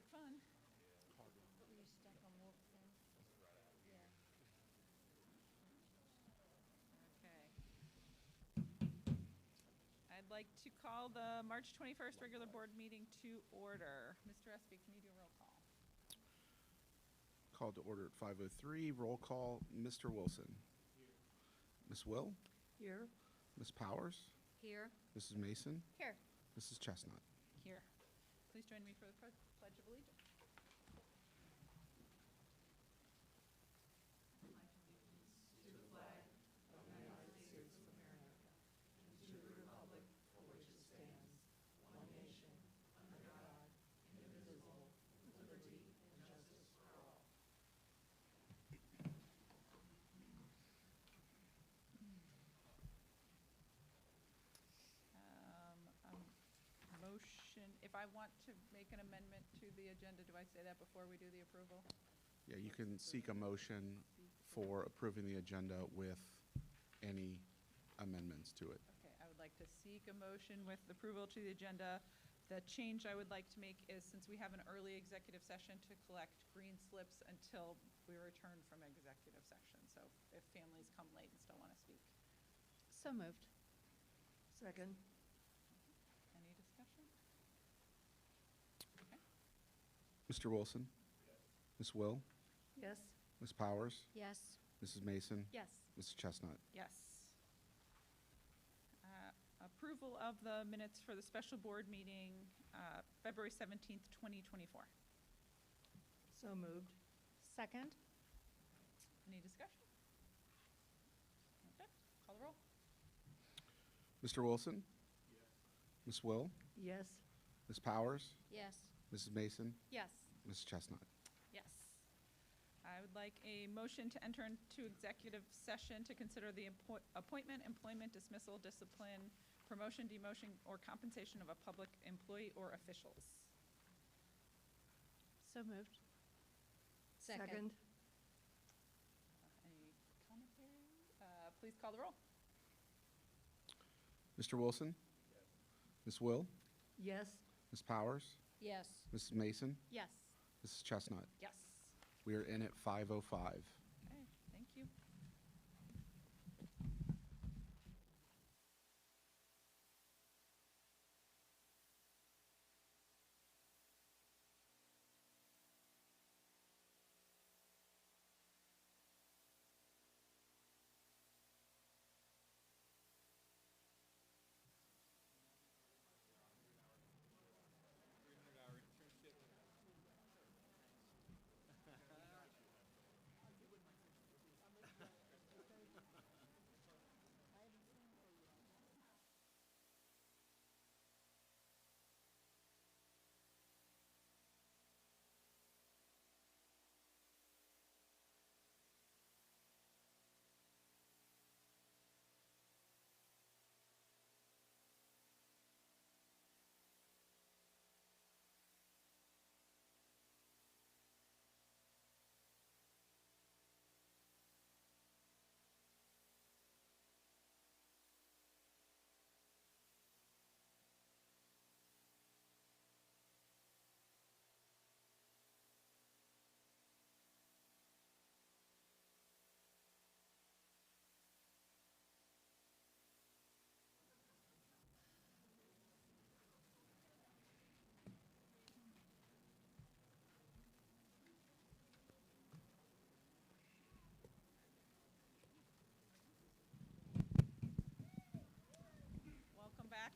like fun. Were you stuck on Wolf then? Yeah. Okay. I'd like to call the March 21st regular board meeting to order. Mr. Espy, can you do a roll call? Called to order at 5:03. Roll call, Mr. Wilson. Here. Ms. Will? Here. Ms. Powers? Here. Mrs. Mason? Here. Mrs. Chestnut? Here. Please join me for the Pledge of Allegiance. Motion, if I want to make an amendment to the agenda, do I say that before we do the approval? Yeah, you can seek a motion for approving the agenda with any amendments to it. Okay, I would like to seek a motion with approval to the agenda. The change I would like to make is, since we have an early executive session, to collect green slips until we return from executive session. So if families come late and still want to speak. So moved. Second. Any discussion? Okay. Mr. Wilson? Ms. Will? Yes. Ms. Powers? Yes. Mrs. Mason? Yes. Mrs. Chestnut? Yes. Approval of the minutes for the special board meeting, February 17th, 2024. So moved. Second. Any discussion? Okay, call the roll. Mr. Wilson? Yes. Ms. Will? Yes. Ms. Powers? Yes. Mrs. Mason? Yes. Mrs. Chestnut? Yes. I would like a motion to enter into executive session to consider the appointment, employment, dismissal, discipline, promotion, demotion, or compensation of a public employee or officials. So moved. Second. Any commentary? Please call the roll. Mr. Wilson? Yes. Ms. Will? Yes. Ms. Powers? Yes. Mrs. Mason? Yes. Mrs. Chestnut? Yes. We are in at 5:05. Okay, thank you. Welcome back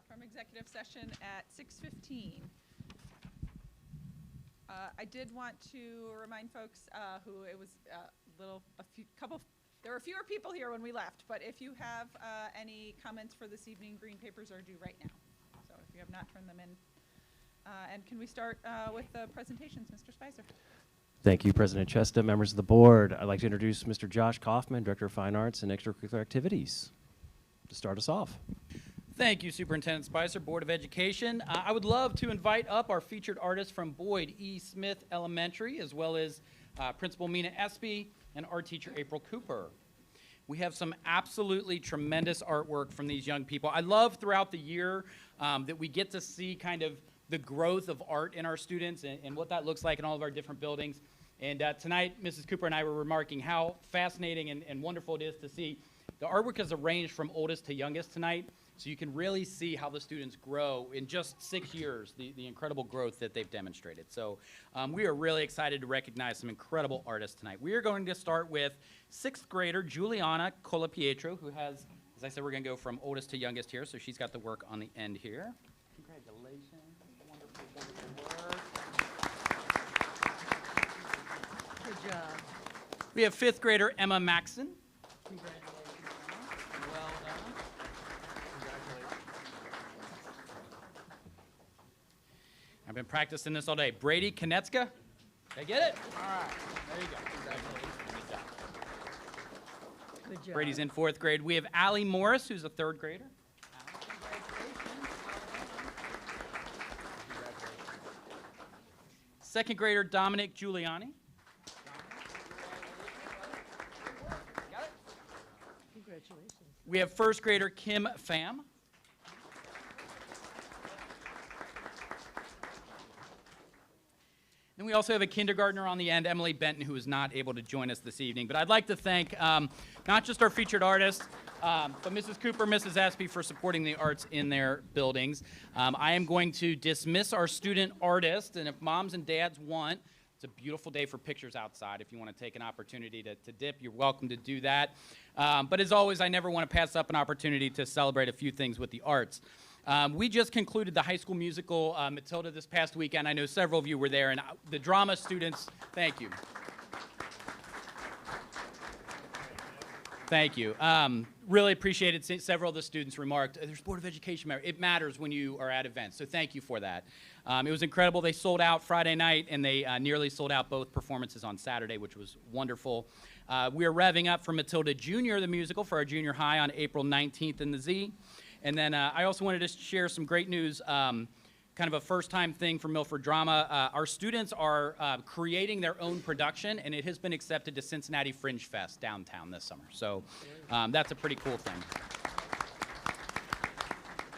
from executive session at 6:15. I did want to remind folks who it was there were fewer people here when we left, but if you have any comments for this evening, green papers are due right now. So if you have not turned them in. And can we start with the presentations, Mr. Spicer? Thank you, President Chesta, members of the board. I'd like to introduce Mr. Josh Kaufman, Director of Fine Arts and Extracurricular Activities, to start us off. Thank you, Superintendent Spicer, Board of Education. I would love to invite up our featured artists from Boyd E. Smith Elementary, as well as Principal Mina Espy and art teacher April Cooper. We have some absolutely tremendous artwork from these young people. I love throughout the year that we get to see kind of the growth of art in our students and what that looks like in all of our different buildings. And tonight, Mrs. Cooper and I were remarking how fascinating and wonderful it is to see the artwork is arranged from oldest to youngest tonight, so you can really see how the students grow in just 6 years, the incredible growth that they've demonstrated. So we are really excited to recognize some incredible artists tonight. We are going to start with 6th grader Juliana Colapietro, who has, as I said, we're going to go from oldest to youngest here, so she's got the work on the end here. Congratulations. Wonderful, wonderful work. Good job. We have 5th grader Emma Maxon. Congratulations, Emma. Well done. I've been practicing this all day. Brady Konecka. Did I get it? All right. There you go. Congratulations. Good job. Good job. Brady's in 4th grade. We have Allie Morris, who's a 3rd grader. Second grader Dominic Giuliani. Congratulations. We have 1st grader Kim Pham. Then we also have a kindergartner on the end, Emily Benton, who is not able to join us this evening. But I'd like to thank not just our featured artists, but Mrs. Cooper, Mrs. Espy for supporting the arts in their buildings. I am going to dismiss our student artists, and if moms and dads want, it's a beautiful day for pictures outside. If you want to take an opportunity to dip, you're welcome to do that. But as always, I never want to pass up an opportunity to celebrate a few things with the arts. We just concluded the high school musical Matilda this past weekend. I know several of you were there, and the drama students, thank you. Thank you. Really appreciated. Several of the students remarked, there's Board of Education member. It matters when you are at events, so thank you for that. It was incredible. They sold out Friday night, and they nearly sold out both performances on Saturday, which was wonderful. We are revving up for Matilda Junior, the musical, for our junior high on April 19th in the Z. And then I also wanted to share some great news, kind of a first-time thing for Milford Drama. Our students are creating their own production, and it has been accepted to Cincinnati Fringe Fest downtown this summer. So that's a pretty cool thing.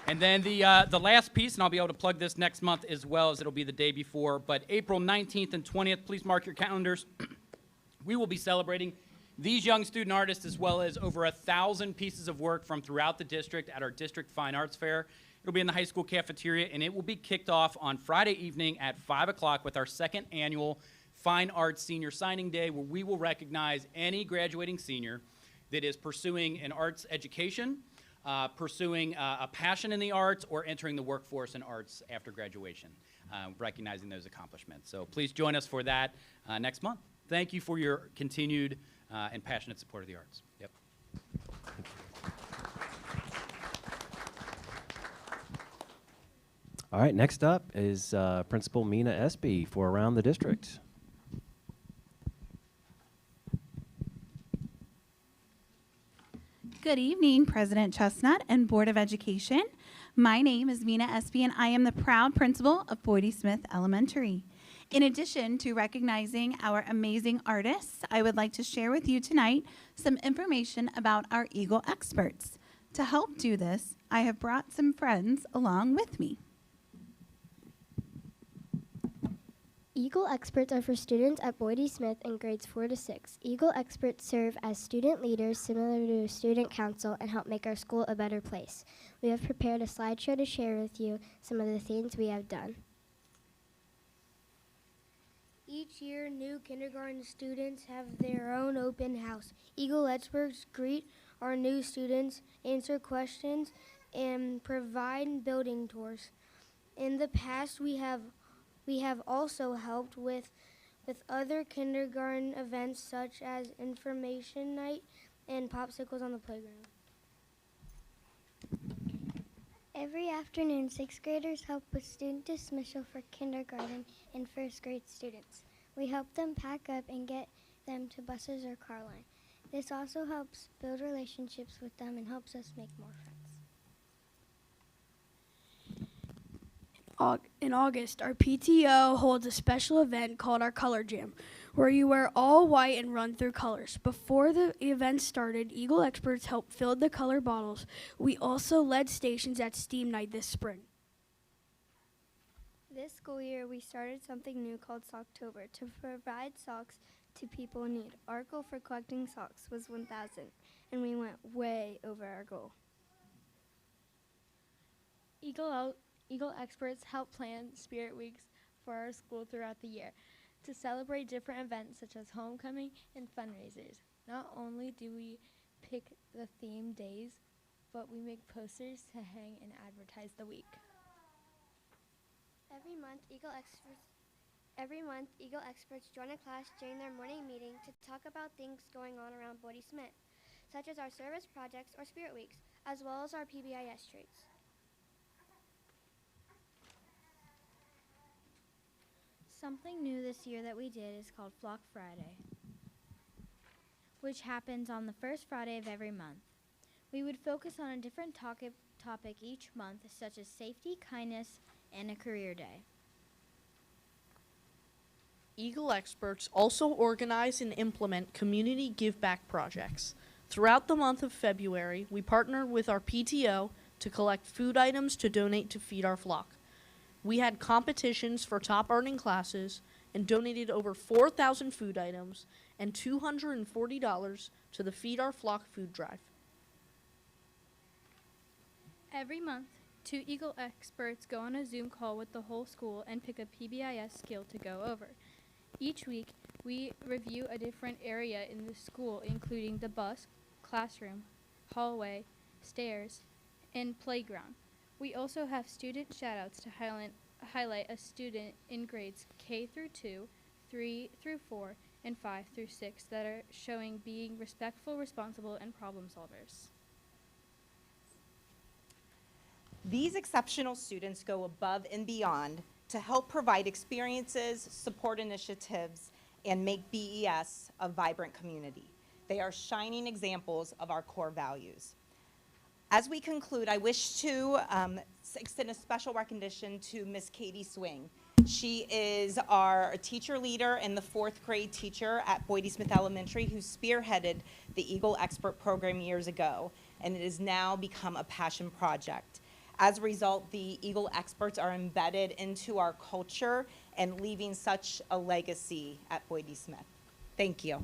And then the last piece, and I'll be able to plug this next month as well as it'll be the day before, but April 19th and 20th, please mark your calendars. We will be celebrating these young student artists, as well as over 1,000 pieces of work from throughout the district at our District Fine Arts Fair. It'll be in the high school cafeteria, and it will be kicked off on Friday evening at 5 o'clock with our 2nd annual Fine Arts Senior Signing Day, where we will recognize any graduating senior that is pursuing an arts education, pursuing a passion in the arts, or entering the workforce in arts after graduation, recognizing those accomplishments. So please join us for that next month. Thank you for your continued and passionate support of the arts. Yep. All right, next up is Principal Mina Espy for Around the District. Good evening, President Chestnut and Board of Education. My name is Mina Espy, and I am the proud principal of Boyd E. Smith Elementary. In addition to recognizing our amazing artists, I would like to share with you tonight some information about our Eagle experts. To help do this, I have brought some friends along with me. Eagle experts are for students at Boyd E. Smith in grades 4 to 6. Eagle experts serve as student leaders similar to student council and help make our school a better place. We have prepared a slideshow to share with you some of the things we have done. Each year, new kindergarten students have their own open house. Eagle experts greet our new students, answer questions, and provide building tours. In the past, we have also helped with other kindergarten events such as information night and popsicles on the playground. Every afternoon, 6th graders help with student dismissal for kindergarten and 1st grade students. We help them pack up and get them to buses or car line. This also helps build relationships with them and helps us make more friends. In August, our PTO holds a special event called our Color Jam, where you wear all white and run through colors. Before the event started, Eagle experts helped fill the color bottles. We also led stations at STEAM Night this spring. This school year, we started something new called Socktober to provide socks to people in need. Our goal for collecting socks was 1,000, and we went way over our goal. Eagle experts help plan spirit weeks for our school throughout the year to celebrate different events such as homecoming and fundraisers. Not only do we pick the theme days, but we make posters to hang and advertise the week. Every month, Eagle experts join a class during their morning meeting to talk about things going on around Boydie Smith, such as our service projects or spirit weeks, as well as our PBIS traits. Something new this year that we did is called Flock Friday, which happens on the first Friday of every month. We would focus on a different topic each month, such as safety, kindness, and a career day. Eagle experts also organize and implement community give-back projects. Throughout the month of February, we partnered with our PTO to collect food items to donate to Feed Our Flock. We had competitions for top-earning classes and donated over 4,000 food items and $240 to the Feed Our Flock food drive. Every month, 2 Eagle experts go on a Zoom call with the whole school and pick a PBIS skill to go over. Each week, we review a different area in the school, including the bus, classroom, hallway, stairs, and playground. We also have student shoutouts to highlight a student in grades K through 2, 3 through 4, and 5 through 6 that are showing being respectful, responsible, and problem solvers. These exceptional students go above and beyond to help provide experiences, support initiatives, and make BES a vibrant community. They are shining examples of our core values. As we conclude, I wish to extend a special recognition to Miss Katie Swing. She is our teacher leader and the 4th grade teacher at Boydie Smith Elementary who spearheaded the Eagle Expert program years ago, and it has now become a passion project. As a result, the Eagle experts are embedded into our culture and leaving such a legacy at Boydie Smith. Thank you.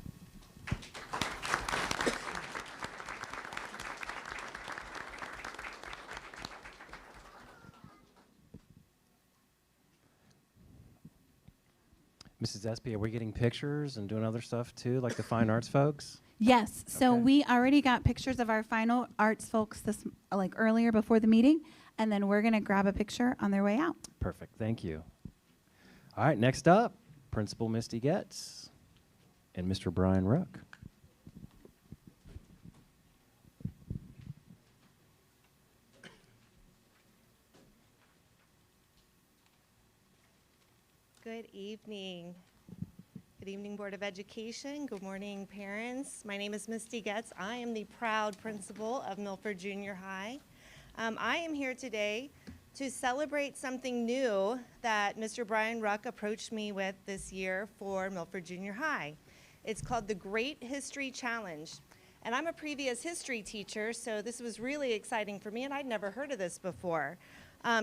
Mrs. Espy, are we getting pictures and doing other stuff too, like the fine arts folks? Yes, so Okay. we already got pictures of our final arts folks earlier before the meeting, and then we're gonna grab a picture on their way out. Perfect, thank you. All right, next up, Principal Misty Getz and Mr. Brian Rook. Good evening. Good evening, Board of Education. Good morning, parents. My name is Misty Getz. I am the proud principal of Milford Junior High. I am here today to celebrate something new that Mr. Brian Ruck approached me with this year for Milford Junior High. It's called the Great History Challenge. And I'm a previous history teacher, so this was really exciting for me, and I'd never heard of this before.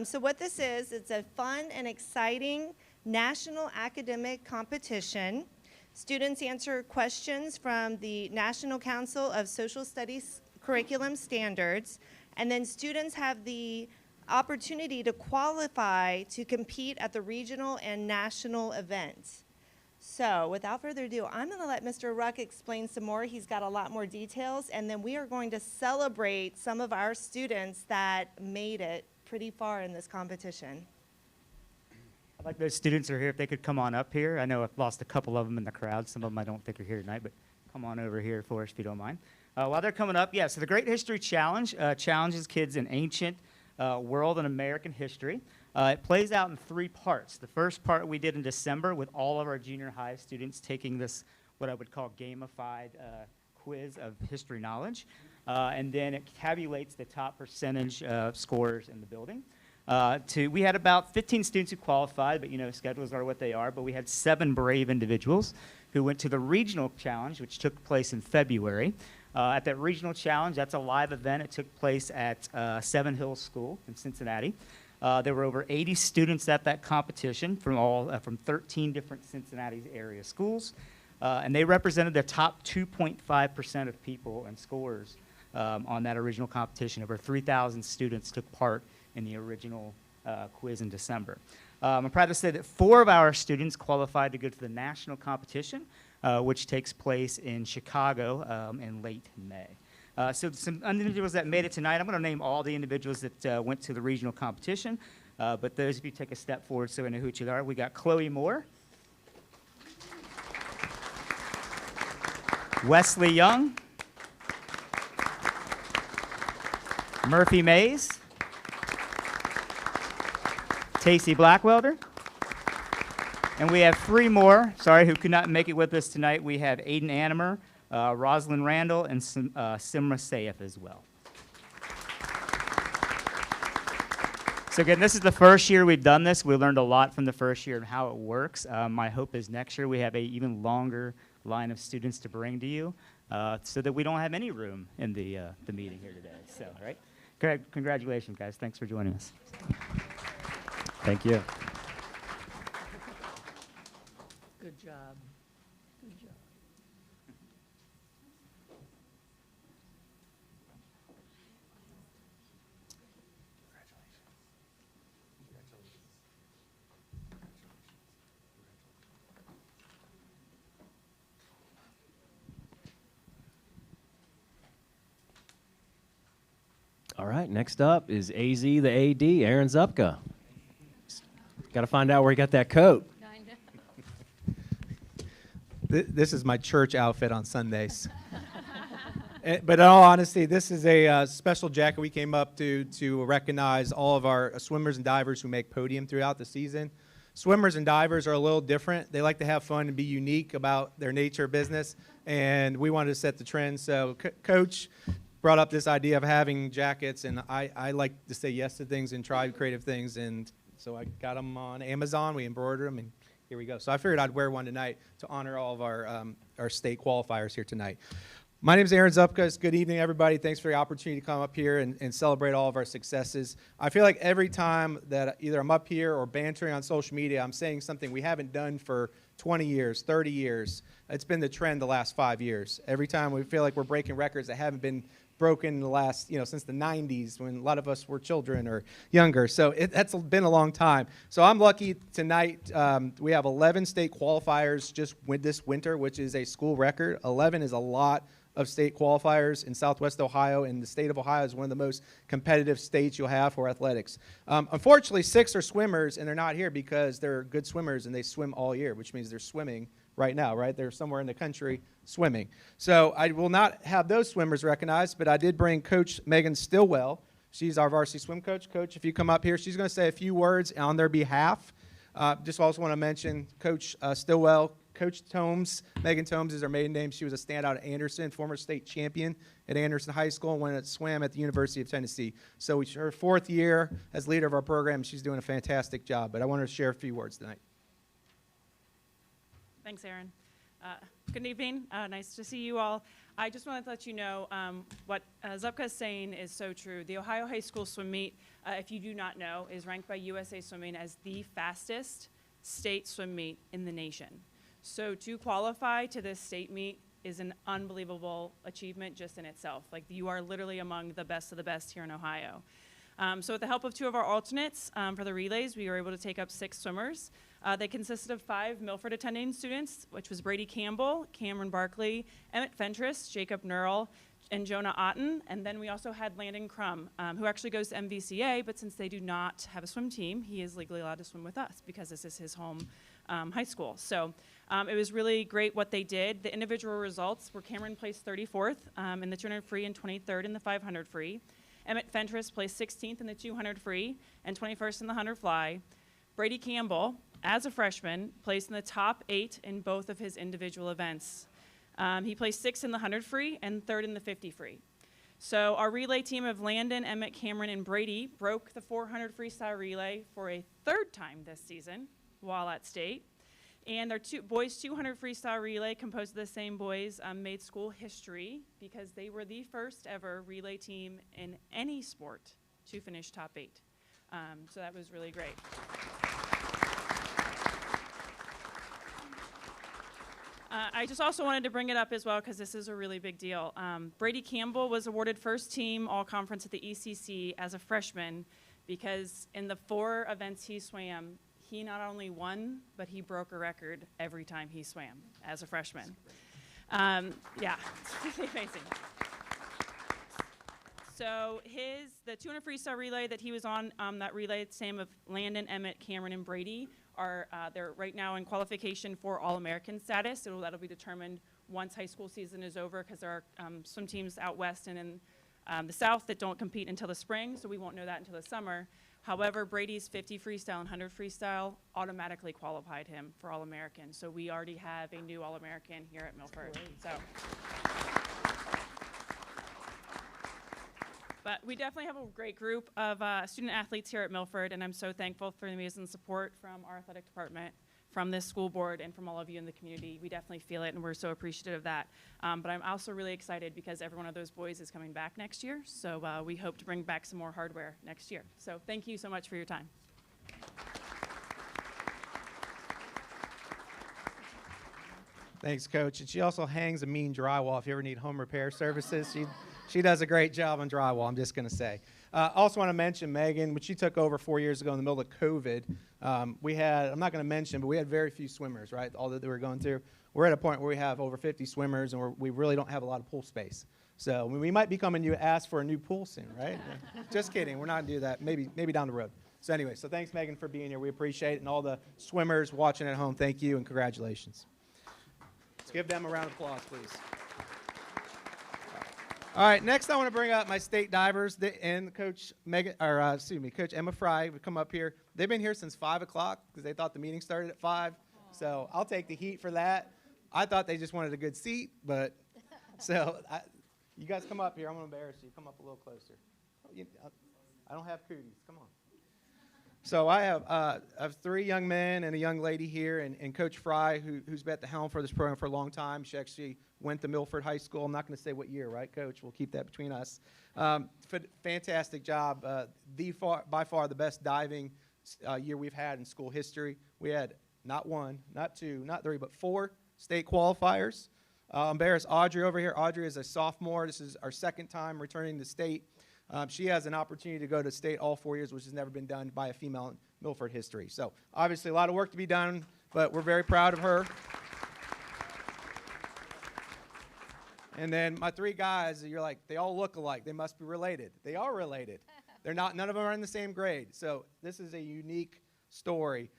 So what this is, it's a fun and exciting national academic competition. Students answer questions from the National Council of Social Studies Curriculum Standards, and then students have the opportunity to qualify to compete at the regional and national events. So without further ado, I'm going to let Mr. Ruck explain some more. He's got a lot more details, and then we are going to celebrate some of our students that made it pretty far in this competition. I'd like those students who are here, if they could come on up here. I know I've lost a couple of them in the crowd. Some of them I don't think are here tonight, but come on over here for us if you don't mind. While they're coming up, so the Great History Challenge challenges kids in ancient world and American history. It plays out in 3 parts. The first part we did in December with all of our junior high students taking this, what I would call gamified quiz of history knowledge. And then it tabulates the top percentage scores in the building. We had about 15 students who qualified, but schedules are what they are, but we had 7 brave individuals who went to the regional challenge, which took place in February. At that regional challenge, that's a live event. It took place at Seven Hills School in Cincinnati. There were over 80 students at that competition from 13 different Cincinnati area schools, and they represented the top 2.5% of people and scorers on that original competition. Over 3,000 students took part in the original quiz in December. I'm proud to say that 4 of our students qualified to go to the national competition, which takes place in Chicago in late May. So some individuals that made it tonight, I'm going to name all the individuals that went to the regional competition, but those of you take a step forward so we know who you are. We got Chloe Moore, Wesley Young, Murphy Mays, Tacey Blackwelder, and we have 3 more, who could not make it with us tonight. We have Aiden Animer, Rosalind Randall, and Simra Saif as well. So again, this is the first year we've done this. We learned a lot from the first year and how it works. My hope is next year we have an even longer line of students to bring to you so that we don't have any room in the meeting here today. So, right? Congratulations, guys. Thanks for joining us. Thank you. Good job. Good job. All right, next up is AZ, the AD, Aaron Zupka. Got to find out where he got that coat. This is my church outfit on Sundays. But in all honesty, this is a special jacket we came up to recognize all of our swimmers and divers who make podium throughout the season. Swimmers and divers are a little different. They like to have fun and be unique about their nature of business, and we wanted to set the trend. So Coach brought up this idea of having jackets, and I like to say yes to things and try creative things, and so I got them on Amazon. We embroidered them, and here we go. So I figured I'd wear one tonight to honor all of our state qualifiers here tonight. My name is Aaron Zupka. Good evening, everybody. Thanks for the opportunity to come up here and celebrate all of our successes. I feel like every time that either I'm up here or bantering on social media, I'm saying something we haven't done for 20 years, 30 years. It's been the trend the last 5 years. Every time we feel like we're breaking records that haven't been broken in the last, since the 90s when a lot of us were children or younger. So that's been a long time. So I'm lucky tonight. We have 11 state qualifiers just this winter, which is a school record. 11 is a lot of state qualifiers in Southwest Ohio, and the state of Ohio is one of the most competitive states you'll have for athletics. Unfortunately, 6 are swimmers, and they're not here because they're good swimmers and they swim all year, which means they're swimming right now, right? They're somewhere in the country swimming. So I will not have those swimmers recognized, but I did bring Coach Megan Stillwell. She's our varsity swim coach. Coach, if you come up here, she's going to say a few words on their behalf. Just also want to mention Coach Stillwell. Coach Tomes, Megan Tomes is her maiden name. She was a standout at Anderson, former state champion at Anderson High School, and went and swam at the University of Tennessee. So her 4th year as leader of our program. She's doing a fantastic job, but I wanted to share a few words tonight. Thanks, Aaron. Good evening. Nice to see you all. I just wanted to let you know what Zupka is saying is so true. The Ohio High School Swim Meet, if you do not know, is ranked by USA Swimming as the fastest state swim meet in the nation. So to qualify to this state meet is an unbelievable achievement just in itself. Like, you are literally among the best of the best here in Ohio. So with the help of 2 of our alternates for the relays, we were able to take up 6 swimmers. They consisted of 5 Milford attending students, which was Brady Campbell, Cameron Barkley, Emmett Fentress, Jacob Nurl, and Jonah Otten. And then we also had Landon Crum, who actually goes to MVCA, but since they do not have a swim team, he is legally allowed to swim with us because this is his home high school. So it was really great what they did. The individual results were Cameron placed 34th in the 200 free and 23rd in the 500 free. Emmett Fentress placed 16th in the 200 free and 21st in the 100 fly. Brady Campbell, as a freshman, placed in the top 8 in both of his individual events. He placed 6th in the 100 free and 3rd in the 50 free. So our relay team of Landon, Emmett, Cameron, and Brady broke the 400 freestyle relay for a 3rd time this season while at state. And our boys 200 freestyle relay, composed of the same boys, made school history because they were the first ever relay team in any sport to finish top 8. So that was really great. I just also wanted to bring it up as well because this is a really big deal. Brady Campbell was awarded first team all-conference at the ECC as a freshman because in the 4 events he swam, he not only won, but he broke a record every time he swam as a freshman. Yeah, it's really amazing. So the 200 freestyle relay that he was on, that relay, same of Landon, Emmett, Cameron, and Brady, they're right now in qualification for All-American status. So that'll be determined once high school season is over because there are swim teams out west and in the south that don't compete until the spring, so we won't know that until the summer. However, Brady's 50 freestyle and 100 freestyle automatically qualified him for All-American. So we already have a new All-American here at Milford. So. But we definitely have a great group of student athletes here at Milford, and I'm so thankful for the amazing support from our athletic department, from this school board, and from all of you in the community. We definitely feel it, and we're so appreciative of that. But I'm also really excited because every one of those boys is coming back next year, so we hope to bring back some more hardware next year. So thank you so much for your time. Thanks, Coach. And she also hangs a mean drywall if you ever need home repair services. She does a great job on drywall, I'm just going to say. Also want to mention Megan, when she took over 4 years ago in the middle of COVID, we had, I'm not going to mention, but we had very few swimmers, right, all that we were going through. We're at a point where we have over 50 swimmers, and we really don't have a lot of pool space. So we might be coming to ask for a new pool soon, right? Just kidding. We're not going to do that. Maybe down the road. So anyway, so thanks, Megan, for being here. We appreciate it. And all the swimmers watching at home, thank you and congratulations. Let's give them a round of applause, please. All right, next I want to bring up my state divers and Coach Coach Emma Fry would come up here. They've been here since 5 o'clock because they thought the meeting started at 5. So I'll take the heat for that. I thought they just wanted a good seat, but you guys come up here. I'm going to embarrass you. Come up a little closer. I don't have cooties. Come on. So I have 3 young men and a young lady here, and Coach Fry, who's been at the helm for this program for a long time. She actually went to Milford High School. I'm not going to say what year, right, Coach? We'll keep that between us. Fantastic job. By far the best diving year we've had in school history. We had not 1, not 2, not 3, but 4 state qualifiers. Embarrass Audrey over here. Audrey is a sophomore. This is our 2nd time returning to state. She has an opportunity to go to state all 4 years, which has never been done by a female in Milford history. So obviously a lot of work to be done, but we're very proud of her. And then my 3 guys, you're like, they all look alike. They must be related. They are related. They're not. None of them are in the same grade. So this is a unique story.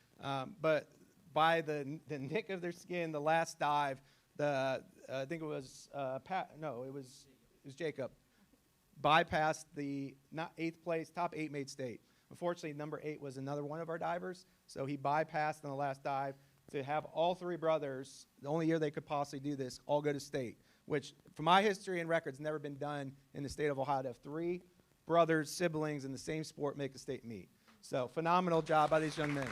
But by the nick of their skin, the last dive, I think it was it was Jacob, bypassed the not 8th place, top 8 made state. Unfortunately, number 8 was another one of our divers, so he bypassed on the last dive to have all 3 brothers, the only year they could possibly do this, all go to state, which, from my history and records, never been done in the state of Ohio to have 3 brothers, siblings in the same sport make a state meet. So phenomenal job by these young men.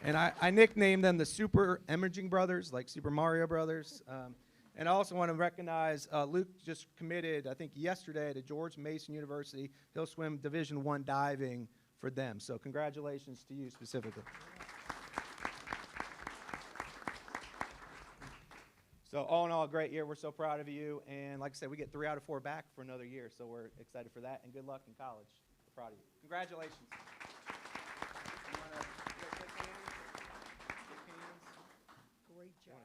And I nicknamed them the Super Imaging Brothers, like Super Mario Brothers. And I also want to recognize Luke just committed, I think yesterday, to George Mason University. He'll swim Division I diving for them. So congratulations to you specifically. So all in all, a great year. We're so proud of you. And like I said, we get 3 out of 4 back for another year. So we're excited for that. And good luck in college. We're proud of you. Congratulations. Great job.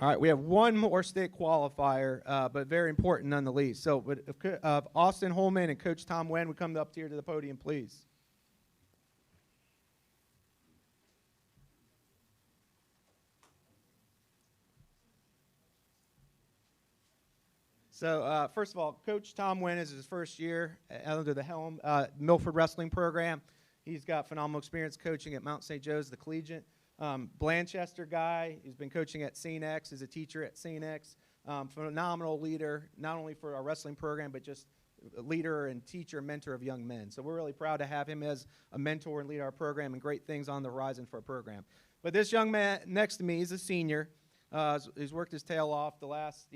All right, we have one more state qualifier, but very important none the least. So if Austin Holman and Coach Tom Wen would come up here to the podium, please. So first of all, Coach Tom Wen is his first year under the helm, Milford Wrestling Program. He's got phenomenal experience coaching at Mount St. Joe's, the collegiate. Blanchester guy, he's been coaching at St. X, is a teacher at St. X. Phenomenal leader, not only for our wrestling program, but just a leader and teacher, mentor of young men. So we're really proud to have him as a mentor and lead our program, and great things on the horizon for our program. But this young man next to me is a senior. He's worked his tail off the last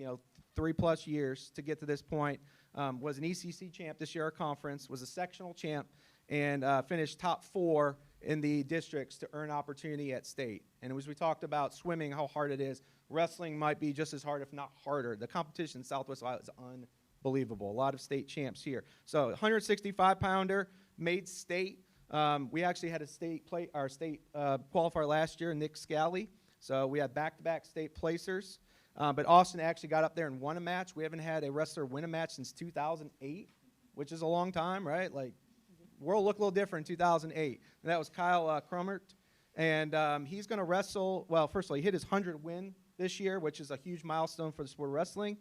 3+ years to get to this point. Was an ECC champ this year, our conference, was a sectional champ, and finished top 4 in the districts to earn opportunity at state. And as we talked about swimming, how hard it is, wrestling might be just as hard, if not harder. The competition in Southwest Ohio is unbelievable. A lot of state champs here. So 165-pounder, made state. We actually had our state qualifier last year, Nick Scally. So we had back-to-back state placers. But Austin actually got up there and won a match. We haven't had a wrestler win a match since 2008, which is a long time, right? Like, world looked a little different in 2008. And that was Kyle Crummert. And he's going to wrestle, well, first of all, he hit his 100th win this year, which is a huge milestone for the sport of wrestling.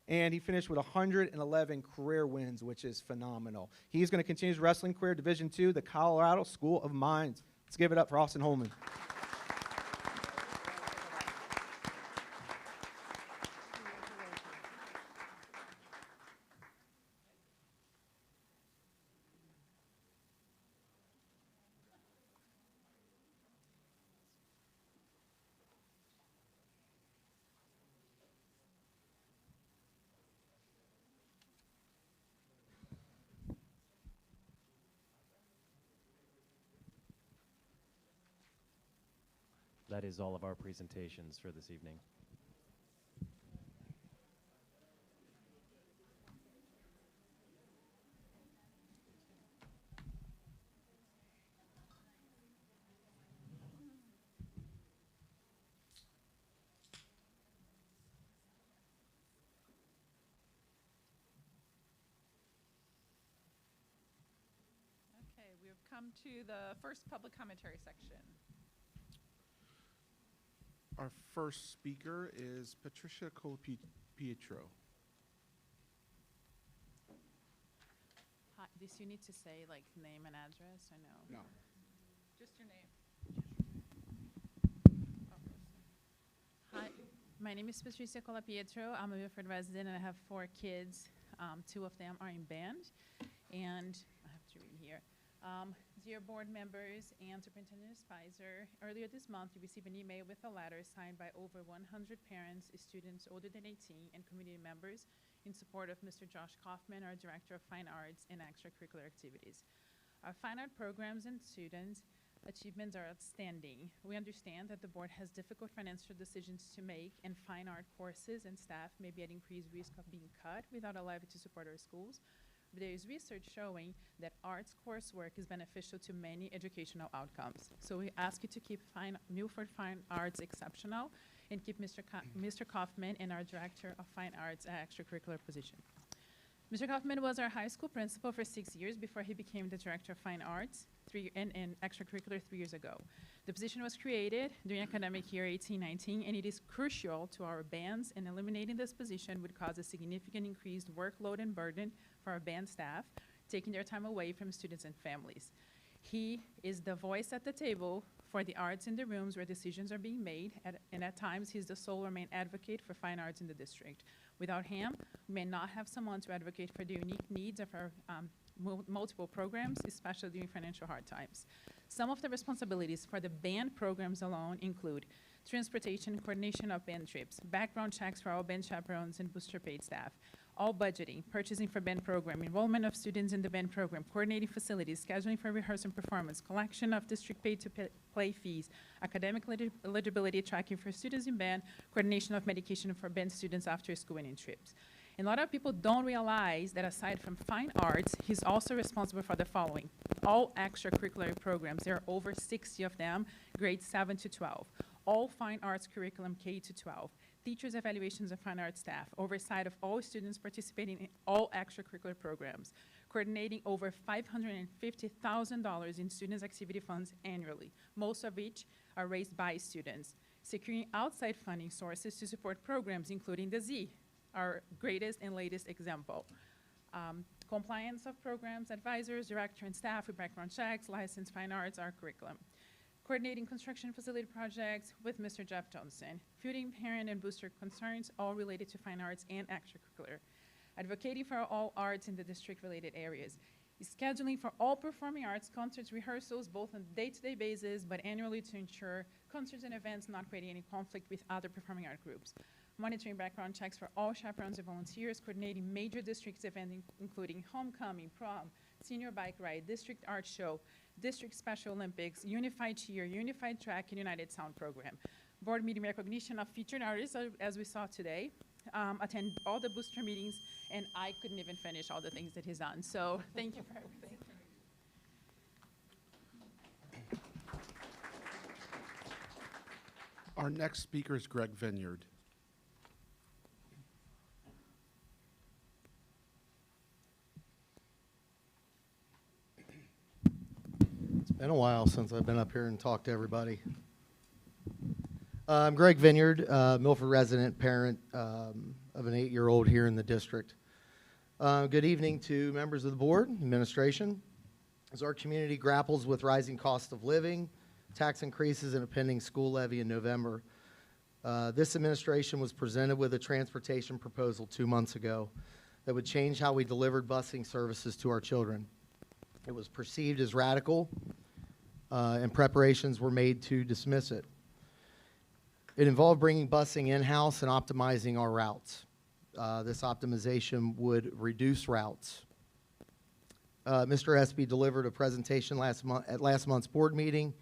And he finished with 111 career wins, which is phenomenal. He's going to continue his wrestling career, Division II, the Colorado School of Mines. Let's give it up for Austin Holman. That is all of our presentations for this evening. Okay, we've come to the first public commentary section. Our first speaker is Patricia Colapietro. Hi, this you need to say like name and address or no? No. Just your name. Hi, my name is Patricia Colapietro. I'm a Milford resident and I have 4 kids. 2 of them are in band, and I have to read here. Dear board members and Superintendent Spicer, earlier this month you received an email with a letter signed by over 100 parents, students older than 18, and community members in support of Mr. Josh Kaufman, our Director of Fine Arts and Extracurricular Activities. Our fine art programs and students' achievements are outstanding. We understand that the board has difficult financial decisions to make, and fine art courses and staff may be at increased risk of being cut without a levy to support our schools. There is research showing that arts coursework is beneficial to many educational outcomes. So we ask you to keep Milford Fine Arts exceptional and keep Mr. Kaufman and our Director of Fine Arts at extracurricular position. Mr. Kaufman was our high school principal for 6 years before he became the Director of Fine Arts and extracurricular 3 years ago. The position was created during academic year 18-19, and it is crucial to our bands, and eliminating this position would cause a significant increased workload and burden for our band staff, taking their time away from students and families. He is the voice at the table for the arts in the rooms where decisions are being made, and at times he's the sole or main advocate for fine arts in the district. Without him, we may not have someone to advocate for the unique needs of our multiple programs, especially during financial hard times. Some of the responsibilities for the band programs alone include transportation, coordination of band trips, background checks for all band chaperones and booster paid staff, all budgeting, purchasing for band program, enrollment of students in the band program, coordinating facilities, scheduling for rehearsal and performance, collection of district paid to play fees, academic eligibility tracking for students in band, coordination of medication for band students after school and in trips. And a lot of people don't realize that aside from fine arts, he's also responsible for the following: all extracurricular programs, there are over 60 of them, grades 7 to 12, all fine arts curriculum K to 12, teachers' evaluations of fine arts staff, oversight of all students participating in all extracurricular programs, coordinating over $550,000 in students' activity funds annually, most of which are raised by students, securing outside funding sources to support programs, including the Z, our greatest and latest example. Compliance of programs, advisors, director, and staff with background checks, licensed fine arts, our curriculum. coordinating construction facility projects with Mr. Jeff Johnson, fielding parent and booster concerns, all related to fine arts and extracurricular, advocating for all arts in the district-related areas, scheduling for all performing arts concerts, rehearsals, both on a day-to-day basis, but annually to ensure concerts and events not creating any conflict with other performing art groups, monitoring background checks for all chaperones and volunteers, coordinating major districts events, including homecoming, prom, senior bike ride, district art show, district special Olympics, unified cheer, unified track, and united sound program. Board meeting recognition of featured artists, as we saw today, attend all the booster meetings, and I couldn't even finish all the things that he's done. So thank you for everything. Our next speaker is Greg Vineyard. It's been a while since I've been up here and talked to everybody. I'm Greg Vineyard, Milford resident, parent of an 8-year-old here in the district. Good evening to members of the board, administration. As our community grapples with rising cost of living, tax increases, and a pending school levy in November, this administration was presented with a transportation proposal 2 months ago that would change how we delivered busing services to our children. It was perceived as radical, and preparations were made to dismiss it. It involved bringing busing in-house and optimizing our routes. This optimization would reduce routes. Mr. Espy delivered a presentation at last month's board meeting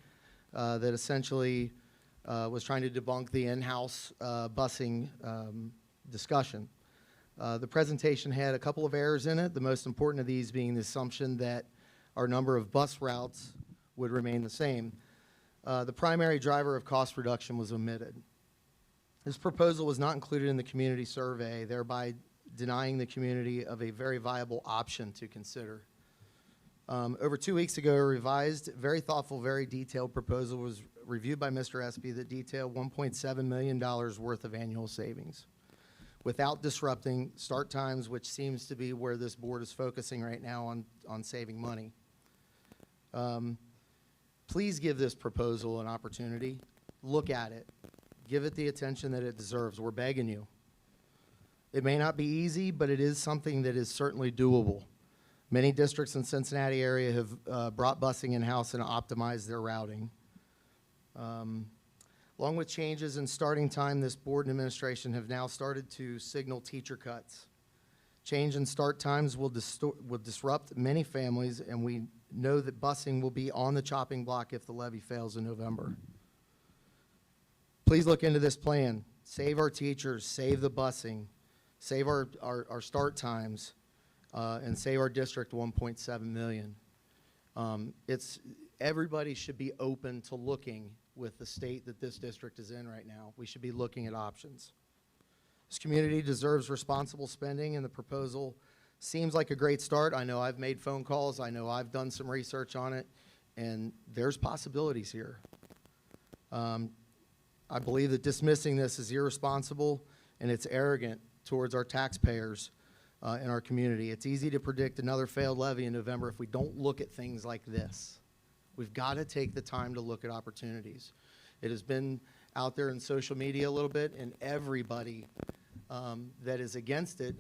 that essentially was trying to debunk the in-house busing discussion. The presentation had a couple of errors in it, the most important of these being the assumption that our number of bus routes would remain the same. The primary driver of cost reduction was omitted. This proposal was not included in the community survey, thereby denying the community of a very viable option to consider. Over 2 weeks ago, a revised, very thoughtful, very detailed proposal was reviewed by Mr. Espy that detailed $1.7 million worth of annual savings without disrupting start times, which seems to be where this board is focusing right now on saving money. Please give this proposal an opportunity. Look at it. Give it the attention that it deserves. We're begging you. It may not be easy, but it is something that is certainly doable. Many districts in Cincinnati area have brought busing in-house and optimized their routing. Along with changes in starting time, this board and administration have now started to signal teacher cuts. Change in start times will disrupt many families, and we know that busing will be on the chopping block if the levy fails in November. Please look into this plan. Save our teachers, save the busing, save our start times, and save our district $1.7 million. Everybody should be open to looking with the state that this district is in right now. We should be looking at options. This community deserves responsible spending, and the proposal seems like a great start. I know I've made phone calls. I know I've done some research on it, and there's possibilities here. I believe that dismissing this is irresponsible and it's arrogant towards our taxpayers in our community. It's easy to predict another failed levy in November if we don't look at things like this. We've got to take the time to look at opportunities. It has been out there in social media a little bit, and everybody that is against it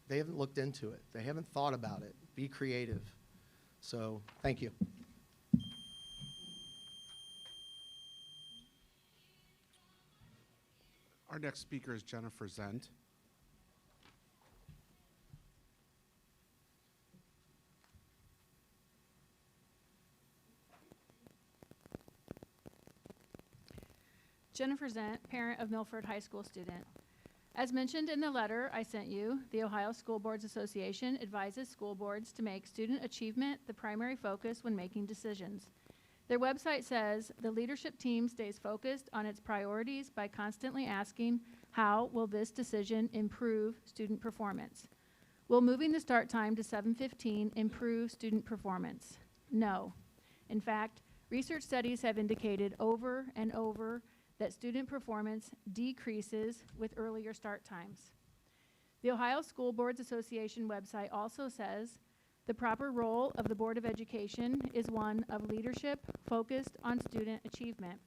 they haven't looked into it. They haven't thought about it. Be creative. So, thank you. Our next speaker is Jennifer Zent. Jennifer Zent, parent of Milford High School student. As mentioned in the letter I sent you, the Ohio School Boards Association advises school boards to make student achievement the primary focus when making decisions. Their website says the leadership team stays focused on its priorities by constantly asking, how will this decision improve student performance? Will moving the start time to 7:15 improve student performance? No. In fact, research studies have indicated over and over that student performance decreases with earlier start times. The Ohio School Boards Association website also says The proper role of the Board of Education is one of leadership focused on student achievement.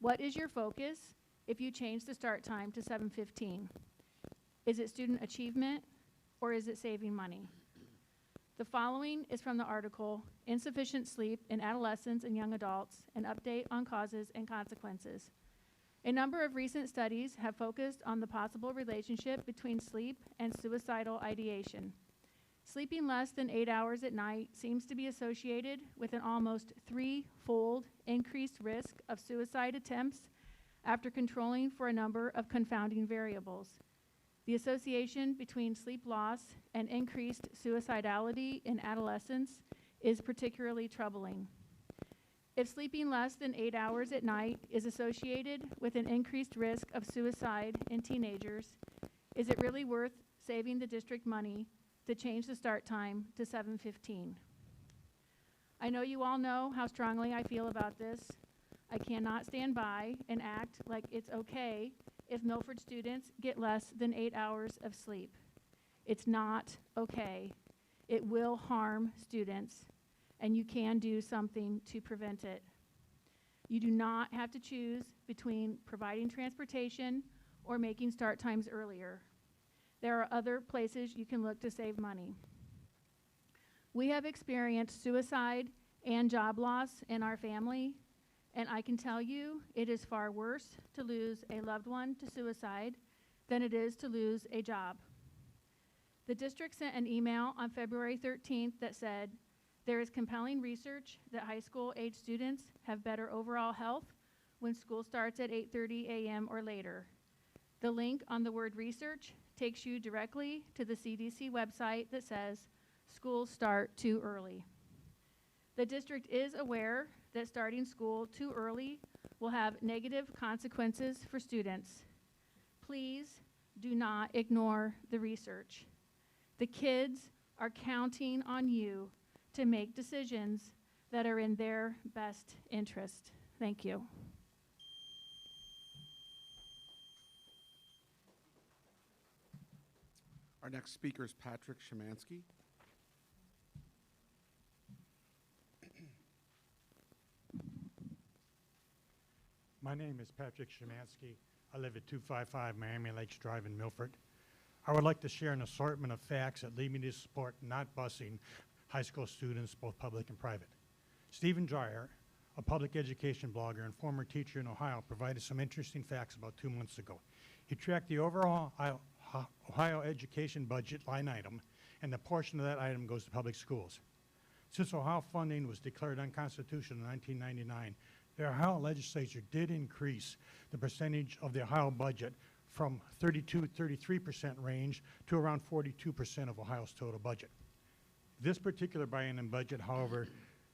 What is your focus if you change the start time to 7:15? Is it student achievement or is it saving money? The following is from the article, Insufficient Sleep in Adolescents and Young Adults, an update on causes and consequences. A number of recent studies have focused on the possible relationship between sleep and suicidal ideation. Sleeping less than 8 hours at night seems to be associated with an almost 3-fold increased risk of suicide attempts after controlling for a number of confounding variables. The association between sleep loss and increased suicidality in adolescents is particularly troubling. If sleeping less than 8 hours at night is associated with an increased risk of suicide in teenagers, is it really worth saving the district money to change the start time to 7:15? I know you all know how strongly I feel about this. I cannot stand by and act like it's okay if Milford students get less than 8 hours of sleep. It's not okay. It will harm students, and you can do something to prevent it. You do not have to choose between providing transportation or making start times earlier. There are other places you can look to save money. We have experienced suicide and job loss in our family, and I can tell you it is far worse to lose a loved one to suicide than it is to lose a job. The district sent an email on February 13th that said, there is compelling research that high school age students have better overall health when school starts at 8:30 a.m. or later. The link on the word research takes you directly to the CDC website that says schools start too early. The district is aware that starting school too early will have negative consequences for students. Please do not ignore the research. The kids are counting on you to make decisions that are in their best interest. Thank you. Our next speaker is Patrick Szymanski. My name is Patrick Szymanski. I live at 255 Miami Lakes Drive in Milford. I would like to share an assortment of facts that lead me to support not busing high school students, both public and private. Stephen Dreyer, a public education blogger and former teacher in Ohio, provided some interesting facts about 2 months ago. He tracked the overall Ohio education budget line item, and the portion of that item goes to public schools. Since Ohio funding was declared unconstitutional in 1999, the Ohio legislature did increase the percentage of the Ohio budget from 33% range to around 42% of Ohio's total budget. This particular biennium budget, however,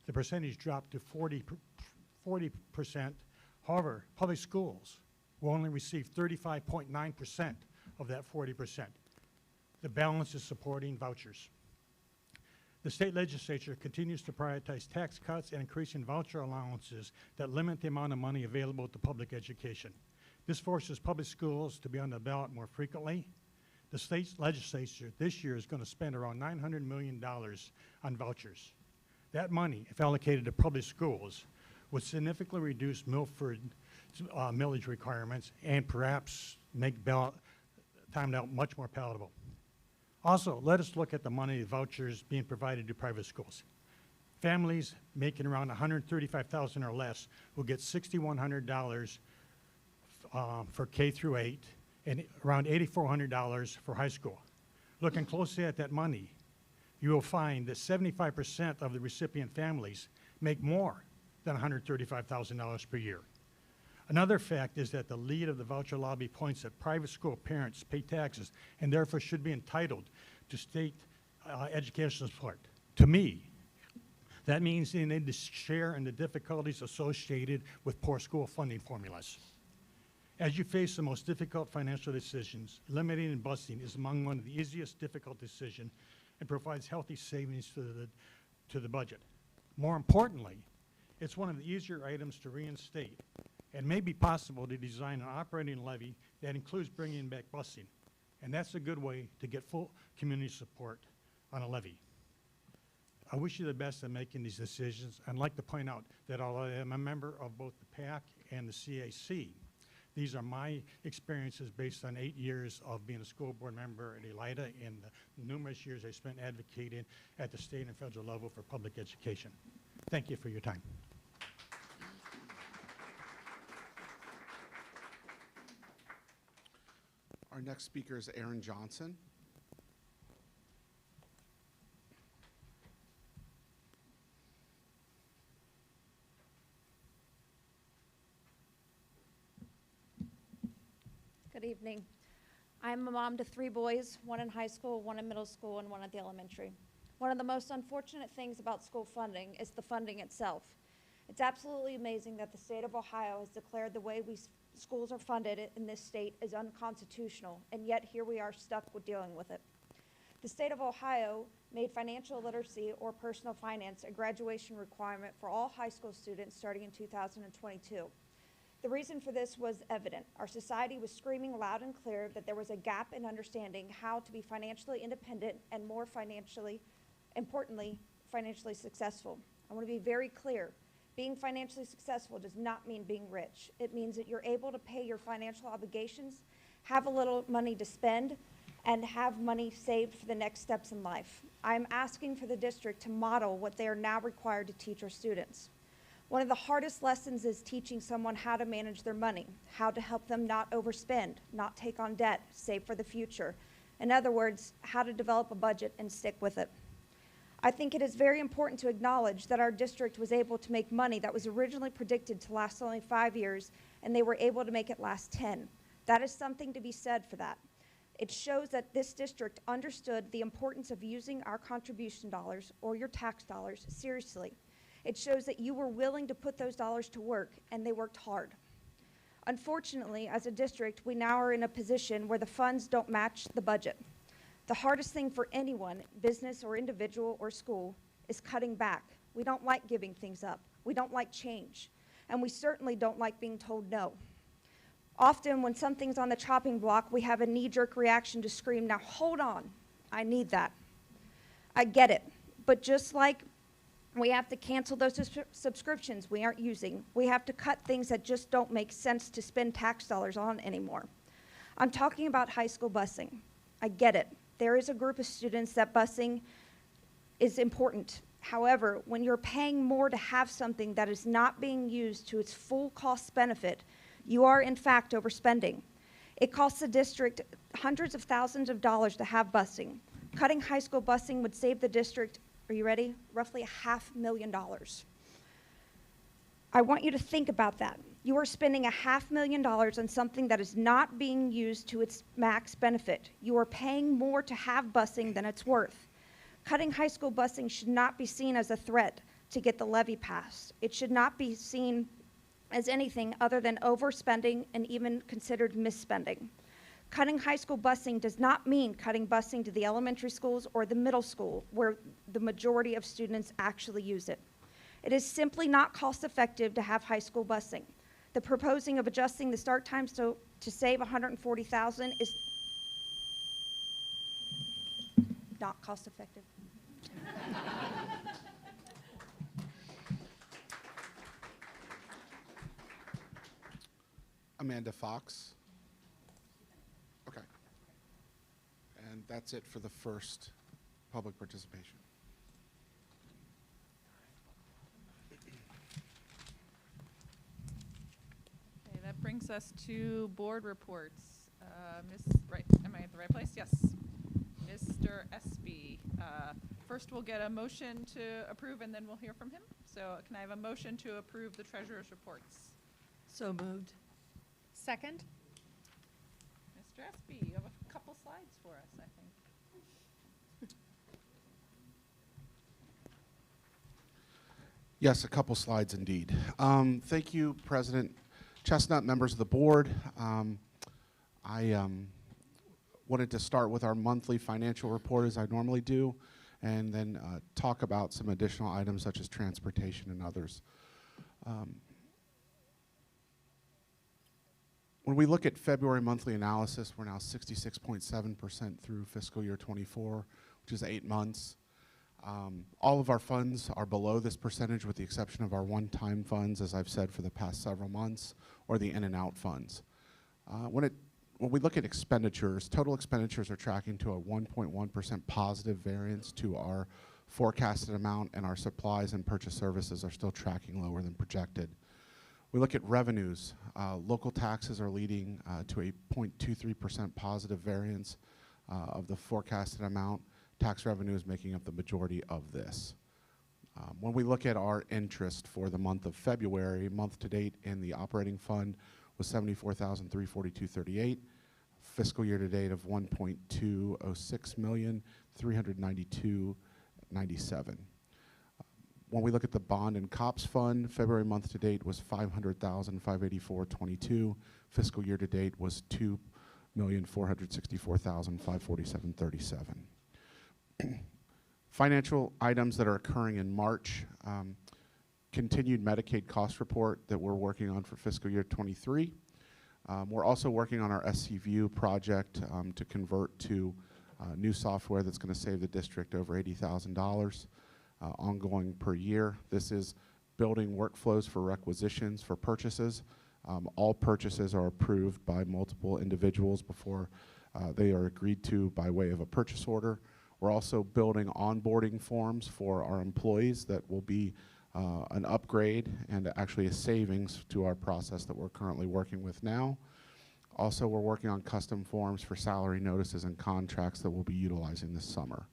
the percentage dropped to 40%. However, public schools will only receive 35.9% of that 40%. The balance is supporting vouchers. The state legislature continues to prioritize tax cuts and increasing voucher allowances that limit the amount of money available to public education. This forces public schools to be on the ballot more frequently. The state legislature this year is going to spend around $900 million on vouchers. That money, if allocated to public schools, would significantly reduce Milford millage requirements and perhaps make ballot timed out much more palatable. Also, let us look at the money vouchers being provided to private schools. Families making around $135,000 or less will get $6,100 for K through 8 and around $8,400 for high school. Looking closely at that money, you will find that 75% of the recipient families make more than $135,000 per year. Another fact is that the lead of the voucher lobby points that private school parents pay taxes and therefore should be entitled to state educational support. To me, that means they need to share in the difficulties associated with poor school funding formulas. As you face the most difficult financial decisions, eliminating and busing is among one of the easiest difficult decisions and provides healthy savings to the budget. More importantly, it's one of the easier items to reinstate and may be possible to design an operating levy that includes bringing back busing. And that's a good way to get full community support on a levy. I wish you the best in making these decisions. I'd like to point out that although I am a member of both the PAC and the CAC, these are my experiences based on 8 years of being a school board member at ELIDA and the numerous years I spent advocating at the state and federal level for public education. Thank you for your time. Our next speaker is Aaron Johnson. Good evening. I'm a mom to 3 boys, one in high school, one in middle school, and one at the elementary. One of the most unfortunate things about school funding is the funding itself. It's absolutely amazing that the state of Ohio has declared the way schools are funded in this state is unconstitutional, and yet here we are stuck with dealing with it. The state of Ohio made financial literacy or personal finance a graduation requirement for all high school students starting in 2022. The reason for this was evident. Our society was screaming loud and clear that there was a gap in understanding how to be financially independent and more importantly, financially successful. I want to be very clear. Being financially successful does not mean being rich. It means that you're able to pay your financial obligations, have a little money to spend, and have money saved for the next steps in life. I'm asking for the district to model what they are now required to teach our students. One of the hardest lessons is teaching someone how to manage their money, how to help them not overspend, not take on debt, save for the future. In other words, how to develop a budget and stick with it. I think it is very important to acknowledge that our district was able to make money that was originally predicted to last only 5 years, and they were able to make it last 10. That is something to be said for that. It shows that this district understood the importance of using our contribution dollars or your tax dollars seriously. It shows that you were willing to put those dollars to work, and they worked hard. Unfortunately, as a district, we now are in a position where the funds don't match the budget. The hardest thing for anyone, business or individual or school, is cutting back. We don't like giving things up. We don't like change. And we certainly don't like being told no. Often when something's on the chopping block, we have a knee-jerk reaction to scream, "Now hold on, I need that." I get it, but just like we have to cancel those subscriptions we aren't using, we have to cut things that just don't make sense to spend tax dollars on anymore. I'm talking about high school busing. I get it. There is a group of students that busing is important. However, when you're paying more to have something that is not being used to its full cost benefit, you are in fact overspending. It costs the district hundreds of thousands of dollars to have busing. Cutting high school busing would save the district, are you ready? Roughly $500,000. I want you to think about that. You are spending $500,000 on something that is not being used to its max benefit. You are paying more to have busing than it's worth. Cutting high school busing should not be seen as a threat to get the levy passed. It should not be seen as anything other than overspending and even considered misspending. Cutting high school busing does not mean cutting busing to the elementary schools or the middle school, where the majority of students actually use it. It is simply not cost effective to have high school busing. The proposing of adjusting the start times to save $140,000 is not cost effective. Amanda Fox. Okay. And that's it for the first public participation. Okay, that brings us to board reports. Am I at the right place? Yes. Mr. Espy. First, we'll get a motion to approve, and then we'll hear from him. So can I have a motion to approve the treasurer's reports? So moved. Second. Mr. Espy, you have a couple slides for us, I think. Yes, a couple slides indeed. Thank you, President Chestnut, members of the board. I wanted to start with our monthly financial report as I normally do, and then talk about some additional items such as transportation and others. When we look at February monthly analysis, we're now 66.7% through fiscal year 24, which is 8 months. All of our funds are below this percentage with the exception of our one-time funds, as I've said for the past several months, or the in and out funds. When we look at expenditures, total expenditures are tracking to a 1.1% positive variance to our forecasted amount, and our supplies and purchase services are still tracking lower than projected. We look at revenues. Local taxes are leading to a 0.23% positive variance of the forecasted amount. Tax revenue is making up the majority of this. When we look at our interest for the month of February, month to date in the operating fund was $74,342.38. Fiscal year to date of $1.206,392.97. When we look at the bond and COPS fund, February month to date was $500,584.22. Fiscal year to date was $2,464,547.37. Financial items that are occurring in March, continued Medicaid cost report that we're working on for fiscal year 23. We're also working on our SCView project to convert to new software that's going to save the district over $80,000 ongoing per year. This is building workflows for requisitions for purchases. All purchases are approved by multiple individuals before they are agreed to by way of a purchase order. We're also building onboarding forms for our employees that will be an upgrade and actually a savings to our process that we're currently working with now. Also, we're working on custom forms for salary notices and contracts that we'll be utilizing this summer.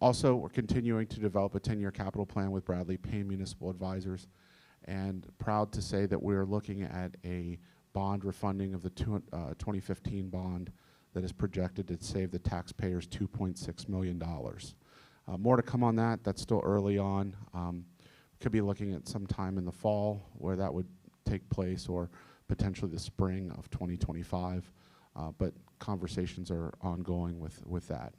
Also, we're continuing to develop a 10-year capital plan with Bradley Payne Municipal Advisors, and proud to say that we're looking at a bond refunding of the 2015 bond that is projected to save the taxpayers $2.6 million. More to come on that. That's still early on. Could be looking at some time in the fall where that would take place, or potentially the spring of 2025. But conversations are ongoing with that.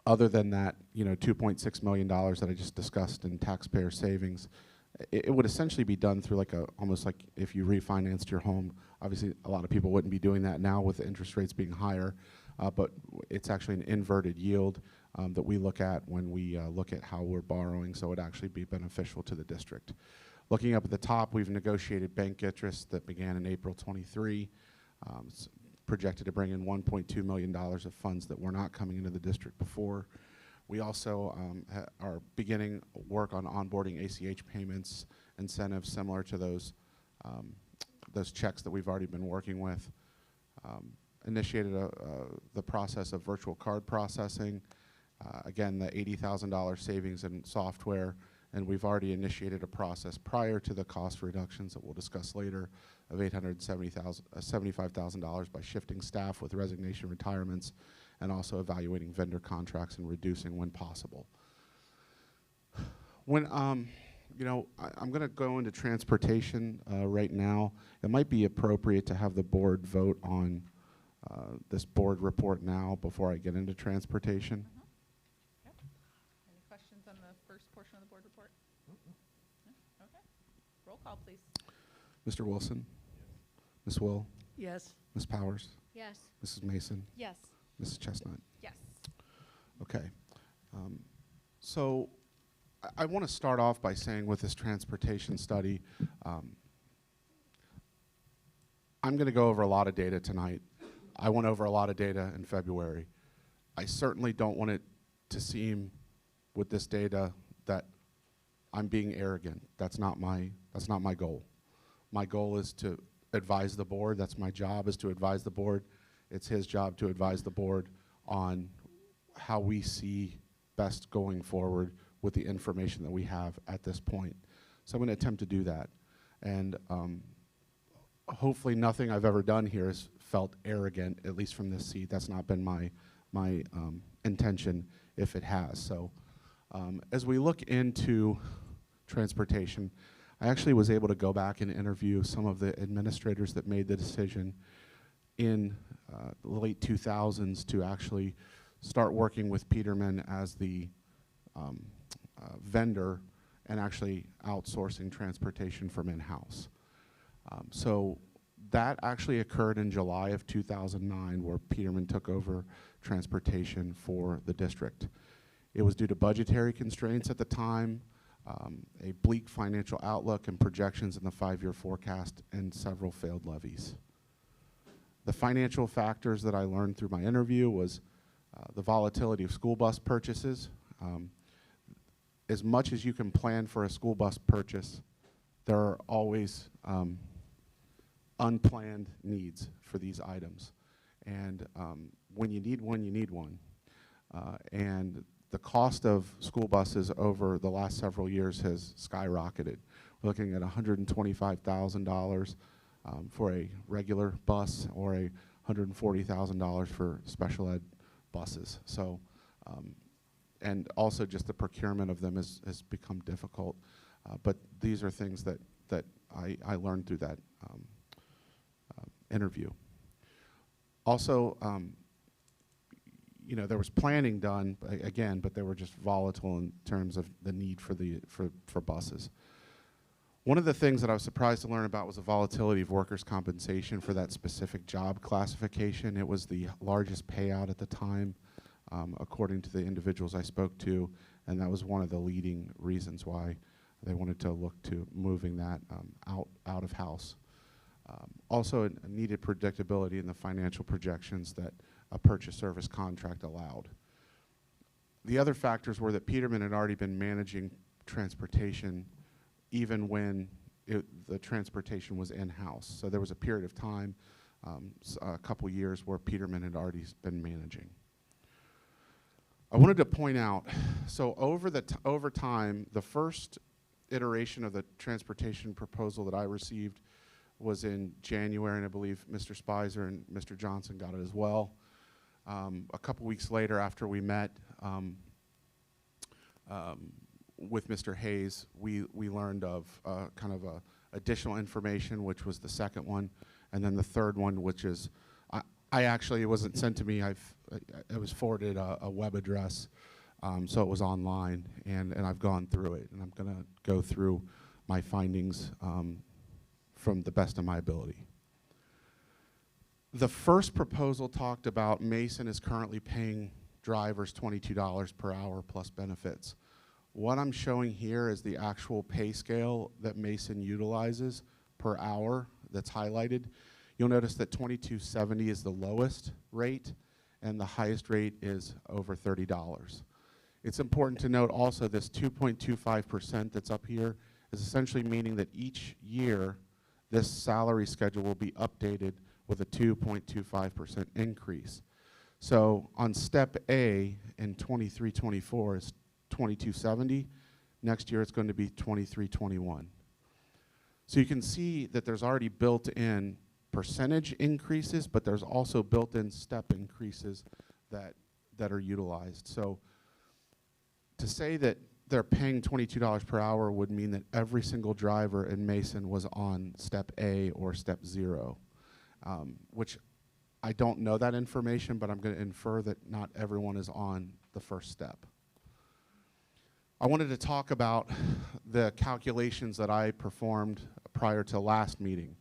Other than that, $2.6 million that I just discussed in taxpayer savings, it would essentially be done through almost like if you refinanced your home. Obviously, a lot of people wouldn't be doing that now with the interest rates being higher, but it's actually an inverted yield that we look at when we look at how we're borrowing, so it would actually be beneficial to the district. Looking up at the top, we've negotiated bank interest that began in April 23. It's projected to bring in $1.2 million of funds that were not coming into the district before. We also are beginning work on onboarding ACH payments, incentives similar to those checks that we've already been working with. Initiated the process of virtual card processing. Again, the $80,000 savings in software, and we've already initiated a process prior to the cost reductions that we'll discuss later of $875,000 by shifting staff with resignation retirements, and also evaluating vendor contracts and reducing when possible. When I'm going to go into transportation right now. It might be appropriate to have the board vote on this board report now before I get into transportation. Okay. Any questions on the first portion of the board report? No? Okay. Roll call, please. Mr. Wilson? Ms. Will? Yes. Ms. Powers? Yes. Mrs. Mason? Yes. Mrs. Chestnut? Yes. Okay. So I want to start off by saying with this transportation study, I'm going to go over a lot of data tonight. I went over a lot of data in February. I certainly don't want it to seem with this data that I'm being arrogant. That's not my goal. My goal is to advise the board. That's my job, is to advise the board. It's his job to advise the board on how we see best going forward with the information that we have at this point. So I'm going to attempt to do that. And hopefully nothing I've ever done here has felt arrogant, at least from this seat. That's not been my intention, if it has. So as we look into transportation, I actually was able to go back and interview some of the administrators that made the decision in the late 2000s to actually start working with Peterman as the vendor and actually outsourcing transportation from in-house. So that actually occurred in July of 2009, where Peterman took over transportation for the district. It was due to budgetary constraints at the time, a bleak financial outlook and projections in the 5-year forecast, and several failed levies. The financial factors that I learned through my interview was the volatility of school bus purchases. As much as you can plan for a school bus purchase, there are always unplanned needs for these items. And when you need one, you need one. And the cost of school buses over the last several years has skyrocketed. We're looking at $125,000 for a regular bus, or a $140,000 for special ed buses. So, and also just the procurement of them has become difficult. But these are things that I learned through that interview. Also, you know, there was planning done again, but they were just volatile in terms of the need for buses. One of the things that I was surprised to learn about was the volatility of workers' compensation for that specific job classification. It was the largest payout at the time, according to the individuals I spoke to, and that was one of the leading reasons why they wanted to look to moving that out of house. Also, it needed predictability in the financial projections that a purchase service contract allowed. The other factors were that Peterman had already been managing transportation even when the transportation was in-house. So there was a period of time, a couple years, where Peterman had already been managing. I wanted to point out, so over time, the first iteration of the transportation proposal that I received was in January, and I believe Mr. Spicer and Mr. Johnson got it as well. A couple weeks later, after we met with Mr. Hayes, we learned of kind of additional information, which was the second one, and then the third one, which is, I actually, it wasn't sent to me, it was forwarded a web address, so it was online, and I've gone through it, and I'm gonna go through my findings from the best of my ability. The first proposal talked about Mason is currently paying drivers $22 per hour plus benefits. What I'm showing here is the actual pay scale that Mason utilizes per hour that's highlighted. You'll notice that $22.70 is the lowest rate, and the highest rate is over $30. It's important to note also this 2.25% that's up here is essentially meaning that each year this salary schedule will be updated with a 2.25% increase. So on step A in 23-24 is $22.70. Next year it's going to be $23.21. So you can see that there's already built-in percentage increases, but there's also built-in step increases that are utilized. So to say that they're paying $22 per hour would mean that every single driver in Mason was on step A or step 0, which I don't know that information, but I'm going to infer that not everyone is on the first step. I wanted to talk about the calculations that I performed prior to last meeting.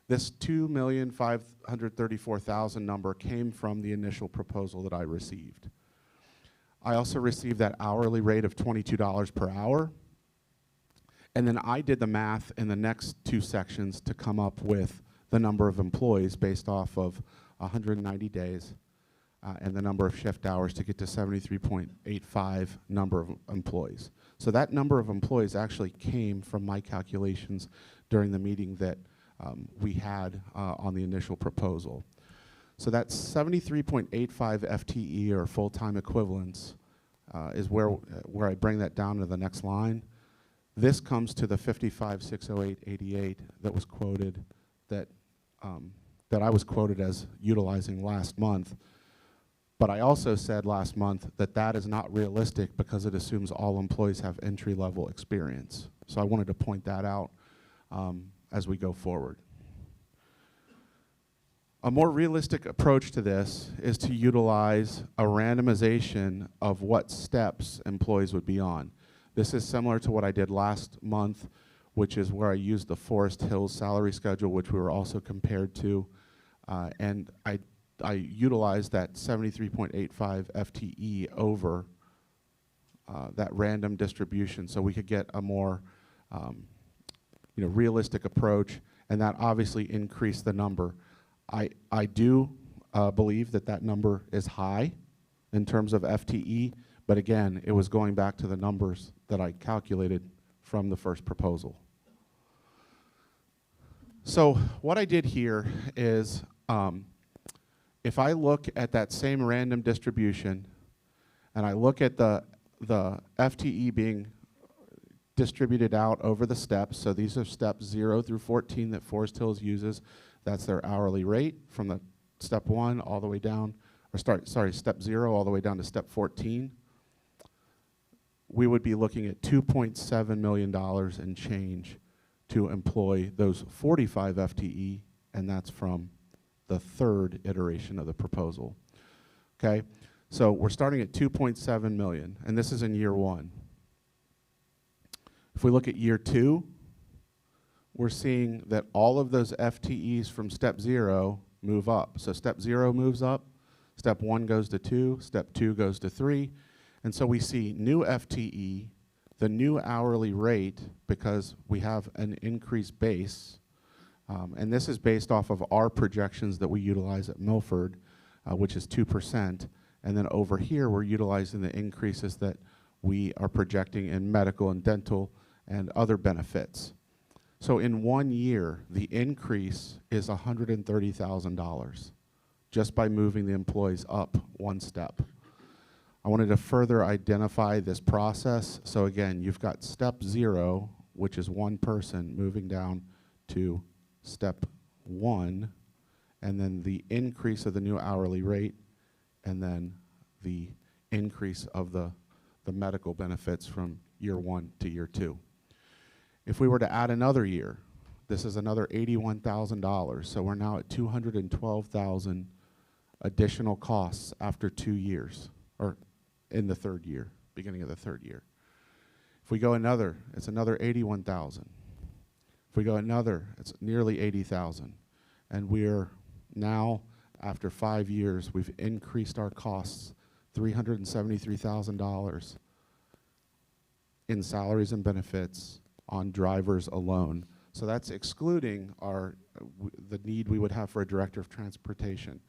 This $2,534,000 number came from the initial proposal that I received. I also received that hourly rate of $22 per hour. And then I did the math in the next two sections to come up with the number of employees based off of 190 days and the number of shift hours to get to 73.85 number of employees. So that number of employees actually came from my calculations during the meeting that we had on the initial proposal. So that 73.85 FTE, or full-time equivalents, is where I bring that down to the next line. This comes to the 55,608.88 that was quoted, that I was quoted as utilizing last month. But I also said last month that that is not realistic because it assumes all employees have entry-level experience. So I wanted to point that out as we go forward. A more realistic approach to this is to utilize a randomization of what steps employees would be on. This is similar to what I did last month, which is where I used the Forest Hills salary schedule, which we were also compared to. And I I utilized that 73.85 FTE over that random distribution so we could get a more realistic approach, and that obviously increased the number. I do believe that that number is high in terms of FTE, but again, it was going back to the numbers that I calculated from the first proposal. So what I did here is, if I look at that same random distribution, and I look at the FTE being distributed out over the steps, so these are steps 0 through 14 that Forest Hills uses. That's their hourly rate from the step 1 all the way down, or step 0 all the way down to step 14. We would be looking at $2.7 million and change to employ those 45 FTE, and that's from the third iteration of the proposal. Okay, so we're starting at 2.7 million, and this is in year 1. If we look at year 2, we're seeing that all of those FTEs from step 0 move up. So step 0 moves up, step 1 goes to 2, step 2 goes to 3, and so we see new FTE, the new hourly rate, because we have an increased base, and this is based off of our projections that we utilize at Milford, which is 2%, and then over here we're utilizing the increases that we are projecting in medical and dental and other benefits. So in 1 year, the increase is $130,000 just by moving the employees up 1 step. I wanted to further identify this process. So again, you've got step 0, which is 1 person moving down to step 1, and then the increase of the new hourly rate, and then the increase of the medical benefits from year 1 to year 2. If we were to add another year, this is another $81,000, so we're now at $212,000 additional costs after 2 years, or in the 3rd year, beginning of the 3rd year. If we go another, it's another $81,000. If we go another, it's nearly $80,000. And we're now, after 5 years, we've increased our costs $373,000 in salaries and benefits on drivers alone. So that's excluding the need we would have for a director of transportation,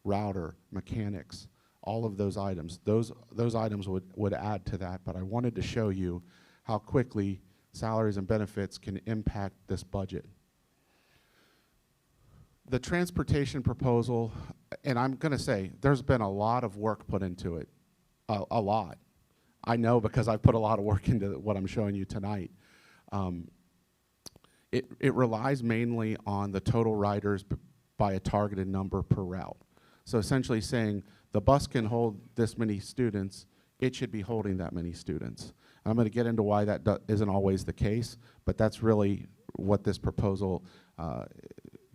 router, mechanics, all of those items. Those items would add to that, but I wanted to show you how quickly salaries and benefits can impact this budget. The transportation proposal, and I'm going to say there's been a lot of work put into it, a lot. I know because I've put a lot of work into what I'm showing you tonight. It relies mainly on the total riders by a targeted number per route. So essentially saying the bus can hold this many students, it should be holding that many students. I'm going to get into why that isn't always the case, but that's really what this proposal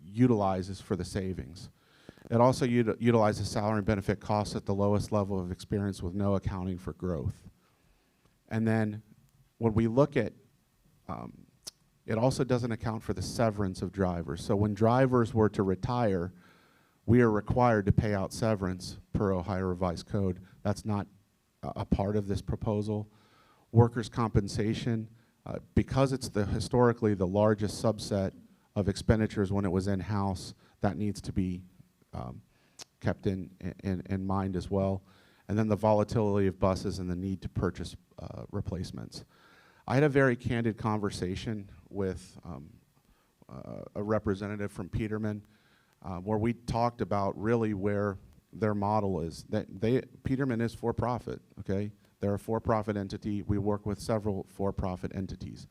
utilizes for the savings. It also utilizes salary and benefit costs at the lowest level of experience with no accounting for growth. And then when we look at, it also doesn't account for the severance of drivers. So when drivers were to retire, we are required to pay out severance per Ohio Revised Code. That's not a part of this proposal. Workers' compensation, because it's historically the largest subset of expenditures when it was in-house, that needs to be kept in mind as well. And then the volatility of buses and the need to purchase replacements. I had a very candid conversation with a representative from Peterman where we talked about really where their model is. Peterman is for-profit, okay? They're a for-profit entity. We work with several for-profit entities.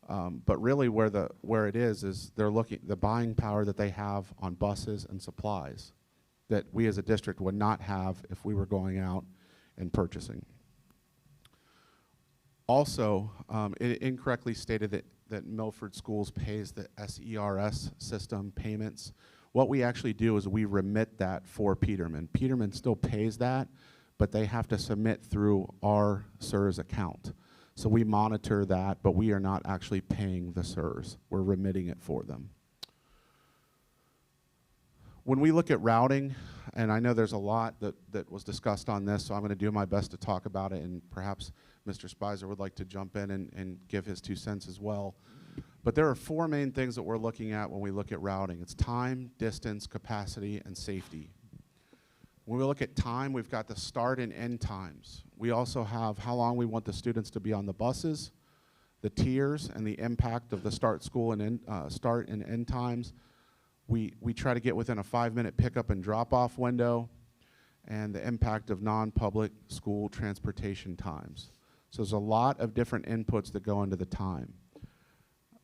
But really where it is they're looking, the buying power that they have on buses and supplies that we as a district would not have if we were going out and purchasing. Also, it incorrectly stated that Milford Schools pays the SERS system payments. What we actually do is we remit that for Peterman. Peterman still pays that, but they have to submit through our SERS account. So we monitor that, but we are not actually paying the SERS. We're remitting it for them. When we look at routing, and I know there's a lot that was discussed on this, so I'm going to do my best to talk about it, and perhaps Mr. Spicer would like to jump in and give his 2 cents as well. But there are 4 main things that we're looking at when we look at routing. It's time, distance, capacity, and safety. When we look at time, we've got the start and end times. We also have how long we want the students to be on the buses, the tiers, and the impact of the start and end times. We try to get within a 5-minute pickup and drop-off window, and the impact of non-public school transportation times. So there's a lot of different inputs that go into the time.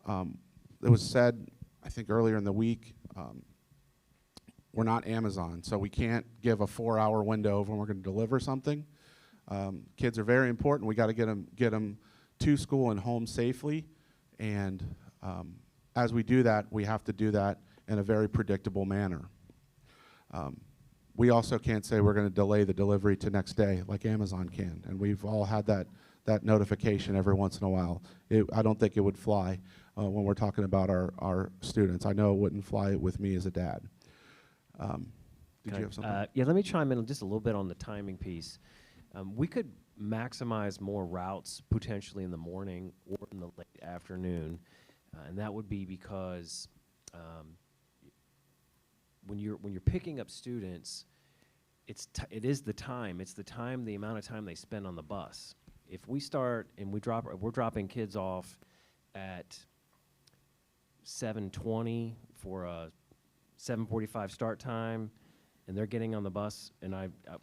It was said, I think earlier in the week, we're not Amazon, so we can't give a 4-hour window of when we're going to deliver something. Kids are very important. We got to get them to school and home safely, and as we do that, we have to do that in a very predictable manner. We also can't say we're going to delay the delivery to next day like Amazon can, and we've all had that notification every once in a while. I don't think it would fly when we're talking about our students. I know it wouldn't fly with me as a dad. Did you have something? Yeah, let me chime in just a little bit on the timing piece. We could maximize more routes potentially in the morning or in the late afternoon, and that would be because when you're picking up students, it is the time. It's the amount of time they spend on the bus. If we start and we're dropping kids off at 7:20 for a 7:45 start time, and they're getting on the bus, and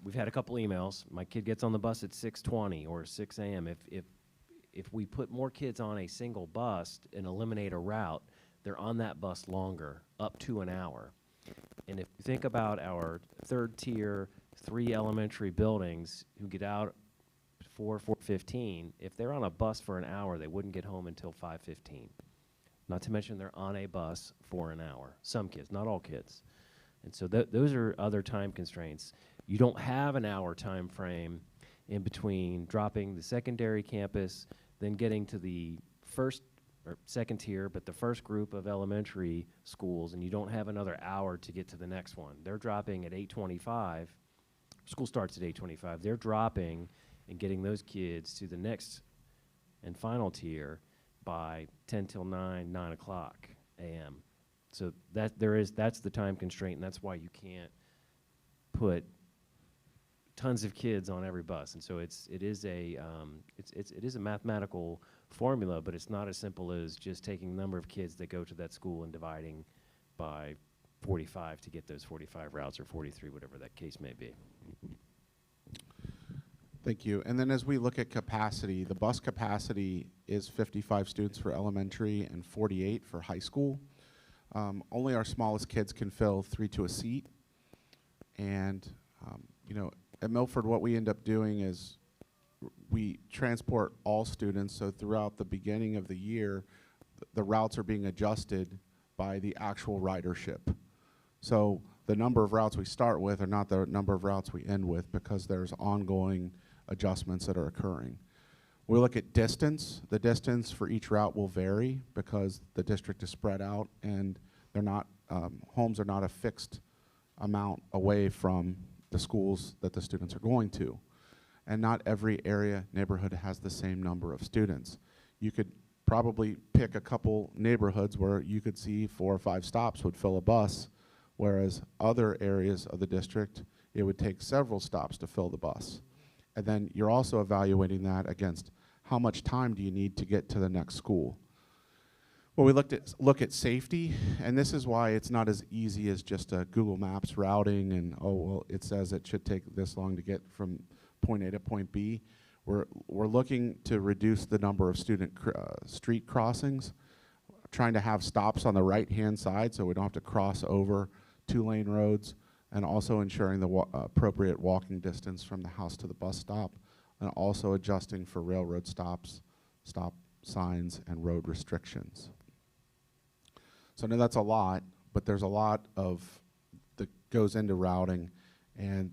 we've had a couple emails. My kid gets on the bus at 6:20 or 6 a.m. If we put more kids on a single bus and eliminate a route, they're on that bus longer, up to an hour. And if you think about our 3rd tier, 3 elementary buildings who get out 4:15, if they're on a bus for an hour, they wouldn't get home until 5:15. Not to mention they're on a bus for an hour. Some kids, not all kids. And so those are other time constraints. You don't have an hour time frame in between dropping the secondary campus, then getting to the first or 2nd tier, but the first group of elementary schools, and you don't have another hour to get to the next one. They're dropping at 8:25. School starts at 8:25. They're dropping and getting those kids to the next and final tier by 10 till 9 o'clock a.m. So that's the time constraint, and that's why you can't put tons of kids on every bus. And so it is a mathematical formula, but it's not as simple as just taking the number of kids that go to that school and dividing by 45 to get those 45 routes, or 43, whatever that case may be. Thank you. And then as we look at capacity, the bus capacity is 55 students for elementary and 48 for high school. Only our smallest kids can fill 3 to a seat. And at Milford, what we end up doing is we transport all students, so throughout the beginning of the year, the routes are being adjusted by the actual ridership. So the number of routes we start with are not the number of routes we end with, because there's ongoing adjustments that are occurring. We look at distance. The distance for each route will vary because the district is spread out, and they're not homes are not a fixed amount away from the schools that the students are going to. And not every neighborhood has the same number of students. You could probably pick a couple neighborhoods where you could see 4 or 5 stops would fill a bus, whereas other areas of the district, it would take several stops to fill the bus. And then you're also evaluating that against how much time do you need to get to the next school. Well, we look at safety, and this is why it's not as easy as just a Google Maps routing and, oh, well, it says it should take this long to get from point A to point B. We're looking to reduce the number of street crossings, trying to have stops on the right-hand side so we don't have to cross over 2-lane roads, and also ensuring the appropriate walking distance from the house to the bus stop, and also adjusting for railroad stops, stop signs, and road restrictions. So I know that's a lot, but there's a lot that goes into routing, and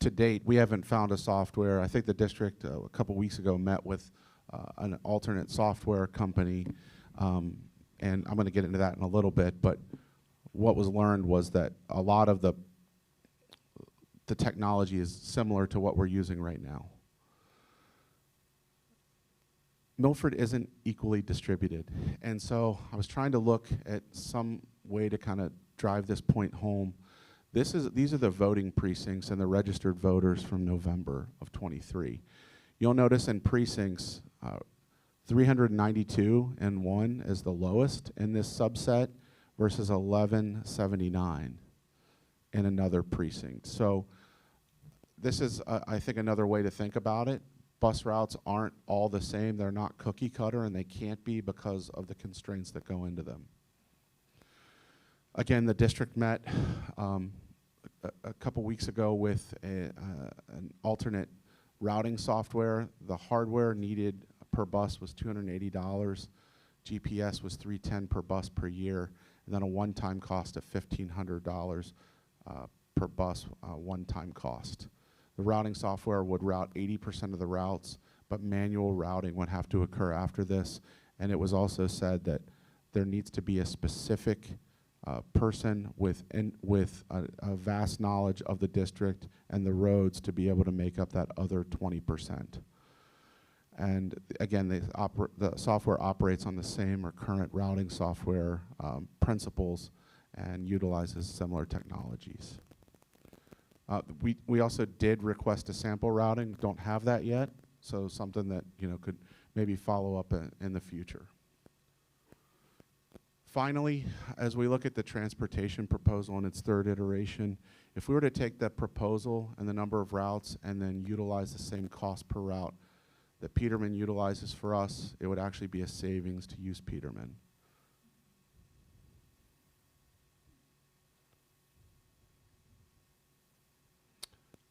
to date, we haven't found a software. I think the district a couple weeks ago met with an alternate software company, and I'm going to get into that in a little bit, but what was learned was that a lot of the technology is similar to what we're using right now. Milford isn't equally distributed, and so I was trying to look at some way to kind of drive this point home. These are the voting precincts and the registered voters from November of '23. You'll notice in precincts, 392 and 1 is the lowest in this subset versus 1179 in another precinct. So this is, I think, another way to think about it. Bus routes aren't all the same. They're not cookie cutter, and they can't be because of the constraints that go into them. Again, the district met a couple weeks ago with an alternate routing software. The hardware needed per bus was $280. GPS was $310 per bus per year, and then a one-time cost of $1,500 per bus, one-time cost. The routing software would route 80% of the routes, but manual routing would have to occur after this. And it was also said that there needs to be a specific person with a vast knowledge of the district and the roads to be able to make up that other 20%. And again, the software operates on the same or current routing software principles and utilizes similar technologies. We also did request a sample routing, don't have that yet, so something that could maybe follow up in the future. Finally, as we look at the transportation proposal in its third iteration, if we were to take that proposal and the number of routes and then utilize the same cost per route that Peterman utilizes for us, it would actually be a savings to use Peterman.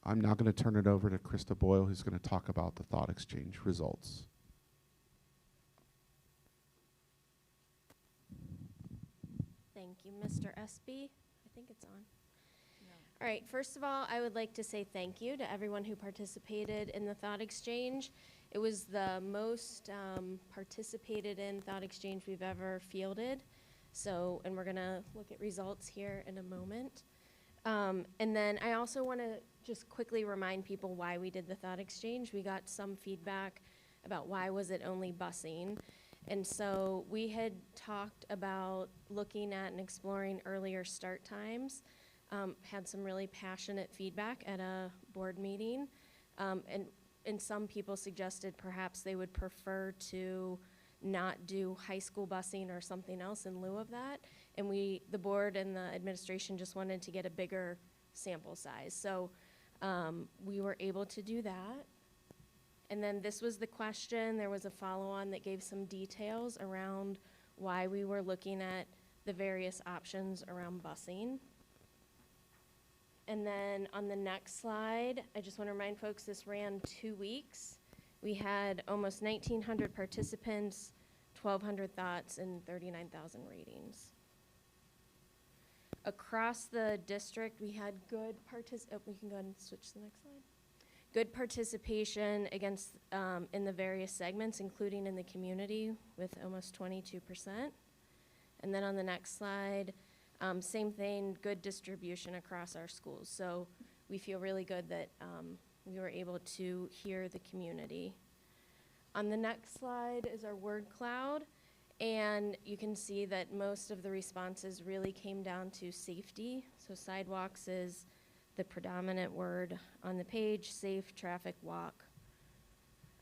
I'm now going to turn it over to Krista Boyle, who's going to talk about the thought exchange results. Thank you, Mr. Espy. I think it's on. All right, first of all, I would like to say thank you to everyone who participated in the thought exchange. It was the most participated in thought exchange we've ever fielded. So, and we're gonna look at results here in a moment. And then I also wanna just quickly remind people why we did the thought exchange. We got some feedback about why was it only busing. And so we had talked about looking at and exploring earlier start times, had some really passionate feedback at a board meeting. And some people suggested perhaps they would prefer to not do high school busing or something else in lieu of that. And the board and the administration just wanted to get a bigger sample size. So we were able to do that. And then this was the question. There was a follow-on that gave some details around why we were looking at the various options around busing. And then on the next slide, I just want to remind folks this ran 2 weeks. We had almost 1,900 participants, 1,200 thoughts, and 39,000 ratings. Across the district, we had good we can go ahead and switch to the next slide. Good participation against in the various segments, including in the community, with almost 22%. And then on the next slide, same thing, good distribution across our schools. So we feel really good that we were able to hear the community. On the next slide is our word cloud. And you can see that most of the responses really came down to safety. So sidewalks is the predominant word on the page, safe, traffic, walk.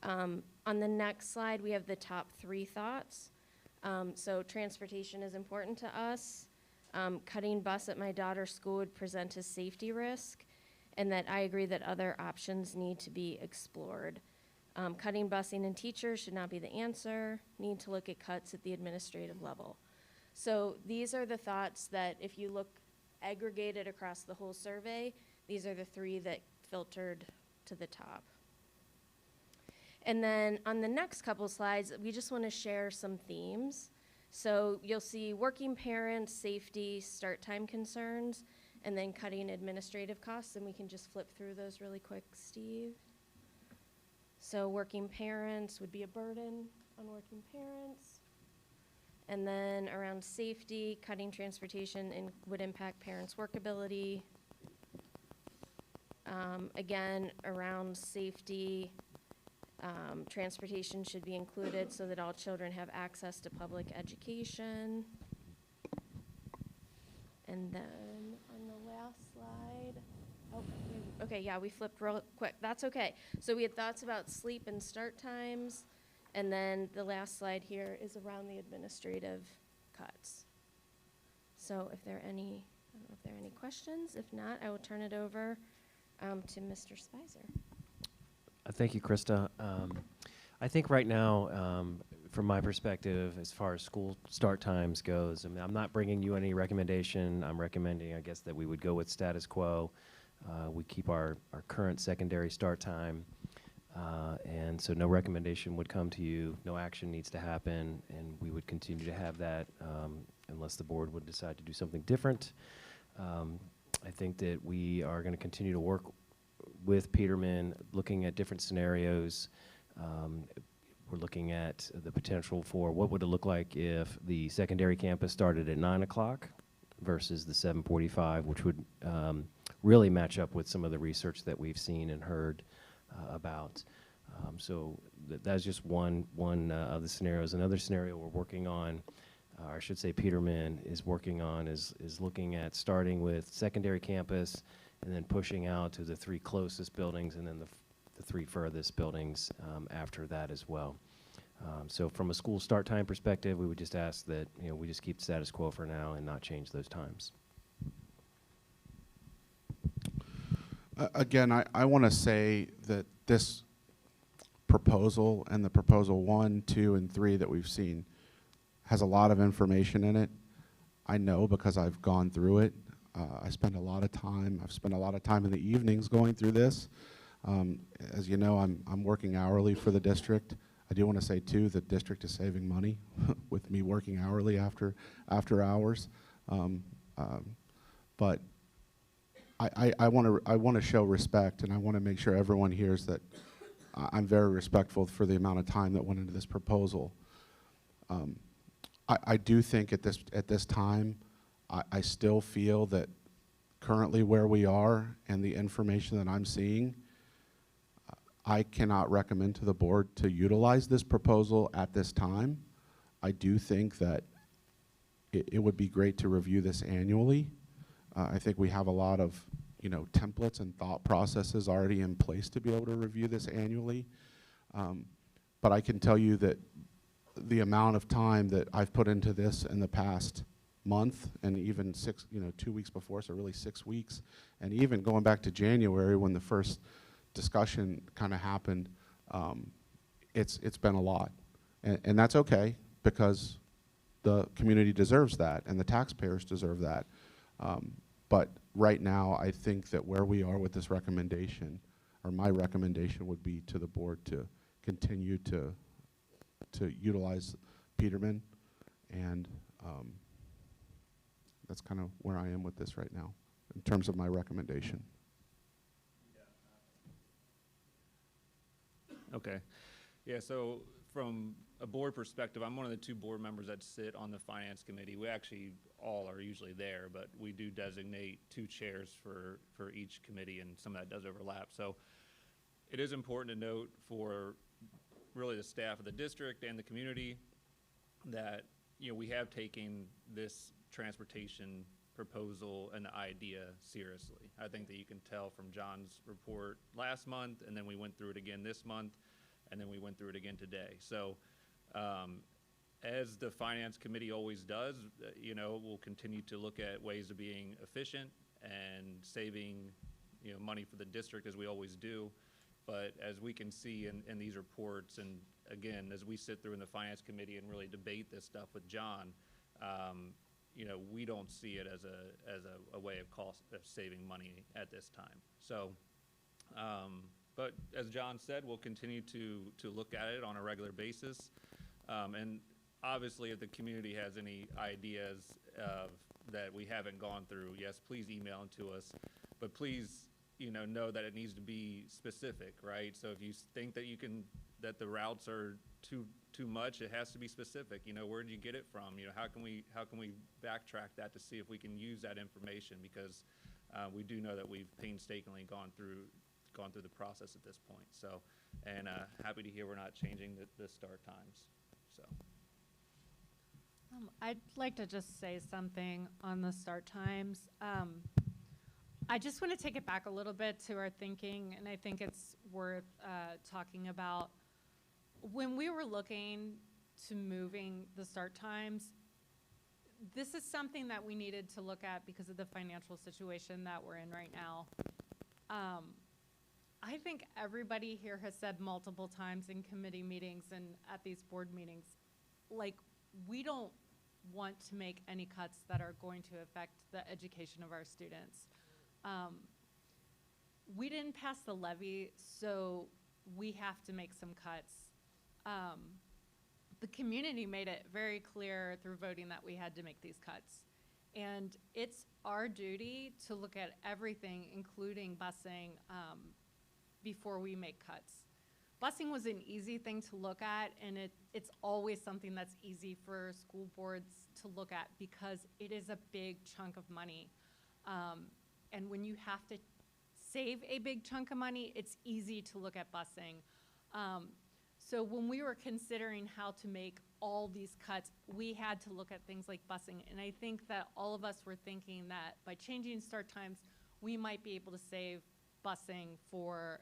On the next slide, we have the top 3 thoughts. So transportation is important to us. Cutting bus at my daughter's school would present a safety risk, and that I agree that other options need to be explored. Cutting busing and teachers should not be the answer. Need to look at cuts at the administrative level. So these are the thoughts that if you look aggregated across the whole survey, these are the 3 that filtered to the top. And then on the next couple slides, we just want to share some themes. So you'll see working parents, safety, start time concerns, and then cutting administrative costs. And we can just flip through those really quick, Steve. So working parents would be a burden on working parents. And then around safety, cutting transportation would impact parents' workability. Again, around safety, transportation should be included so that all children have access to public education. And then on the last slide, okay, yeah, we flipped real quick. That's okay. So we had thoughts about sleep and start times. And then the last slide here is around the administrative cuts. So if there are any, I don't know if there are any questions. If not, I will turn it over to Mr. Spicer. Thank you, Krista. I think right now, from my perspective, as far as school start times goes, I mean, I'm not bringing you any recommendation. I'm recommending, I guess, that we would go with status quo. We keep our current secondary start time. And so no recommendation would come to you, no action needs to happen, and we would continue to have that unless the board would decide to do something different. I think that we are going to continue to work with Peterman, looking at different scenarios. We're looking at the potential for what would it look like if the secondary campus started at 9 o'clock versus the 7:45, which would really match up with some of the research that we've seen and heard about. So that's just one of the scenarios. Another scenario we're working on, or I should say Peterman is working on, is looking at starting with secondary campus and then pushing out to the 3 closest buildings and then the 3 furthest buildings after that as well. So from a school start time perspective, we would just ask that we just keep the status quo for now and not change those times. Again, I want to say that this proposal and the proposal 1, 2, and 3 that we've seen has a lot of information in it. I know because I've gone through it. I spend a lot of time. I've spent a lot of time in the evenings going through this. As you know, I'm working hourly for the district. I do want to say too, the district is saving money with me working hourly after hours. But I want to show respect, and I want to make sure everyone hears that I'm very respectful for the amount of time that went into this proposal. I do think at this time, I still feel that currently where we are and the information that I'm seeing, I cannot recommend to the board to utilize this proposal at this time. I do think that it would be great to review this annually. I think we have a lot of templates and thought processes already in place to be able to review this annually. But I can tell you that the amount of time that I've put into this in the past month and even 2 weeks before, so really 6 weeks, and even going back to January when the first discussion kind of happened, it's been a lot. And that's okay, because the community deserves that and the taxpayers deserve that. But right now, I think that where we are with this recommendation, or my recommendation would be to the board to continue to utilize Peterman, and that's kind of where I am with this right now in terms of my recommendation. Okay. Yeah, so from a board perspective, I'm one of the 2 board members that sit on the finance committee. We actually all are usually there, but we do designate 2 chairs for each committee, and some of that does overlap. So it is important to note for really the staff of the district and the community that we have taken this transportation proposal and the idea seriously. I think that you can tell from John's report last month, and then we went through it again this month, and then we went through it again today. So as the finance committee always does, we'll continue to look at ways of being efficient and saving money for the district, as we always do. But as we can see in these reports, and again, as we sit through in the finance committee and really debate this stuff with John, we don't see it as a way of saving money at this time. So, but as John said, we'll continue to look at it on a regular basis. And obviously, if the community has any ideas that we haven't gone through, yes, please email them to us. But please, know that it needs to be specific, right? So if you think that that the routes are too too much, it has to be specific. You know, where did you get it from? You know, how can we backtrack that to see if we can use that information, because we do know that we've painstakingly gone through the process at this point. So, and happy to hear we're not changing the start times. So. I'd like to just say something on the start times. I just want to take it back a little bit to our thinking, and I think it's worth talking about. When we were looking to moving the start times, this is something that we needed to look at because of the financial situation that we're in right now. I think everybody here has said multiple times in committee meetings and at these board meetings, like, we don't want to make any cuts that are going to affect the education of our students. We didn't pass the levy, so we have to make some cuts. The community made it very clear through voting that we had to make these cuts. And it's our duty to look at everything, including busing, before we make cuts. Busing was an easy thing to look at, and it's always something that's easy for school boards to look at because it is a big chunk of money. And when you have to save a big chunk of money, it's easy to look at busing. So when we were considering how to make all these cuts, we had to look at things like busing. And I think that all of us were thinking that by changing start times, we might be able to save busing for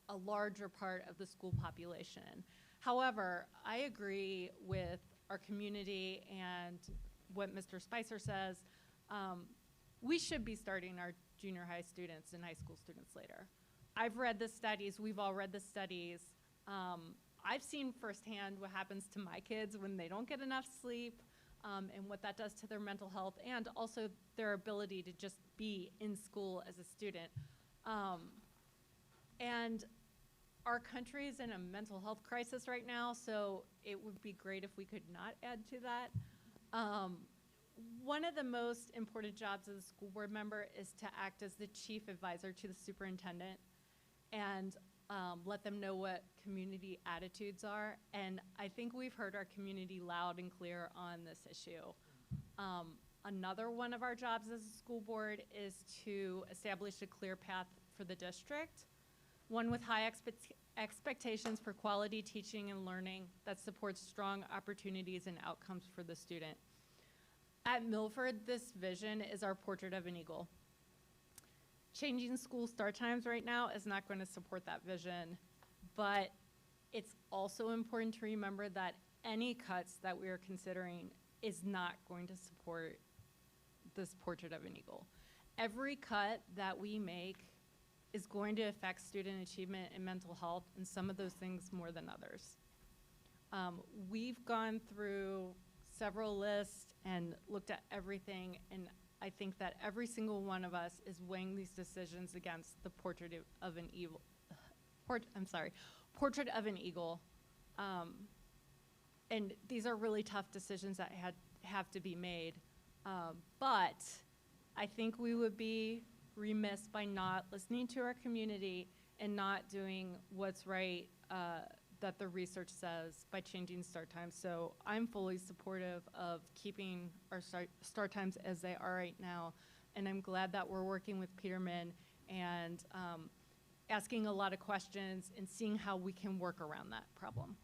a larger part of the school population. However, I agree with our community and what Mr. Spicer says. We should be starting our junior high students and high school students later. I've read the studies, we've all read the studies. I've seen firsthand what happens to my kids when they don't get enough sleep, and what that does to their mental health and also their ability to just be in school as a student. And our country is in a mental health crisis right now, so it would be great if we could not add to that. One of the most important jobs of the school board member is to act as the chief advisor to the superintendent and let them know what community attitudes are. And I think we've heard our community loud and clear on this issue. Another one of our jobs as a school board is to establish a clear path for the district, one with high expectations for quality teaching and learning that supports strong opportunities and outcomes for the student. At Milford, this vision is our portrait of an eagle. Changing school start times right now is not going to support that vision, but it's also important to remember that any cuts that we are considering is not going to support this portrait of an eagle. Every cut that we make is going to affect student achievement and mental health, and some of those things more than others. We've gone through several lists and looked at everything, and I think that every single one of us is weighing these decisions against the portrait of an eagle. Portrait of an eagle. And these are really tough decisions that have to be made. But I think we would be remiss by not listening to our community and not doing what's right that the research says by changing start times. So I'm fully supportive of keeping our start times as they are right now. And I'm glad that we're working with Peterman and asking a lot of questions and seeing how we can work around that problem.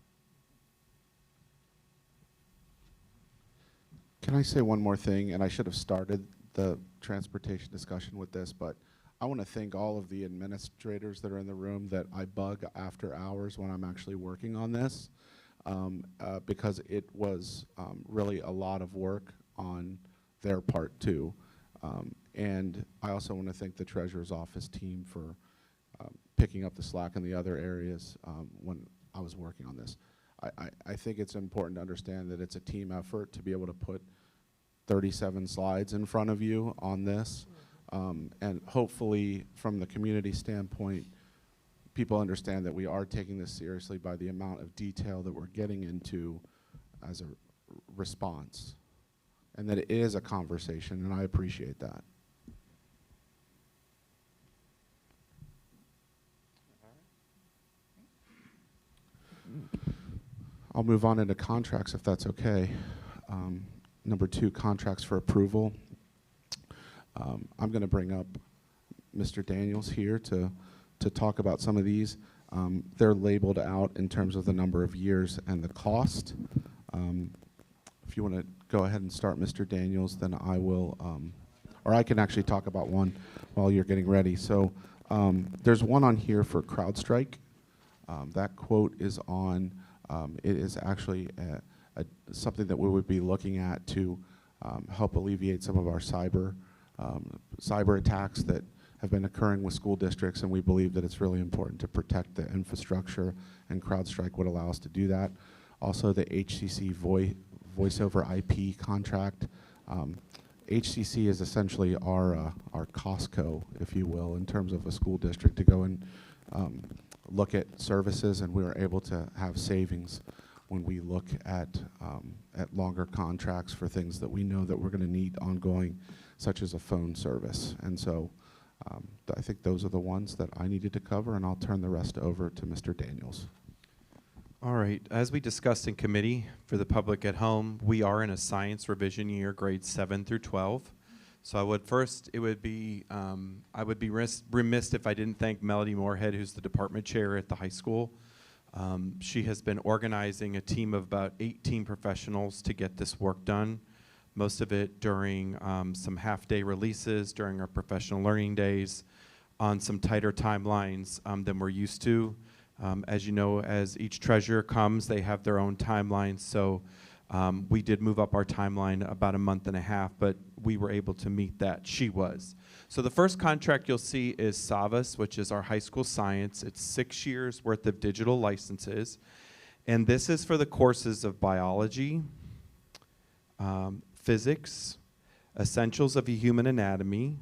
Can I say one more thing? And I should have started the transportation discussion with this, but I want to thank all of the administrators that are in the room that I bug after hours when I'm actually working on this, because it was really a lot of work on their part too. And I also want to thank the Treasurer's Office team for picking up the slack in the other areas when I was working on this. I think it's important to understand that it's a team effort to be able to put 37 slides in front of you on this. And hopefully, from the community standpoint, people understand that we are taking this seriously by the amount of detail that we're getting into as a response, and that it is a conversation, and I appreciate that. I'll move on into contracts if that's okay. Number 2, contracts for approval. I'm going to bring up Mr. Daniels here to talk about some of these. They're labeled out in terms of the number of years and the cost. If you want to go ahead and start, Mr. Daniels, then I will, or I can actually talk about one while you're getting ready. So there's one on here for CrowdStrike. That quote is on, it is actually something that we would be looking at to help alleviate some of our cyber attacks that have been occurring with school districts, and we believe that it's really important to protect the infrastructure, and CrowdStrike would allow us to do that. Also, the HCC voice over IP contract. HCC is essentially our Costco, if you will, in terms of a school district to go and look at services, and we were able to have savings when we look at longer contracts for things that we know that we're going to need ongoing, such as a phone service. And so I think those are the ones that I needed to cover, and I'll turn the rest over to Mr. Daniels. All right, as we discussed in committee, for the public at home, we are in a science revision year, grades 7 through 12. So I would be remiss if I didn't thank Melody Moorhead, who's the department chair at the high school. She has been organizing a team of about 18 professionals to get this work done, most of it during some half-day releases, during our professional learning days, on some tighter timelines than we're used to. As you know, as each treasurer comes, they have their own timelines, so we did move up our timeline about a month and a half, but we were able to meet that. She was. So the first contract you'll see is SAVAS, which is our high school science. It's 6 years worth of digital licenses, and this is for the courses of biology, physics, essentials of human anatomy,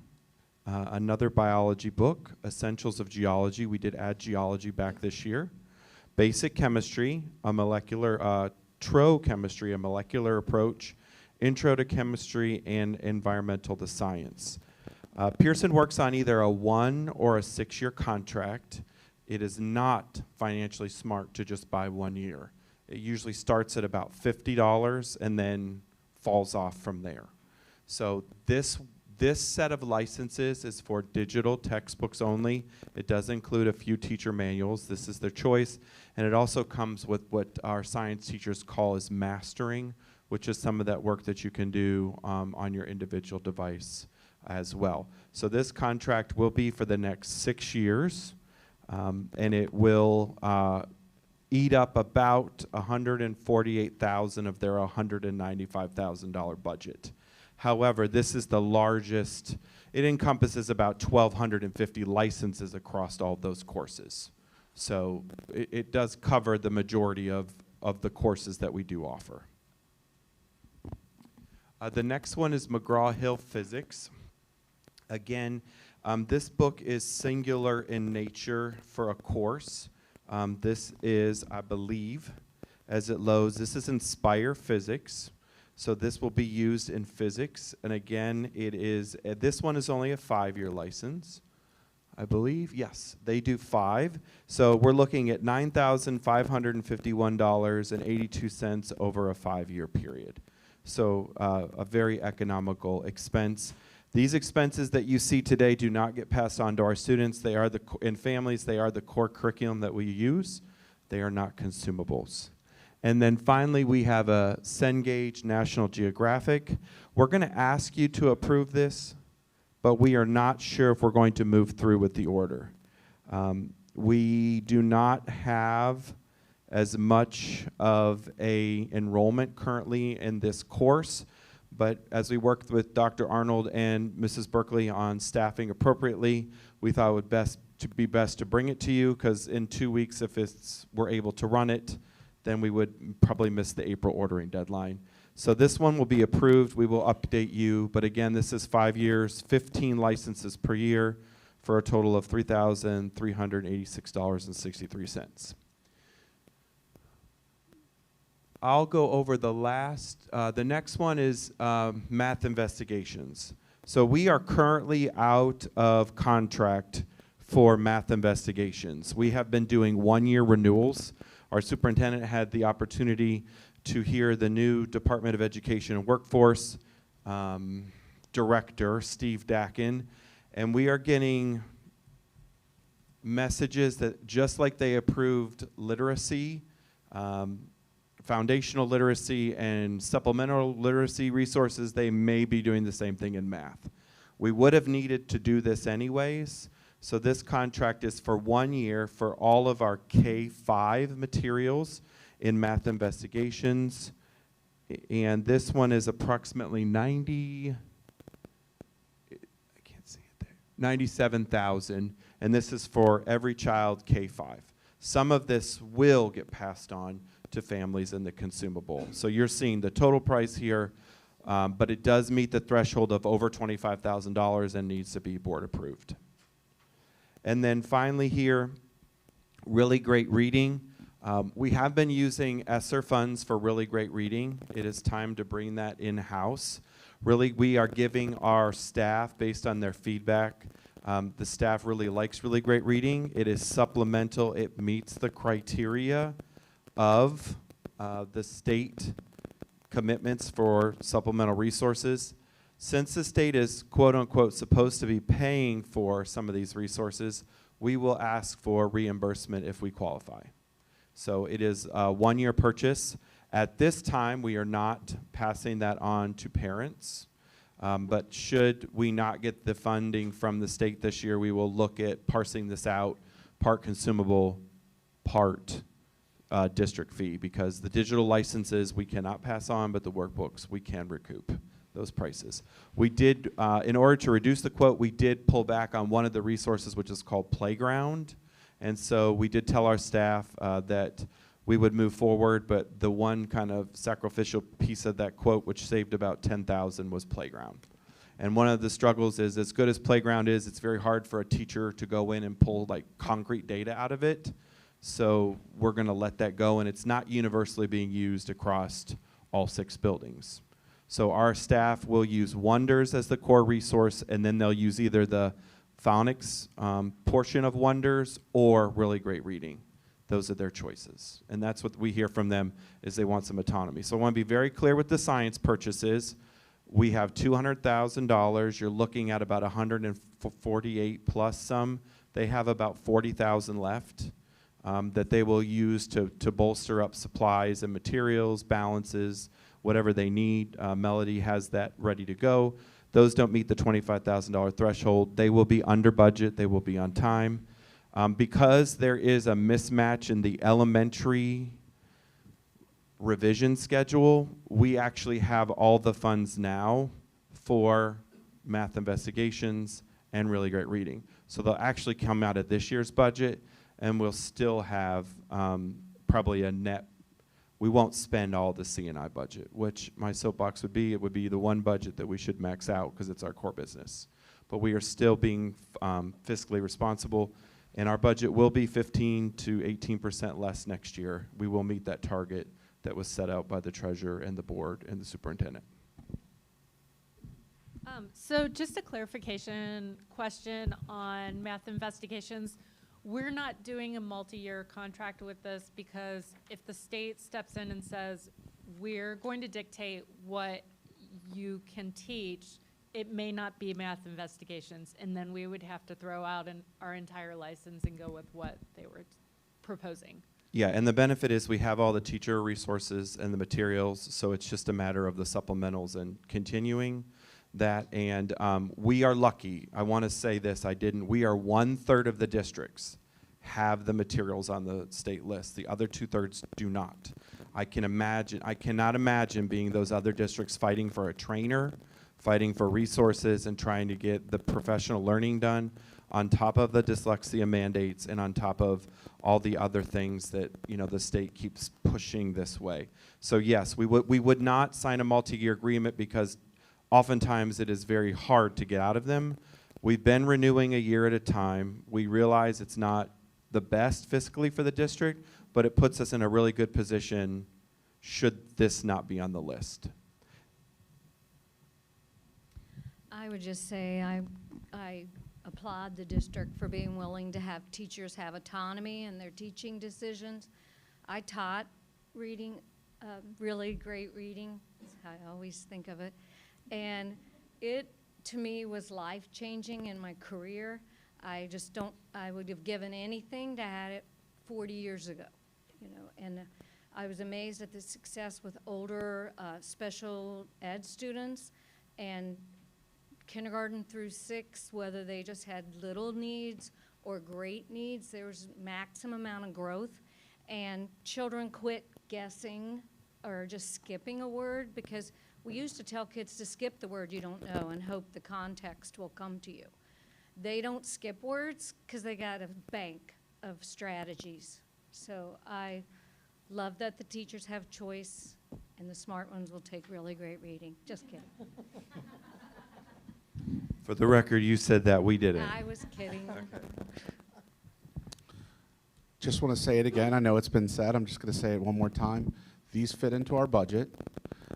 another biology book, essentials of geology. We did add geology back this year. Basic chemistry, a molecular, chemistry, a molecular approach, intro to chemistry, and environmental to science. Pearson works on either a 1 or a 6-year contract. It is not financially smart to just buy 1 year. It usually starts at about $50 and then falls off from there. So this set of licenses is for digital textbooks only. It does include a few teacher manuals. This is their choice. And it also comes with what our science teachers call as mastering, which is some of that work that you can do on your individual device as well. So this contract will be for the next 6 years, and it will eat up about $148,000 of their $195,000 budget. However, this is the largest. It encompasses about 1,250 licenses across all those courses. So it does cover the majority of the courses that we do offer. The next one is McGraw-Hill Physics. Again, this book is singular in nature for a course. This is, I believe, as it loads, this is Inspire Physics. So this will be used in physics. And again, it is, this one is only a 5-year license, I believe. Yes, they do 5. So we're looking at $9,551.82 over a 5-year period. So a very economical expense. These expenses that you see today do not get passed on to our students. They are and families, they are the core curriculum that we use. They are not consumables. And then finally, we have a Cengage National Geographic. We're going to ask you to approve this, but we are not sure if we're going to move through with the order. We do not have as much of a enrollment currently in this course, but as we worked with Dr. Arnold and Mrs. Berkeley on staffing appropriately, we thought it would be best to bring it to you, because in 2 weeks, if we're able to run it, then we would probably miss the April ordering deadline. So this one will be approved. We will update you. But again, this is 5 years, 15 licenses per year for a total of $3,386.63. I'll go over the last. The next one is math investigations. So we are currently out of contract for math investigations. We have been doing 1-year renewals. Our superintendent had the opportunity to hear the new Department of Education and Workforce director, Steve Dakin, and we are getting messages that just like they approved literacy, foundational literacy and supplemental literacy resources, they may be doing the same thing in math. We would have needed to do this anyways, so this contract is for 1 year for all of our K-5 materials in math investigations, and this one is approximately 97,000, and this is for every child K-5. Some of this will get passed on to families in the consumable. So you're seeing the total price here, but it does meet the threshold of over $25,000 and needs to be board approved. And then finally here, really great reading. We have been using ESSER funds for really great reading. It is time to bring that in-house. Really, we are giving our staff, based on their feedback, the staff really likes really great reading. It is supplemental. It meets the criteria of the state commitments for supplemental resources. Since the state is quote unquote supposed to be paying for some of these resources, we will ask for reimbursement if we qualify. So it is a 1-year purchase. At this time, we are not passing that on to parents, but should we not get the funding from the state this year, we will look at parsing this out, part consumable, part district fee, because the digital licenses we cannot pass on, but the workbooks we can recoup those prices. We did, in order to reduce the quote, we did pull back on one of the resources, which is called Playground. And so we did tell our staff that we would move forward, but the one kind of sacrificial piece of that quote, which saved about $10,000, was Playground. And one of the struggles is, as good as Playground is, it's very hard for a teacher to go in and pull like concrete data out of it. So we're gonna let that go, and it's not universally being used across all 6 buildings. So our staff will use Wonders as the core resource, and then they'll use either the phonics portion of Wonders or really great reading. Those are their choices. And that's what we hear from them, is they want some autonomy. So I want to be very clear with the science purchases. We have $200,000. You're looking at about 148 plus some. They have about 40,000 left that they will use to bolster up supplies and materials, balances, whatever they need. Melody has that ready to go. Those don't meet the $25,000 threshold. They will be under budget. They will be on time. Because there is a mismatch in the elementary revision schedule, we actually have all the funds now for math investigations and really great reading. So they'll actually come out of this year's budget, and we'll still have probably a net. We won't spend all the C&I budget, which my soapbox would be, it would be the one budget that we should max out because it's our core business. But we are still being fiscally responsible, and our budget will be 15 to 18% less next year. We will meet that target that was set out by the treasurer and the board and the superintendent. So just a clarification question on math investigations. We're not doing a multi-year contract with this because if the state steps in and says, we're going to dictate what you can teach, it may not be math investigations, and then we would have to throw out our entire license and go with what they were proposing. Yeah, and the benefit is we have all the teacher resources and the materials, so it's just a matter of the supplementals and continuing that. And we are lucky. I want to say this, we are 1/3 of the districts have the materials on the state list. The other 2/3 do not. I cannot imagine being those other districts fighting for a trainer, fighting for resources, and trying to get the professional learning done on top of the dyslexia mandates and on top of all the other things that the state keeps pushing this way. So yes, we would not sign a multi-year agreement because oftentimes it is very hard to get out of them. We've been renewing a year at a time. We realize it's not the best fiscally for the district, but it puts us in a really good position should this not be on the list. I would just say I applaud the district for being willing to have teachers have autonomy in their teaching decisions. I taught reading, really great reading, that's how I always think of it. And it, to me, was life-changing in my career. I just don't, I would have given anything to have it 40 years ago, you know. And I was amazed at the success with older special ed students and kindergarten through 6, whether they just had little needs or great needs, there was maximum amount of growth. And children quit guessing or just skipping a word, because we used to tell kids to skip the word you don't know and hope the context will come to you. They don't skip words because they got a bank of strategies. So I love that the teachers have choice and the smart ones will take really great reading. Just kidding. For the record, you said that, we didn't. I was kidding. Just want to say it again. I know it's been said. I'm just going to say it one more time. These fit into our budget.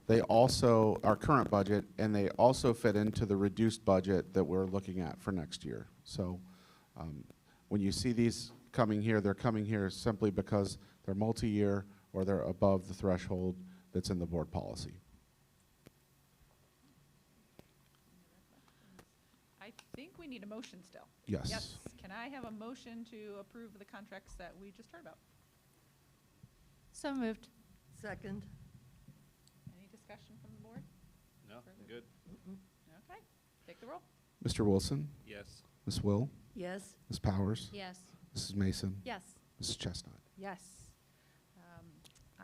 They also, our current budget, and they also fit into the reduced budget that we're looking at for next year. So when you see these coming here, they're coming here simply because they're multi-year or they're above the threshold that's in the board policy. I think we need a motion still. Yes. Yes. Can I have a motion to approve the contracts that we just heard about? So moved. Second. Any discussion from the board? No, I'm good. Okay, take the roll. Mr. Wilson? Yes. Ms. Will? Yes. Ms. Powers? Yes. Mrs. Mason? Yes. Mrs. Chestnut? Yes.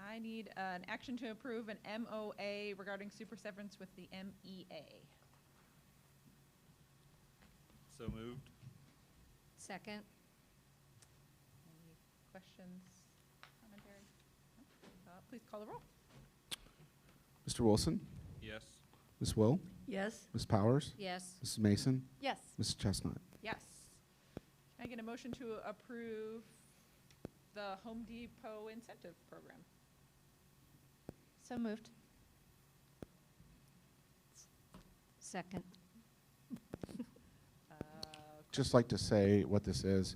I need an action to approve an MOA regarding super severance with the MEA. So moved. Second. Any questions, commentary? No? Please call the roll. Mr. Wilson? Yes. Ms. Will? Yes. Ms. Powers? Yes. Mrs. Mason? Yes. Mrs. Chestnut? Yes. Can I get a motion to approve the Home Depot incentive program? So moved. Second. Just like to say what this is.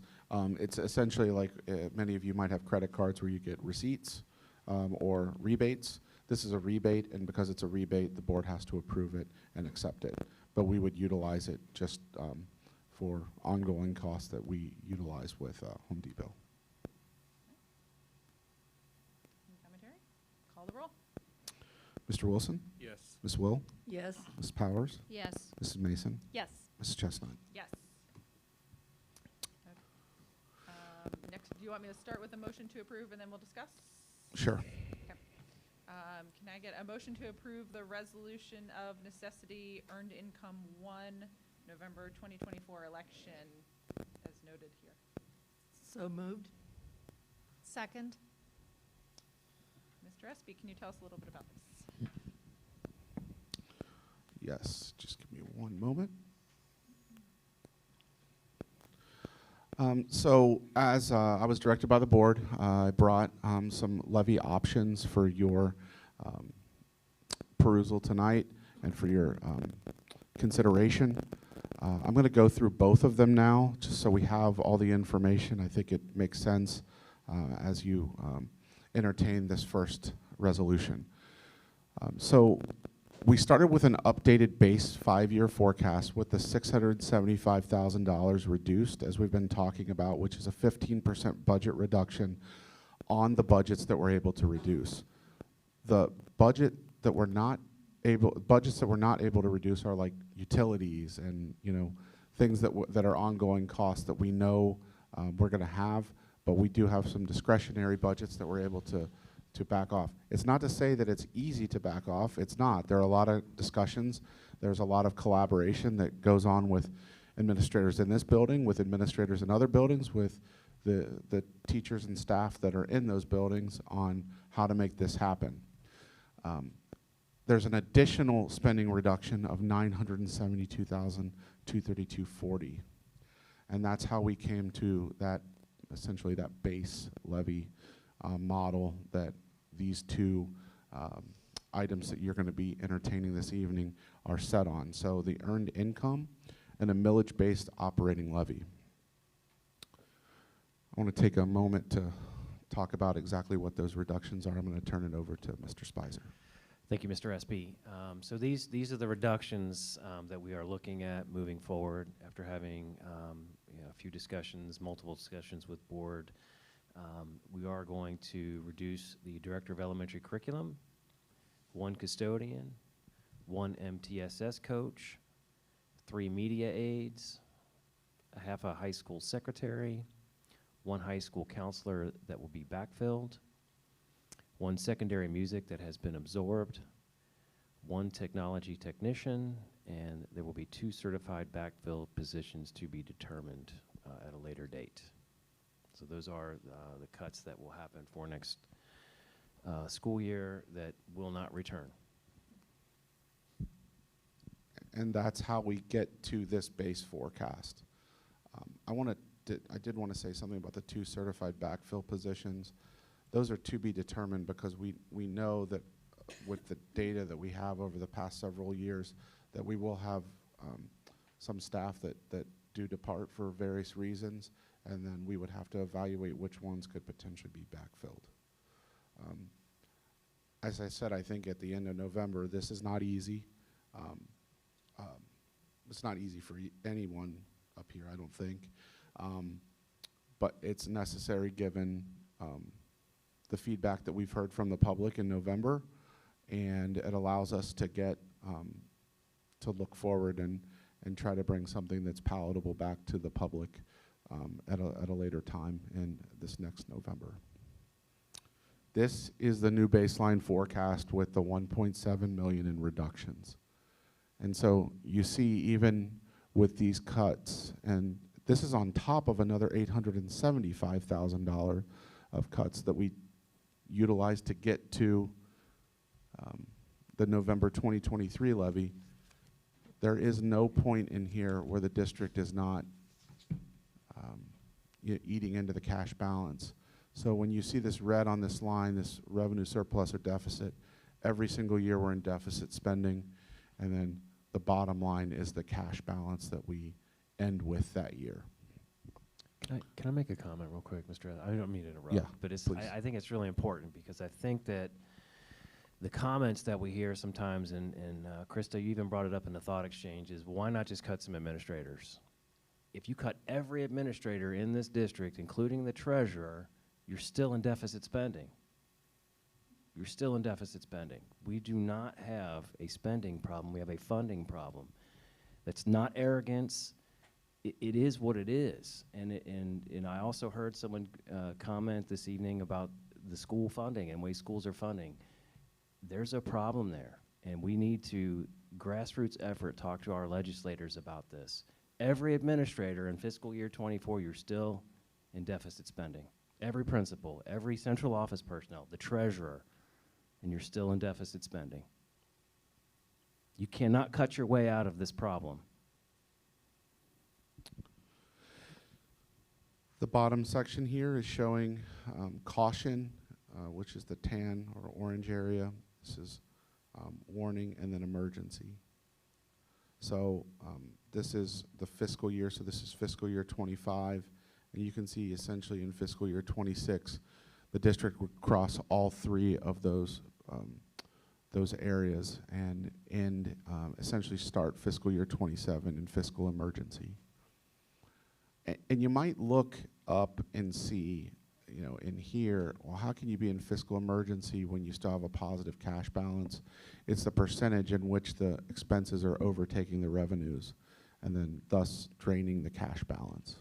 It's essentially like many of you might have credit cards where you get receipts or rebates. This is a rebate, and because it's a rebate, the board has to approve it and accept it. But we would utilize it just for ongoing costs that we utilize with Home Depot. Any commentary? Call the roll. Mr. Wilson? Yes. Ms. Will? Yes. Ms. Powers? Yes. Mrs. Mason? Yes. Mrs. Chestnut? Yes. Next, do you want me to start with a motion to approve and then we'll discuss? Sure. Okay. Can I get a motion to approve the resolution of necessity earned income 1 November 2024 election as noted here? So moved. Second. Mr. Espy, can you tell us a little bit about this? Yes, just give me one moment. So as I was directed by the board, I brought some levy options for your perusal tonight and for your consideration. I'm going to go through both of them now, just so we have all the information. I think it makes sense as you entertain this first resolution. So we started with an updated base 5-year forecast with the $675,000 reduced, as we've been talking about, which is a 15% budget reduction on the budgets that we're able to reduce. The budgets that we're not able to reduce are like utilities and things that are ongoing costs that we know we're going to have, but we do have some discretionary budgets that we're able to back off. It's not to say that it's easy to back off. It's not. There are a lot of discussions. There's a lot of collaboration that goes on with administrators in this building, with administrators in other buildings, with the teachers and staff that are in those buildings on how to make this happen. There's an additional spending reduction of $972,232.40, and that's how we came to that, essentially that base levy model that these two items that you're going to be entertaining this evening are set on. So the earned income and a millage-based operating levy. I want to take a moment to talk about exactly what those reductions are, I'm going to turn it over to Mr. Spicer. Thank you, Mr. SB. So these are the reductions that we are looking at moving forward after having a few discussions, multiple discussions with board. We are going to reduce the director of elementary curriculum, 1 custodian, 1 MTSS coach, 3 media aides, half a high school secretary, 1 high school counselor that will be backfilled, 1 secondary music that has been absorbed, 1 technology technician, and there will be 2 certified backfill positions to be determined at a later date. So those are the cuts that will happen for next school year that will not return. And that's how we get to this base forecast. I did want to say something about the 2 certified backfill positions. Those are to be determined because we know that with the data that we have over the past several years that we will have some staff that do depart for various reasons, and then we would have to evaluate which ones could potentially be backfilled. As I said, I think at the end of November, this is not easy. It's not easy for anyone up here, I don't think. But it's necessary given the feedback that we've heard from the public in November, and it allows us to get to look forward and try to bring something that's palatable back to the public at a later time in this next November. This is the new baseline forecast with the 1.7 million in reductions. And so you see even with these cuts, and this is on top of another $875,000 of cuts that we utilized to get to the November 2023 levy. There is no point in here where the district is not eating into the cash balance. So when you see this red on this line, this revenue surplus or deficit, every single year we're in deficit spending, and then the bottom line is the cash balance that we end with that year. Can I make a comment real quick, Mr. I don't mean to interrupt, Yeah, but it's, please. I think it's really important because I think that the comments that we hear sometimes, and Krista, you even brought it up in the thought exchange, is why not just cut some administrators? If you cut every administrator in this district, including the treasurer, you're still in deficit spending. You're still in deficit spending. We do not have a spending problem. We have a funding problem. That's not arrogance. It is what it is. And I also heard someone comment this evening about the school funding and way schools are funding. There's a problem there, and we need to grassroots effort talk to our legislators about this. Every administrator in fiscal year 24, you're still in deficit spending. Every principal, every central office personnel, the treasurer, and you're still in deficit spending. You cannot cut your way out of this problem. The bottom section here is showing caution, which is the tan or orange area. This is warning and then emergency. So this is the fiscal year, so this is fiscal year 25, and you can see essentially in fiscal year 26, the district would cross all 3 of those areas and essentially start fiscal year 27 in fiscal emergency. And you might look up and see, you know, in here, well, how can you be in fiscal emergency when you still have a positive cash balance? It's the percentage in which the expenses are overtaking the revenues and then thus draining the cash balance.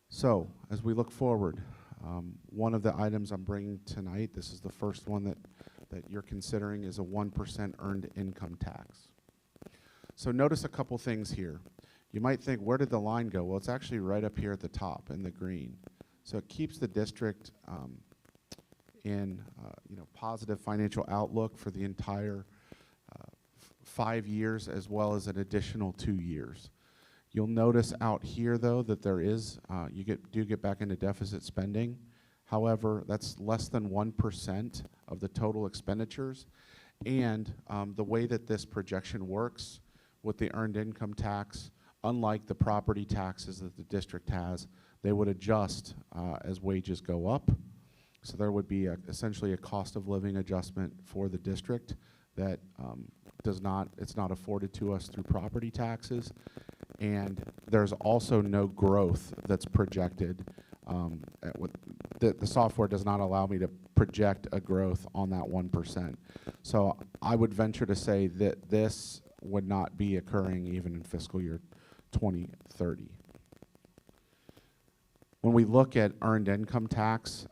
So as we look forward, one of the items I'm bringing tonight, this is the first one that you're considering, is a 1% earned income tax. So notice a couple things here. You might think, where did the line go? Well, it's actually right up here at the top in the green. So it keeps the district in positive financial outlook for the entire 5 years as well as an additional 2 years. You'll notice out here, though, that there is, you do get back into deficit spending. However, that's less than 1% of the total expenditures. And the way that this projection works with the earned income tax, unlike the property taxes that the district has, they would adjust as wages go up. So there would be essentially a cost of living adjustment for the district that it's not afforded to us through property taxes. And there's also no growth that's projected. The software does not allow me to project a growth on that 1%. So I would venture to say that this would not be occurring even in fiscal year 2030. When we look at earned income tax,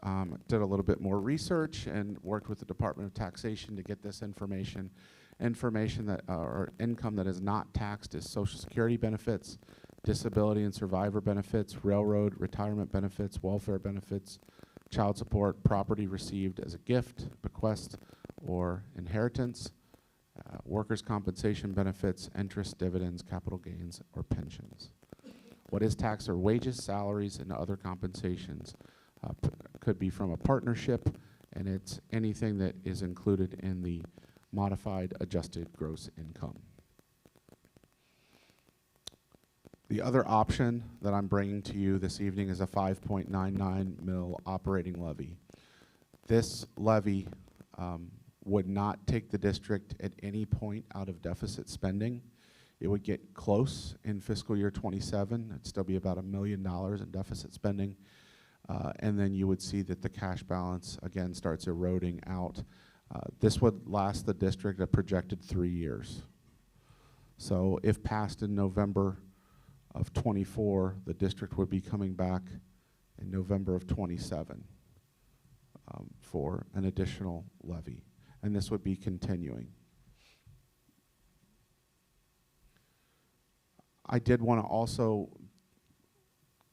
did a little bit more research and worked with the Department of Taxation to get this information. Information that, or income that is not taxed is Social Security benefits, disability and survivor benefits, railroad, retirement benefits, welfare benefits, child support, property received as a gift, bequest, or inheritance, workers' compensation benefits, interest, dividends, capital gains, or pensions. What is taxed are wages, salaries, and other compensations. Could be from a partnership, and it's anything that is included in the modified adjusted gross income. The other option that I'm bringing to you this evening is a 5.99 mil operating levy. This levy would not take the district at any point out of deficit spending. It would get close in fiscal year 27. It'd still be about $1 million in deficit spending. And then you would see that the cash balance, again, starts eroding out. This would last the district a projected 3 years. So if passed in November of 24, the district would be coming back in November of 27 for an additional levy. And this would be continuing. I did want to also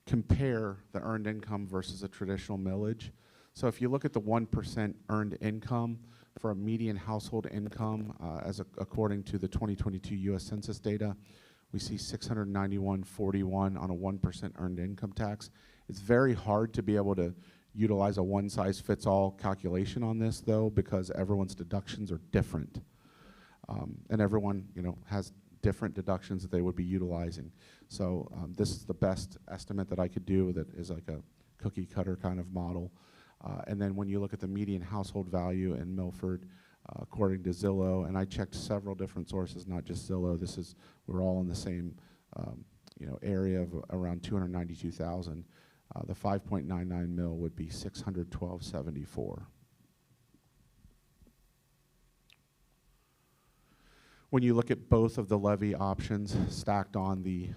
compare the earned income versus a traditional millage. So if you look at the 1% earned income for a median household income, according to the 2022 U.S. Census data, we see $691.41 on a 1% earned income tax. It's very hard to be able to utilize a one-size-fits-all calculation on this, though, because everyone's deductions are different, and everyone, has different deductions that they would be utilizing. So this is the best estimate that I could do that is like a cookie cutter kind of model. And then when you look at the median household value in Milford, according to Zillow, and I checked several different sources, not just Zillow, we're all in the same area of around 292,000. The 5.99 mil would be $612.74. When you look at both of the levy options stacked on the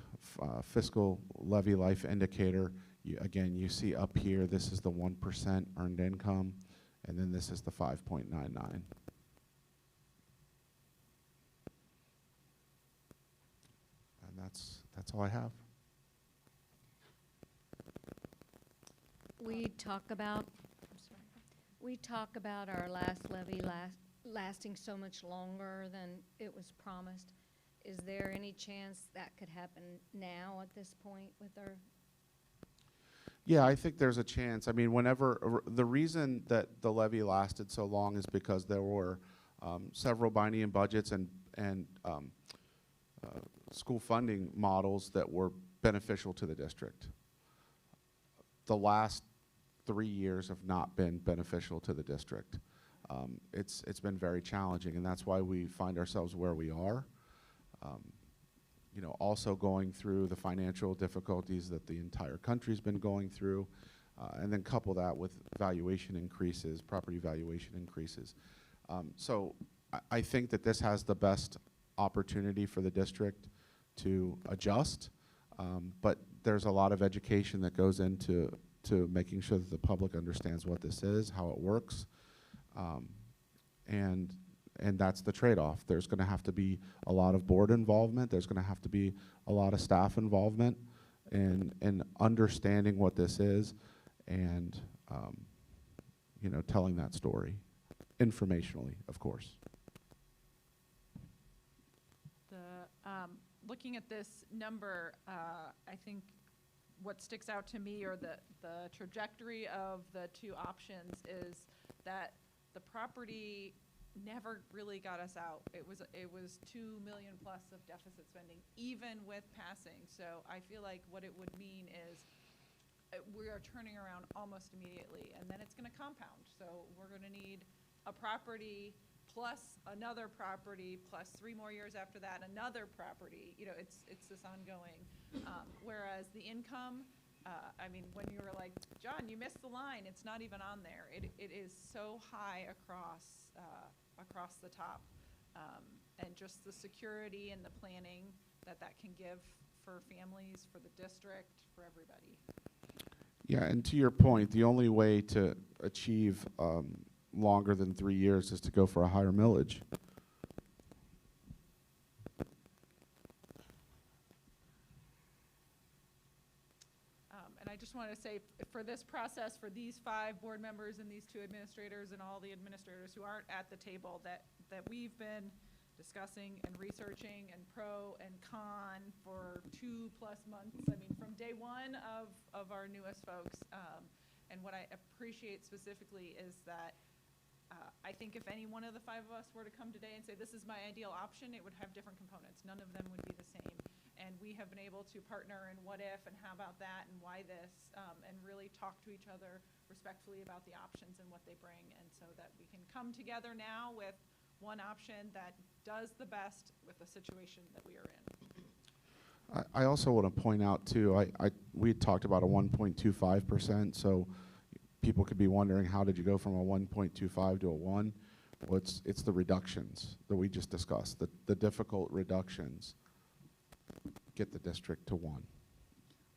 fiscal levy life indicator, again, you see up here, this is the 1% earned income, and then this is the 5.99. And that's all I have. We talk about our last levy lasting so much longer than it was promised. Is there any chance that could happen now at this point with our? Yeah, I think there's a chance. I mean, the reason that the levy lasted so long is because there were several biennium budgets and school funding models that were beneficial to the district. The last 3 years have not been beneficial to the district. It's been very challenging, and that's why we find ourselves where we are. Also going through the financial difficulties that the entire country's been going through, and then couple that with valuation increases, property valuation increases. So I think that this has the best opportunity for the district to adjust, but there's a lot of education that goes into making sure that the public understands what this is, how it works, and that's the trade-off. There's going to have to be a lot of board involvement. There's going to have to be a lot of staff involvement in understanding what this is and telling that story informationally, of course. Looking at this number, I think what sticks out to me, or the trajectory of the two options, is that the property never really got us out. It was $2 million plus of deficit spending, even with passing. So I feel like what it would mean is we are turning around almost immediately, and then it's going to compound. So we're going to need a property plus another property plus 3 more years after that, another property. You know, it's this ongoing. Whereas the income, I mean, when you were like, John, you missed the line, it's not even on there. It is so high across the top. And just the security and the planning that can give for families, for the district, for everybody. Yeah, and to your point, the only way to achieve longer than 3 years is to go for a higher millage. And I just want to say, for this process, for these 5 board members and these 2 administrators and all the administrators who aren't at the table, that we've been discussing and researching and pro and con for 2+ months. I mean, from day one of our newest folks. And what I appreciate specifically is that I think if any one of the 5 of us were to come today and say, this is my ideal option, it would have different components. None of them would be the same. And we have been able to partner and what if and how about that and why this, and really talk to each other respectfully about the options and what they bring. And so that we can come together now with one option that does the best with the situation that we are in. I also want to point out too, we had talked about a 1.25%, so people could be wondering, how did you go from a 1.25 to a 1? Well, it's the reductions that we just discussed, the difficult reductions get the district to 1.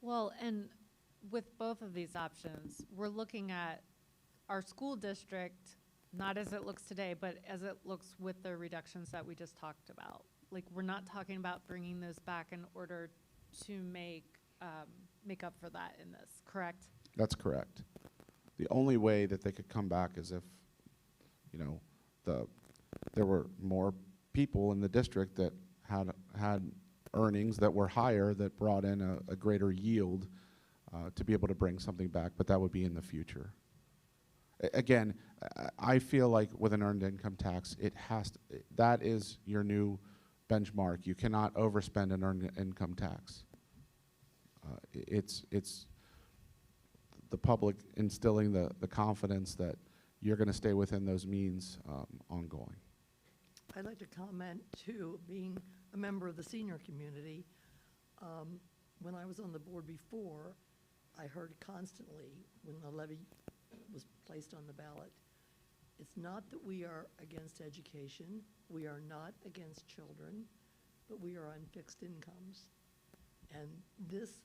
Well, and with both of these options, we're looking at our school district, not as it looks today, but as it looks with the reductions that we just talked about. Like, we're not talking about bringing those back in order to make up for that in this, correct? That's correct. The only way that they could come back is if, you know, there were more people in the district that had earnings that were higher, that brought in a greater yield to be able to bring something back, but that would be in the future. Again, I feel like with an earned income tax, that is your new benchmark. You cannot overspend an earned income tax. It's the public instilling the confidence that you're going to stay within those means ongoing. I'd like to comment too, being a member of the senior community. When I was on the board before, I heard constantly when the levy was placed on the ballot, it's not that we are against education, we are not against children, but we are on fixed incomes. And this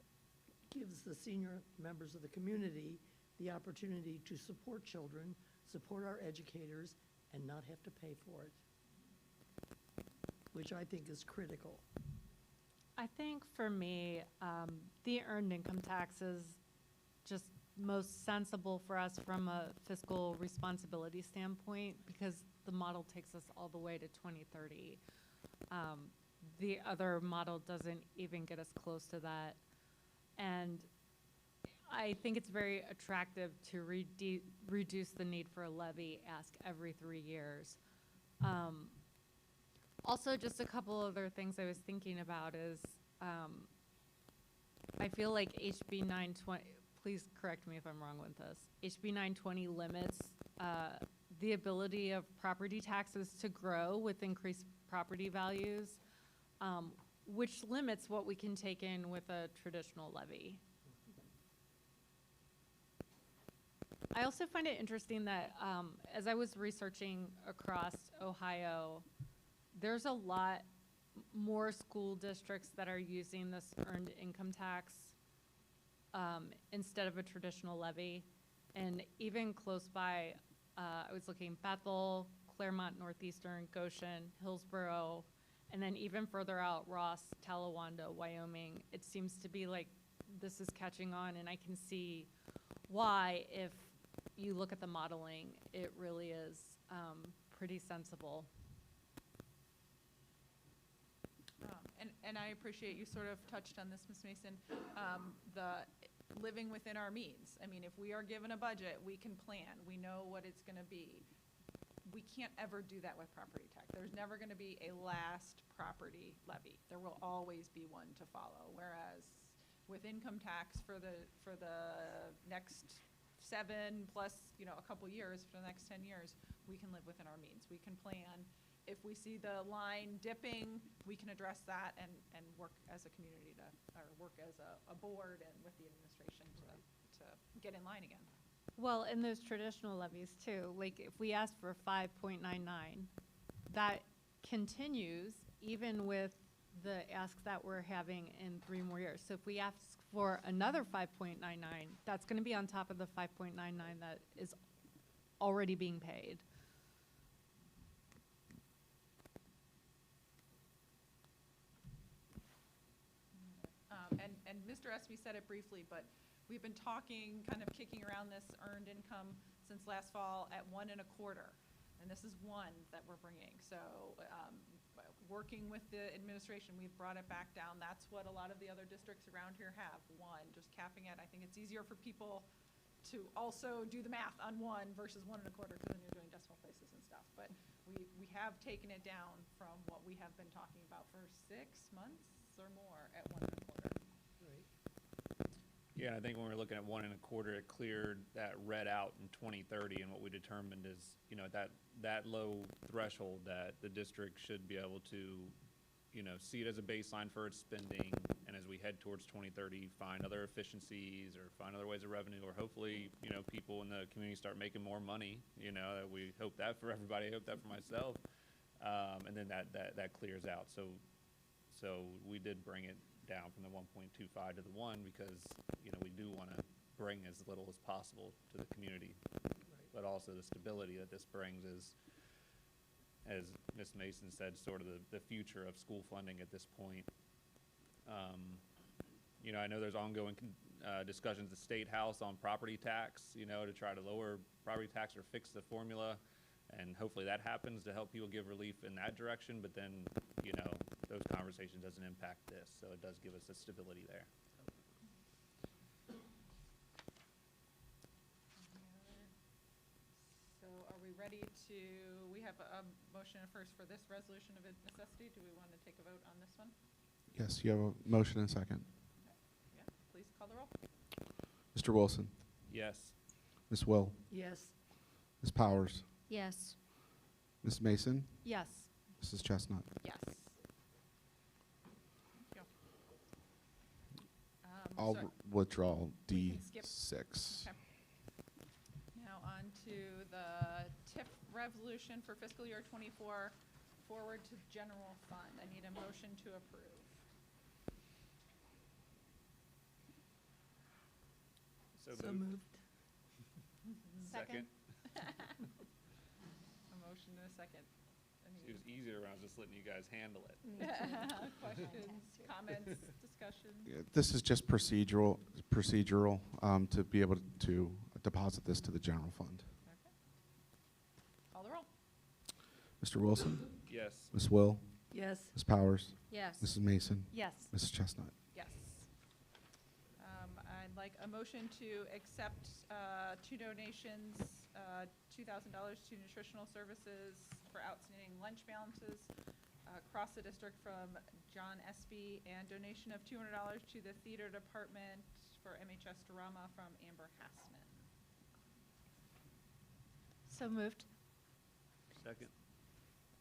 gives the senior members of the community the opportunity to support children, support our educators, and not have to pay for it, which I think is critical. I think for me, the earned income tax is just most sensible for us from a fiscal responsibility standpoint, because the model takes us all the way to 2030. The other model doesn't even get us close to that. And I think it's very attractive to reduce the need for a levy ask every 3 years. Also, just a couple other things I was thinking about is I feel like HB 920, please correct me if I'm wrong with this, HB 920 limits the ability of property taxes to grow with increased property values, which limits what we can take in with a traditional levy. I also find it interesting that as I was researching across Ohio, there's a lot more school districts that are using this earned income tax instead of a traditional levy. And even close by, I was looking Bethel, Claremont Northeastern, Goshen, Hillsborough, and then even further out, Ross, Talawanda, Wyoming. It seems to be like this is catching on, and I can see why, if you look at the modeling, it really is pretty sensible. And I appreciate you sort of touched on this, Ms. Mason, the living within our means. I mean, if we are given a budget, we can plan. We know what it's going to be. We can't ever do that with property tax. There's never going to be a last property levy. There will always be one to follow. Whereas with income tax for the next 7 plus, a couple years, for the next 10 years, we can live within our means. We can plan. If we see the line dipping, we can address that and work as a community or work as a board and with the administration to get in line again. Well, and those traditional levies too, like if we ask for 5.99, that continues even with the asks that we're having in 3 more years. So if we ask for another 5.99, that's going to be on top of the 5.99 that is already being paid. And Mr. Espy said it briefly, but we've been talking, kind of kicking around this earned income since last fall at 1 1/4. And this is 1 that we're bringing. So working with the administration, we've brought it back down. That's what a lot of the other districts around here have, 1, just capping it. I think it's easier for people to also do the math on 1 versus 1 1/4, because then you're doing decimal places and stuff. But we have taken it down from what we have been talking about for 6 months or more at 1 1/4. Yeah, I think when we were looking at 1 1/4, it cleared that red out in 2030, and what we determined is, that low threshold that the district should be able to, see it as a baseline for its spending, and as we head towards 2030, find other efficiencies or find other ways of revenue, or hopefully, people in the community start making more money. That we hope that for everybody. I hope that for myself, and then that clears out. So we did bring it down from the 1.25 to the 1 because, we do want to bring as little as possible to the community. But also the stability that this brings is, as Ms. Mason said, sort of the future of school funding at this point. I know there's ongoing discussions at the State House on property tax, to try to lower property tax or fix the formula. And hopefully that happens to help people give relief in that direction. But then, those conversations doesn't impact this. So it does give us a stability there. So are we ready we have a motion first for this resolution of necessity. Do we want to take a vote on this one? Yes, you have a motion and second. Yeah, please call the roll. Mr. Wilson, Yes. Ms. Will, Yes. Ms. Powers, Yes. Ms. Mason, Yes. Mrs. Chestnut. Yes. Thank you. I'll So withdraw we can skip. D6. Okay. Now on to the TIF resolution for fiscal year '24, forward to general fund. I need a motion to approve. So moved. Second. A motion and a second. It was easier when I was just letting you guys handle it. Questions, comments, discussion? Yeah, this is just procedural to be able to deposit this to the general fund. Okay. Call the roll. Mr. Wilson, Yes. Ms. Will, Yes. Ms. Powers, Yes. Mrs. Mason, Yes. Mrs. Chestnut. Yes. I'd like a motion to accept 2 donations, $2,000 to nutritional services for outstanding lunch balances across the district from John Espy, and donation of $200 to the theater department for MHS drama from Amber Hassman. So moved. Second.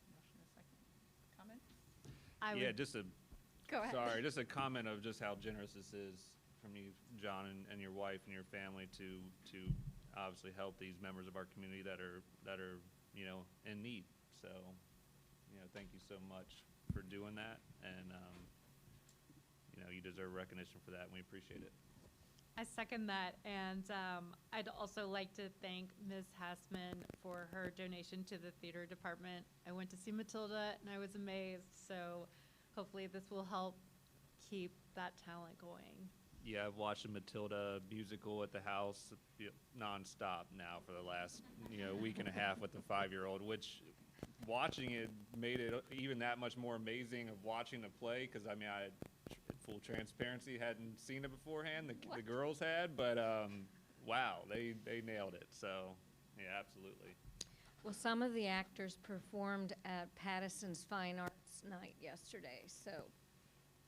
Motion and a second. Comments? Yeah, just a, Go ahead. sorry, just a comment of just how generous this is from you, John, and your wife and your family to obviously help these members of our community that are in need. So, thank you so much for doing that, and you deserve recognition for that, and we appreciate it. I second that, and I'd also like to thank Ms. Hassman for her donation to the theater department. I went to see Matilda, and I was amazed, so hopefully this will help keep that talent going. Yeah, I've watched the Matilda musical at the house nonstop now for the last week and a half with the 5-year-old, which watching it made it even that much more amazing of watching the play, because I full transparency, hadn't seen it beforehand. The girls had, but wow, they nailed it. So yeah, absolutely. Well, some of the actors performed at Patterson's Fine Arts Night yesterday, so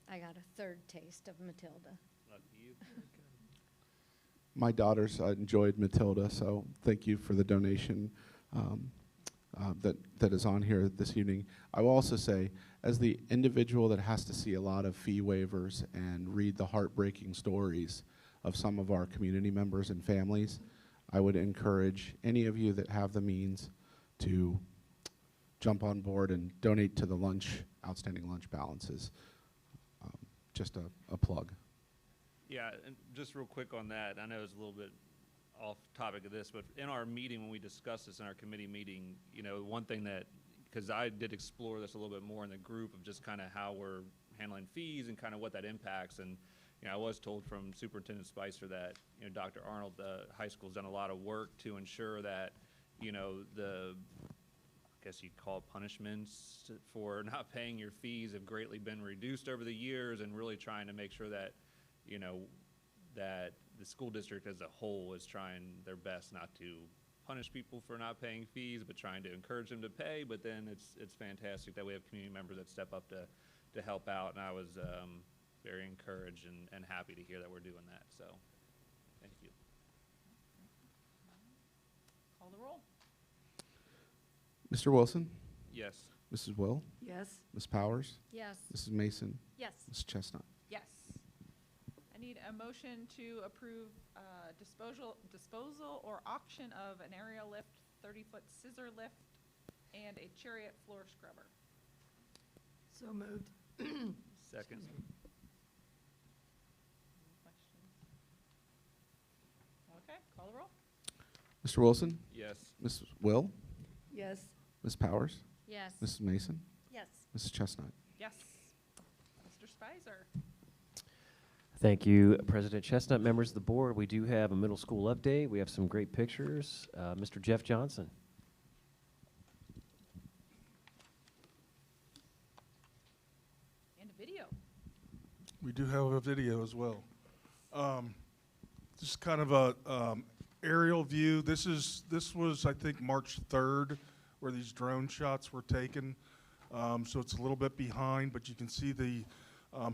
I got a third taste of Matilda. My daughters enjoyed Matilda, so thank you for the donation that is on here this evening. I will also say, as the individual that has to see a lot of fee waivers and read the heartbreaking stories of some of our community members and families, I would encourage any of you that have the means to jump on board and donate to the outstanding lunch balances. Just a plug. Yeah, and just real quick on that, I know it's a little bit off topic of this, but in our meeting, when we discussed this in our committee meeting, you know, one thing that, because I did explore this a little bit more in the group of just kind of how we're handling fees and kind of what that impacts. And, you know, I was told from Superintendent Spicer that, you know, Dr. Arnold, the high school's done a lot of work to ensure that, you know, I guess you'd call it punishments for not paying your fees have greatly been reduced over the years, and really trying to make sure that, you know, that the school district as a whole is trying their best not to punish people for not paying fees, but trying to encourage them to pay. But then it's fantastic that we have community members that step up to help out, and I was very encouraged and happy to hear that we're doing that. So, thank you. Call the roll. Mr. Wilson? Yes. Mrs. Will? Yes. Ms. Powers? Yes. Mrs. Mason? Yes. Ms. Chestnut? Yes. I need a motion to approve disposal or auction of an aerial lift, 30-foot scissor lift, and a chariot floor scrubber. So moved. Second. Any questions? Okay, call the roll. Mr. Wilson? Yes. Mrs. Will? Yes. Ms. Powers? Yes. Mrs. Mason? Yes. Mrs. Chestnut? Yes. Mr. Spicer. Thank you, President Chestnut, members of the board. We do have a middle school update. We have some great pictures. Mr. Jeff Johnson. And a video. We do have a video as well. Just kind of a aerial view. This was, I think, March 3rd, where these drone shots were taken. So it's a little bit behind, but you can see the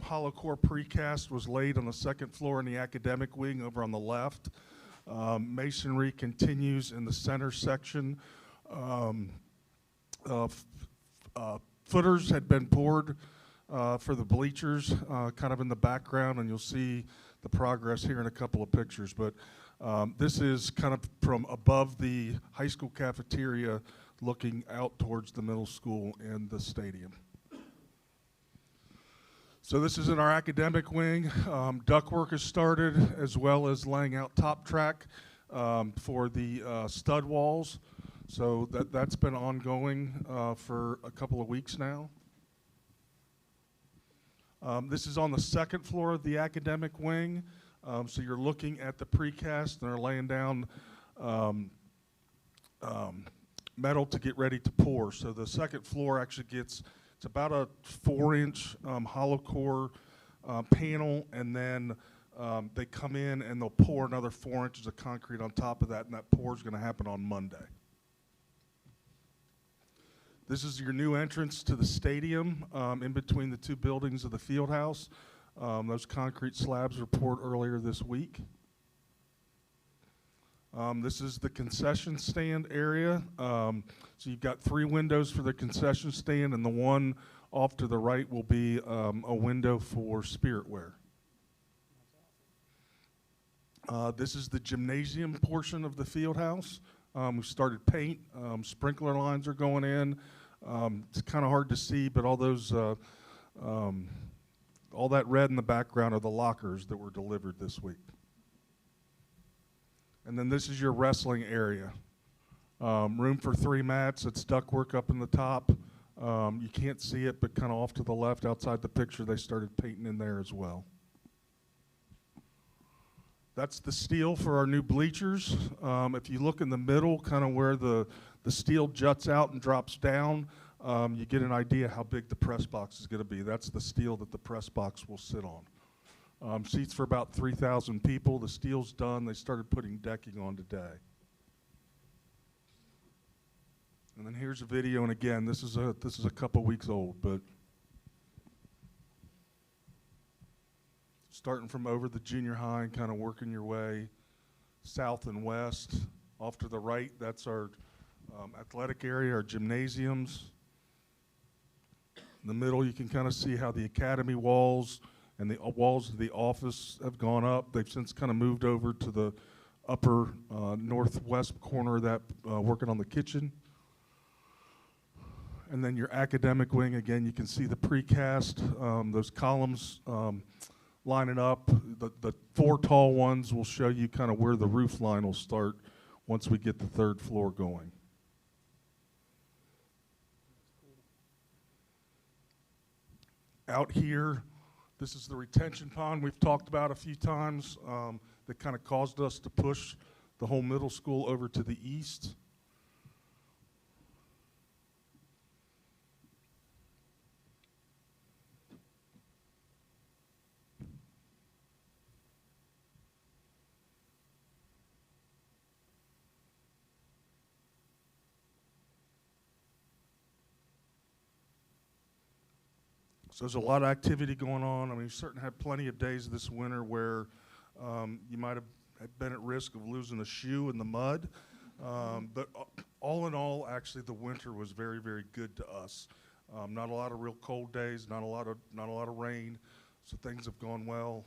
hollow core precast was laid on the second floor in the academic wing over on the left. Masonry continues in the center section. Footers had been poured for the bleachers, kind of in the background, and you'll see the progress here in a couple of pictures. But this is kind of from above the high school cafeteria looking out towards the middle school and the stadium. So this is in our academic wing. Ductwork has started, as well as laying out top track for the stud walls. So that's been ongoing for a couple of weeks now. This is on the second floor of the academic wing. So you're looking at the precast, and they're laying down metal to get ready to pour. So the second floor actually gets, it's about a 4-inch hollow core panel, and then they come in and they'll pour another 4 inches of concrete on top of that, and that pour is going to happen on Monday. This is your new entrance to the stadium, in between the two buildings of the field house. Those concrete slabs were poured earlier this week. This is the concession stand area. So you've got 3 windows for the concession stand, and the one off to the right will be a window for spirit wear. This is the gymnasium portion of the field house. We've started paint. Sprinkler lines are going in. It's kind of hard to see, but all those, all that red in the background are the lockers that were delivered this week. And then this is your wrestling area. Room for 3 mats. It's ductwork up in the top. You can't see it, but kind of off to the left outside the picture, they started painting in there as well. That's the steel for our new bleachers. If you look in the middle, kind of where the steel juts out and drops down, you get an idea how big the press box is going to be. That's the steel that the press box will sit on. Seats for about 3,000 people. The steel's done. They started putting decking on today. And then here's a video, and again, this is a couple weeks old, but starting from over the junior high and kind of working your way south and west. Off to the right, that's our athletic area, our gymnasiums. In the middle, you can kind of see how the academy walls and the walls of the office have gone up. They've since kind of moved over to the upper northwest corner of that, working on the kitchen. And then your academic wing, again, you can see the precast, those columns lining up. The four tall ones will show you kind of where the roof line will start once we get the third floor going. Out here, this is the retention pond we've talked about a few times that kind of caused us to push the whole middle school over to the east. So there's a lot of activity going on. I mean, we certainly had plenty of days this winter where you might have been at risk of losing a shoe in the mud. But all in all, actually, the winter was very, very good to us. Not a lot of real cold days, not a lot of rain, so things have gone well.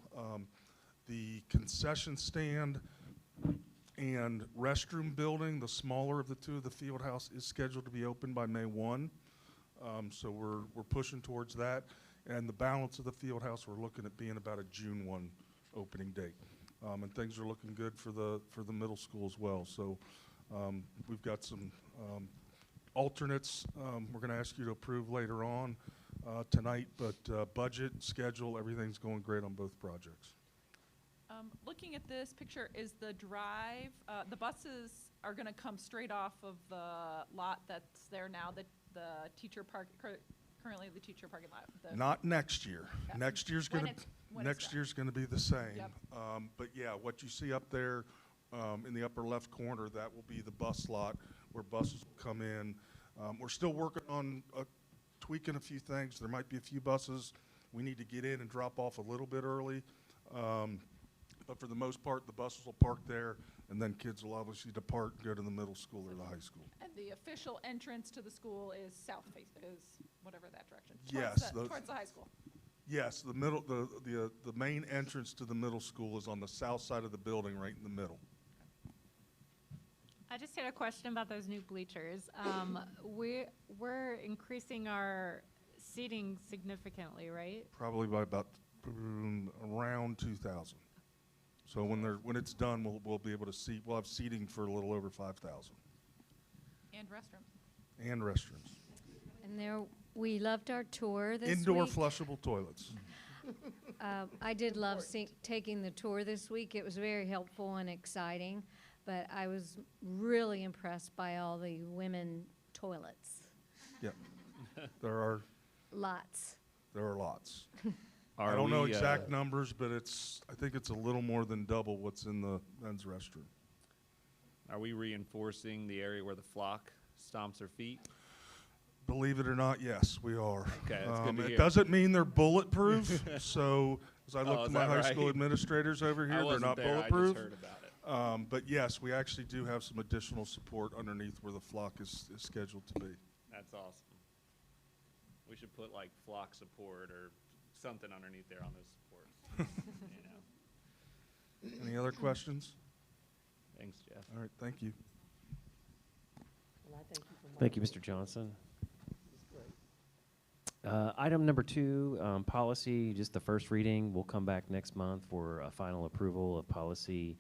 The concession stand and restroom building, the smaller of the two of the field house, is scheduled to be open by May 1. So we're pushing towards that. And the balance of the field house, we're looking at being about a June 1 opening date. And things are looking good for the middle school as well. So we've got some alternates we're going to ask you to approve later on tonight, but budget, schedule, everything's going great on both projects. Looking at this picture, is the drive, the buses are going to come straight off of the lot that's there now, the teacher park, currently the teacher parking lot? Not next year. Okay. Next year's going to be the same. Yep. But yeah, what you see up there in the upper left corner, that will be the bus lot where buses will come in. We're still working on tweaking a few things. There might be a few buses we need to get in and drop off a little bit early. But for the most part, the buses will park there, and then kids will obviously depart and go to the middle school or the high school. And the official entrance to the school is south face, is whatever that direction. Yes, Towards the high school. Yes, the main entrance to the middle school is on the south side of the building, right in the middle. I just had a question about those new bleachers. We're increasing our seating significantly, right? Probably by about around 2,000. So when it's done, we'll be able to seat. We'll have seating for a little over 5,000. And restrooms. And restrooms. And there, we loved our tour this Indoor week. flushable toilets. I did love taking the tour this week. It was very helpful and exciting, but I was really impressed by all the women toilets. Yep. There are lots. I don't know exact numbers, but I think it's a little more than double what's in the men's restroom. Are we reinforcing the area where the flock stomps her feet? Believe it or not, yes, we are. Okay, that's good to It hear. doesn't mean they're bulletproof. So as I look Oh, to is my that high school right? administrators over I here, they're wasn't not there, I just bulletproof. heard about it. But yes, we actually do have some additional support underneath where the flock is scheduled to be. That's awesome. We should put like flock support or something underneath there on those supports. You know. Any other questions? Thanks, Jeff. All right, thank you. Thank you, Mr. Johnson. Item number 2, policy, just the first reading. We'll come back next month for a final approval of policy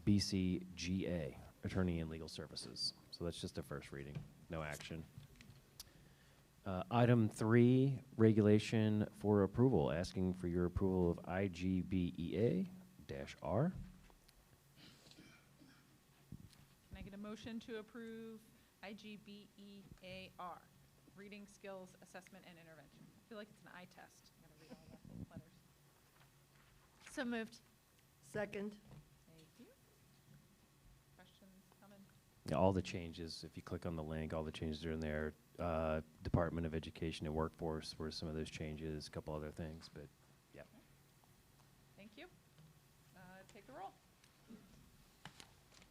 BCGA, Attorney and Legal Services. So that's just a first reading, no action. Item 3, regulation for approval, asking for your approval of IGBEA-R. Can I get a motion to approve IGBEAR, Reading Skills Assessment and Intervention? I feel like it's an eye test. I'm going to read all the letters. So moved. Second. Thank you. Questions, comments? Yeah, all the changes, if you click on the link, all the changes are in there. Department of Education and Workforce were some of those changes, a couple other things, but yeah.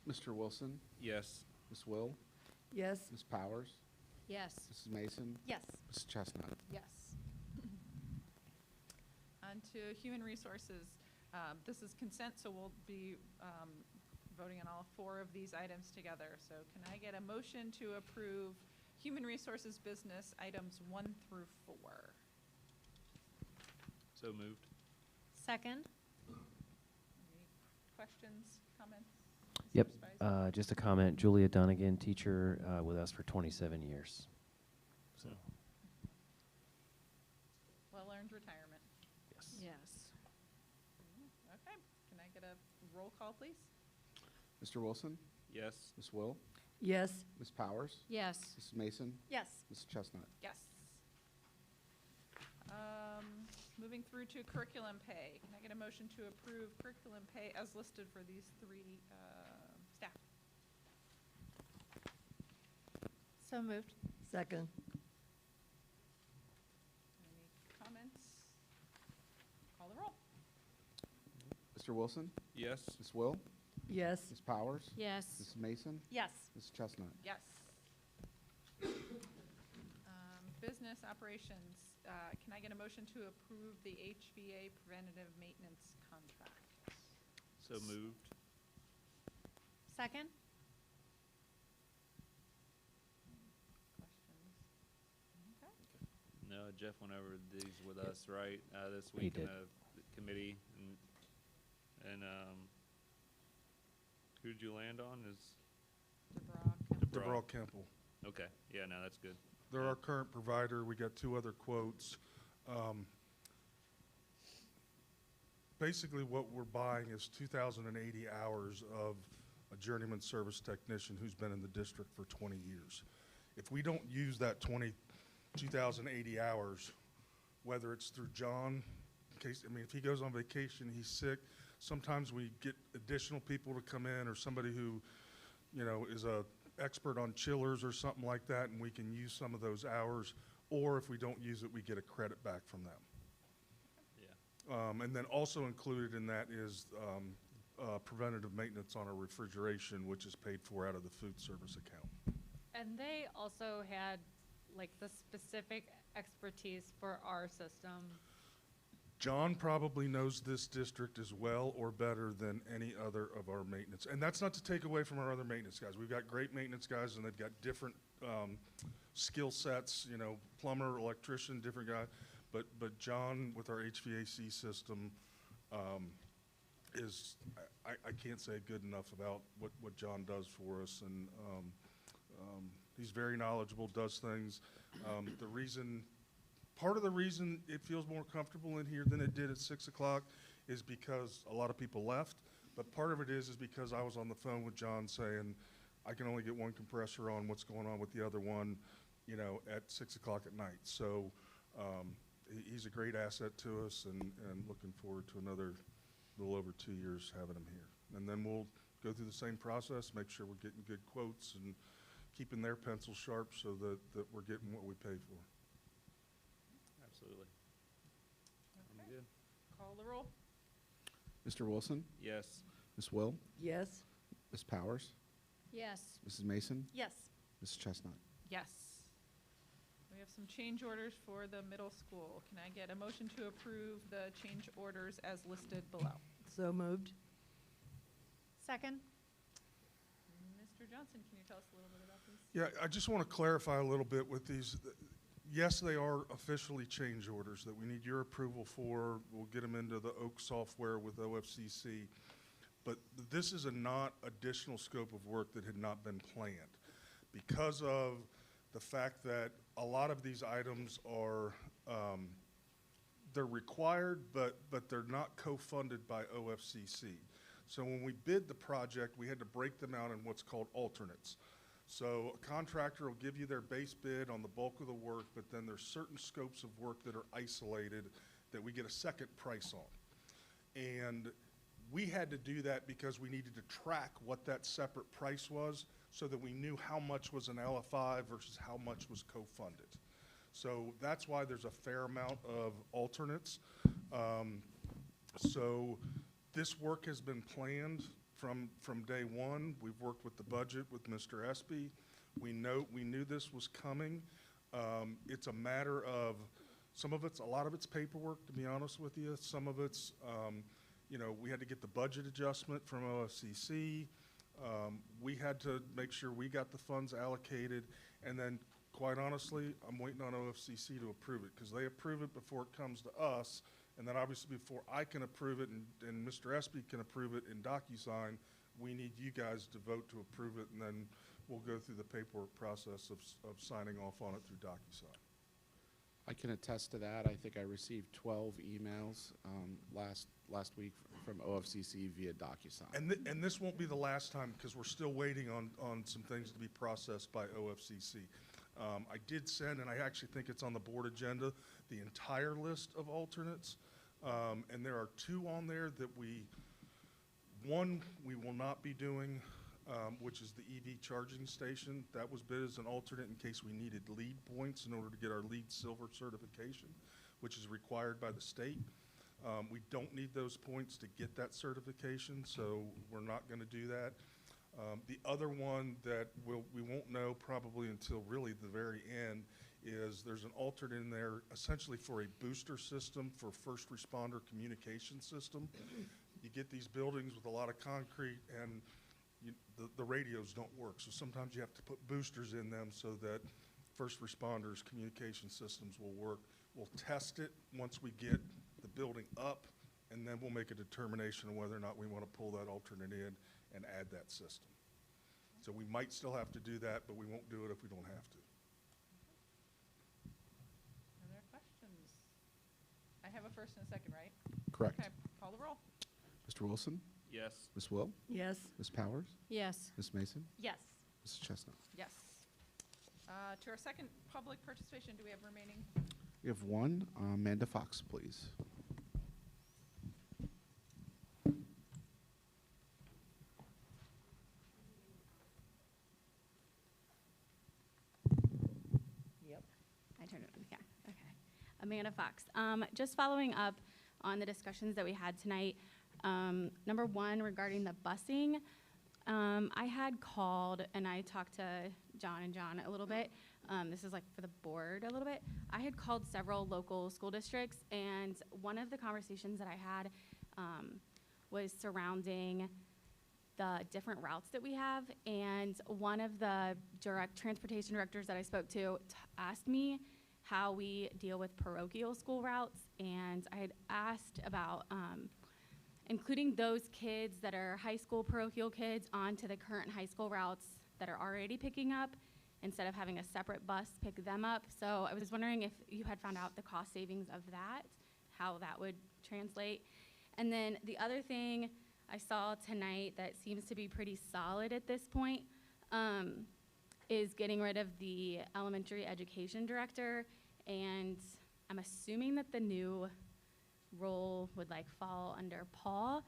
Mr. Wilson? Yes. Ms. Will? Yes. Ms. Powers? Yes. Mrs. Mason? Yes. Mrs. Chestnut? Yes. On to Human Resources. This is consent, so we'll be voting on all 4 of these items together. So can I get a motion to approve Human Resources business items 1 through 4? So moved. Second? Any questions, comments? Yep, Supervisor? just a comment, Julia Dunnigan, teacher with us for 27 years. So, Well-earned retirement. yes. Yes. Okay, can I get a roll call, please? Mr. Wilson? Yes. Ms. Will? Yes. Ms. Powers? Yes. Mrs. Mason? Yes. Mrs. Chestnut? Yes. Moving through to curriculum pay. Can I get a motion to approve curriculum pay as listed for these 3 staff? So moved. Second. Any comments? Call the roll. Mr. Wilson? Yes. Ms. Will? Yes. Ms. Powers? Yes. Mrs. Mason? Yes. Mrs. Chestnut? Yes. Business operations. Can I get a motion to approve the HVA preventative maintenance contract? So moved. Second? Questions? Okay. No, Jeff went over these with us, right, this He week in did. the committee, and who did you land on? Is DeBraw Kemple. Okay, yeah, no, that's good. They're our current provider. We got 2 other quotes. Basically, what we're buying is 2,080 hours of a journeyman service technician who's been in the district for 20 years. If we don't use that 2,080 hours, whether it's through John, in case, I mean, if he goes on vacation, he's sick, sometimes we get additional people to come in, or somebody who, you know, is a expert on chillers or something like that, and we can use some of those hours, or if we don't use it, we get a credit back from them. Yeah. And then also included in that is preventative maintenance on our refrigeration, which is paid for out of the food service account. And they also had like the specific expertise for our system. John probably knows this district as well or better than any other of our maintenance. And that's not to take away from our other maintenance guys. We've got great maintenance guys, and they've got different skill sets, you know, plumber, electrician, different guy. But John, with our HVAC system, is, I can't say good enough about what John does for us. And he's very knowledgeable, does things. Part of the reason it feels more comfortable in here than it did at 6 o'clock is because a lot of people left. But part of it is because I was on the phone with John saying, I can only get 1 compressor on, what's going on with the other one, you know, at 6 o'clock at night. So he's a great asset to us, and looking forward to another little over 2 years having him here. And then we'll go through the same process, make sure we're getting good quotes and keeping their pencil sharp so that we're getting what we pay for. Absolutely. I'm Okay. good. Call the roll. Mr. Wilson? Yes. Ms. Will? Yes. Ms. Powers? Yes. Mrs. Mason? Yes. Mrs. Chestnut? Yes. We have some change orders for the middle school. Can I get a motion to approve the change orders as listed below? So moved. Second? Mr. Johnson, can you tell us a little bit about these? Yeah, I just want to clarify a little bit with these. Yes, they are officially change orders that we need your approval for. We'll get them into the Oak software with OFCC. But this is a not additional scope of work that had not been planned because of the fact that a lot of these items are, they're required, but they're not co-funded by OFCC. So when we bid the project, we had to break them out in what's called alternates. So a contractor will give you their base bid on the bulk of the work, but then there's certain scopes of work that are isolated that we get a second price on. And we had to do that because we needed to track what that separate price was so that we knew how much was an LFI versus how much was co-funded. So that's why there's a fair amount of alternates. So this work has been planned from day one. We've worked with the budget with Mr. Espy. We knew this was coming. It's a matter of, a lot of it's paperwork, to be honest with you. Some of it's, we had to get the budget adjustment from OFCC. We had to make sure we got the funds allocated, and then, quite honestly, I'm waiting on OFCC to approve it, because they approve it before it comes to us, and then obviously before I can approve it and Mr. Espy can approve it in DocuSign, we need you guys to vote to approve it, and then we'll go through the paperwork process of signing off on it through DocuSign. I can attest to that. I think I received 12 emails last week from OFCC via DocuSign. And this won't be the last time, because we're still waiting on some things to be processed by OFCC. I did send, and I actually think it's on the board agenda, the entire list of alternates. And there are 2 on there that one we will not be doing, which is the EV charging station. That was bid as an alternate in case we needed LEED points in order to get our LEED Silver certification, which is required by the state. We don't need those points to get that certification, so we're not going to do that. The other one that we won't know probably until really the very end is there's an alternate in there essentially for a booster system for first responder communication system. You get these buildings with a lot of concrete, and the radios don't work, so sometimes you have to put boosters in them so that first responders' communication systems will work. We'll test it once we get the building up, and then we'll make a determination of whether or not we want to pull that alternate in and add that system. So we might still have to do that, but we won't do it if we don't have to. Other questions? I have a first and a second, right? Correct. Okay, call the roll. Mr. Wilson? Yes. Ms. Will? Yes. Ms. Powers? Yes. Ms. Mason? Yes. Mrs. Chestnut? Yes. To our second public participation, do we have remaining? We have one. Amanda Fox, please. Yep. I turned it on, yeah, okay. Amanda Fox. Just following up on the discussions that we had tonight. Number one, regarding the busing, I had called and I talked to John a little bit. This is like for the board a little bit. I had called several local school districts, and one of the conversations that I had was surrounding the different routes that we have. And one of the transportation directors that I spoke to asked me how we deal with parochial school routes. And I had asked about including those kids that are high school parochial kids onto the current high school routes that are already picking up, instead of having a separate bus pick them up. So I was wondering if you had found out the cost savings of that, how that would translate. And then the other thing I saw tonight that seems to be pretty solid at this point is getting rid of the elementary education director. And I'm assuming that the new role would like fall under Paul.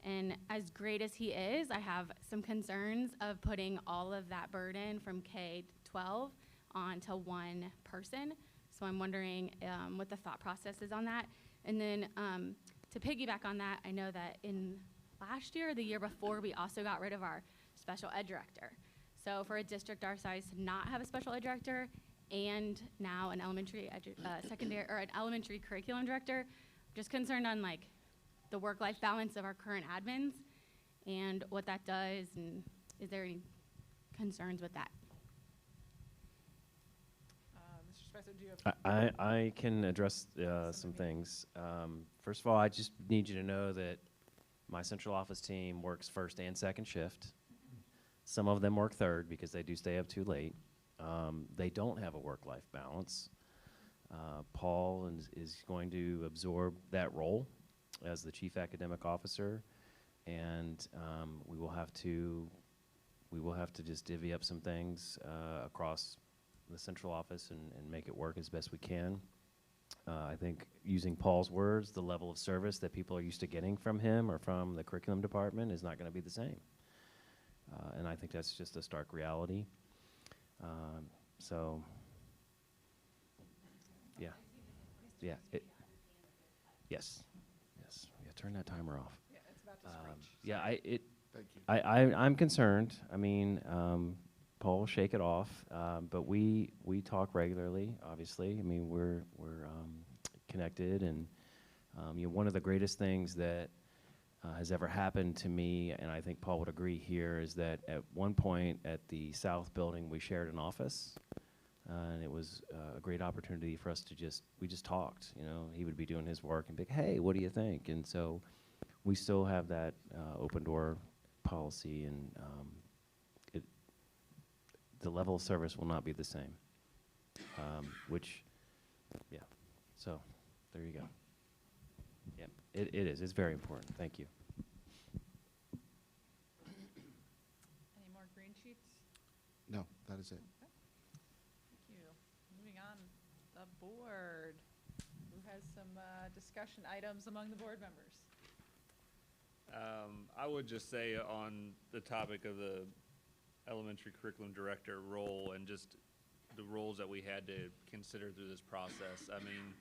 And as great as he is, I have some concerns of putting all of that burden from K-12 onto one person. So I'm wondering what the thought process is on that. And then to piggyback on that, I know that in last year or the year before, we also got rid of our special ed director. So for a district our size to not have a special ed director and now an elementary secondary or an elementary curriculum director, just concerned on like the work-life balance of our current admins and what that does, and is there any concerns with that? Mr. Spicer, do you have? I can address some things. First of all, I just need you to know that my central office team works first and second shift. Some of them work third because they do stay up too late. They don't have a work-life balance. Paul is going to absorb that role as the chief academic officer, and we will have to just divvy up some things across the central office and make it work as best we can. I think, using Paul's words, the level of service that people are used to getting from him or from the curriculum department is not going to be the same. And I think that's just a stark reality. So, yeah. Yeah. Yes. Yeah, turn that timer off. Yeah, it's about to screech. Yeah, Thank you. I'm concerned. I mean, Paul will shake it off, but we talk regularly, obviously. I mean, we're connected, and one of the greatest things that has ever happened to me, and I think Paul would agree here, is that at one point at the South Building, we shared an office, and it was a great opportunity for us to we just talked. He would be doing his work and be like, hey, what do you think? And so we still have that open door policy, and the level of service will not be the same, yeah, so there you go. Yeah, it is. It's very important. Thank you. Any more green sheets? No, that is it. Okay. Thank you. Moving on, the board. Who has some discussion items among the board members? I would just say on the topic of the elementary curriculum director role and just the roles that we had to consider through this process. I mean,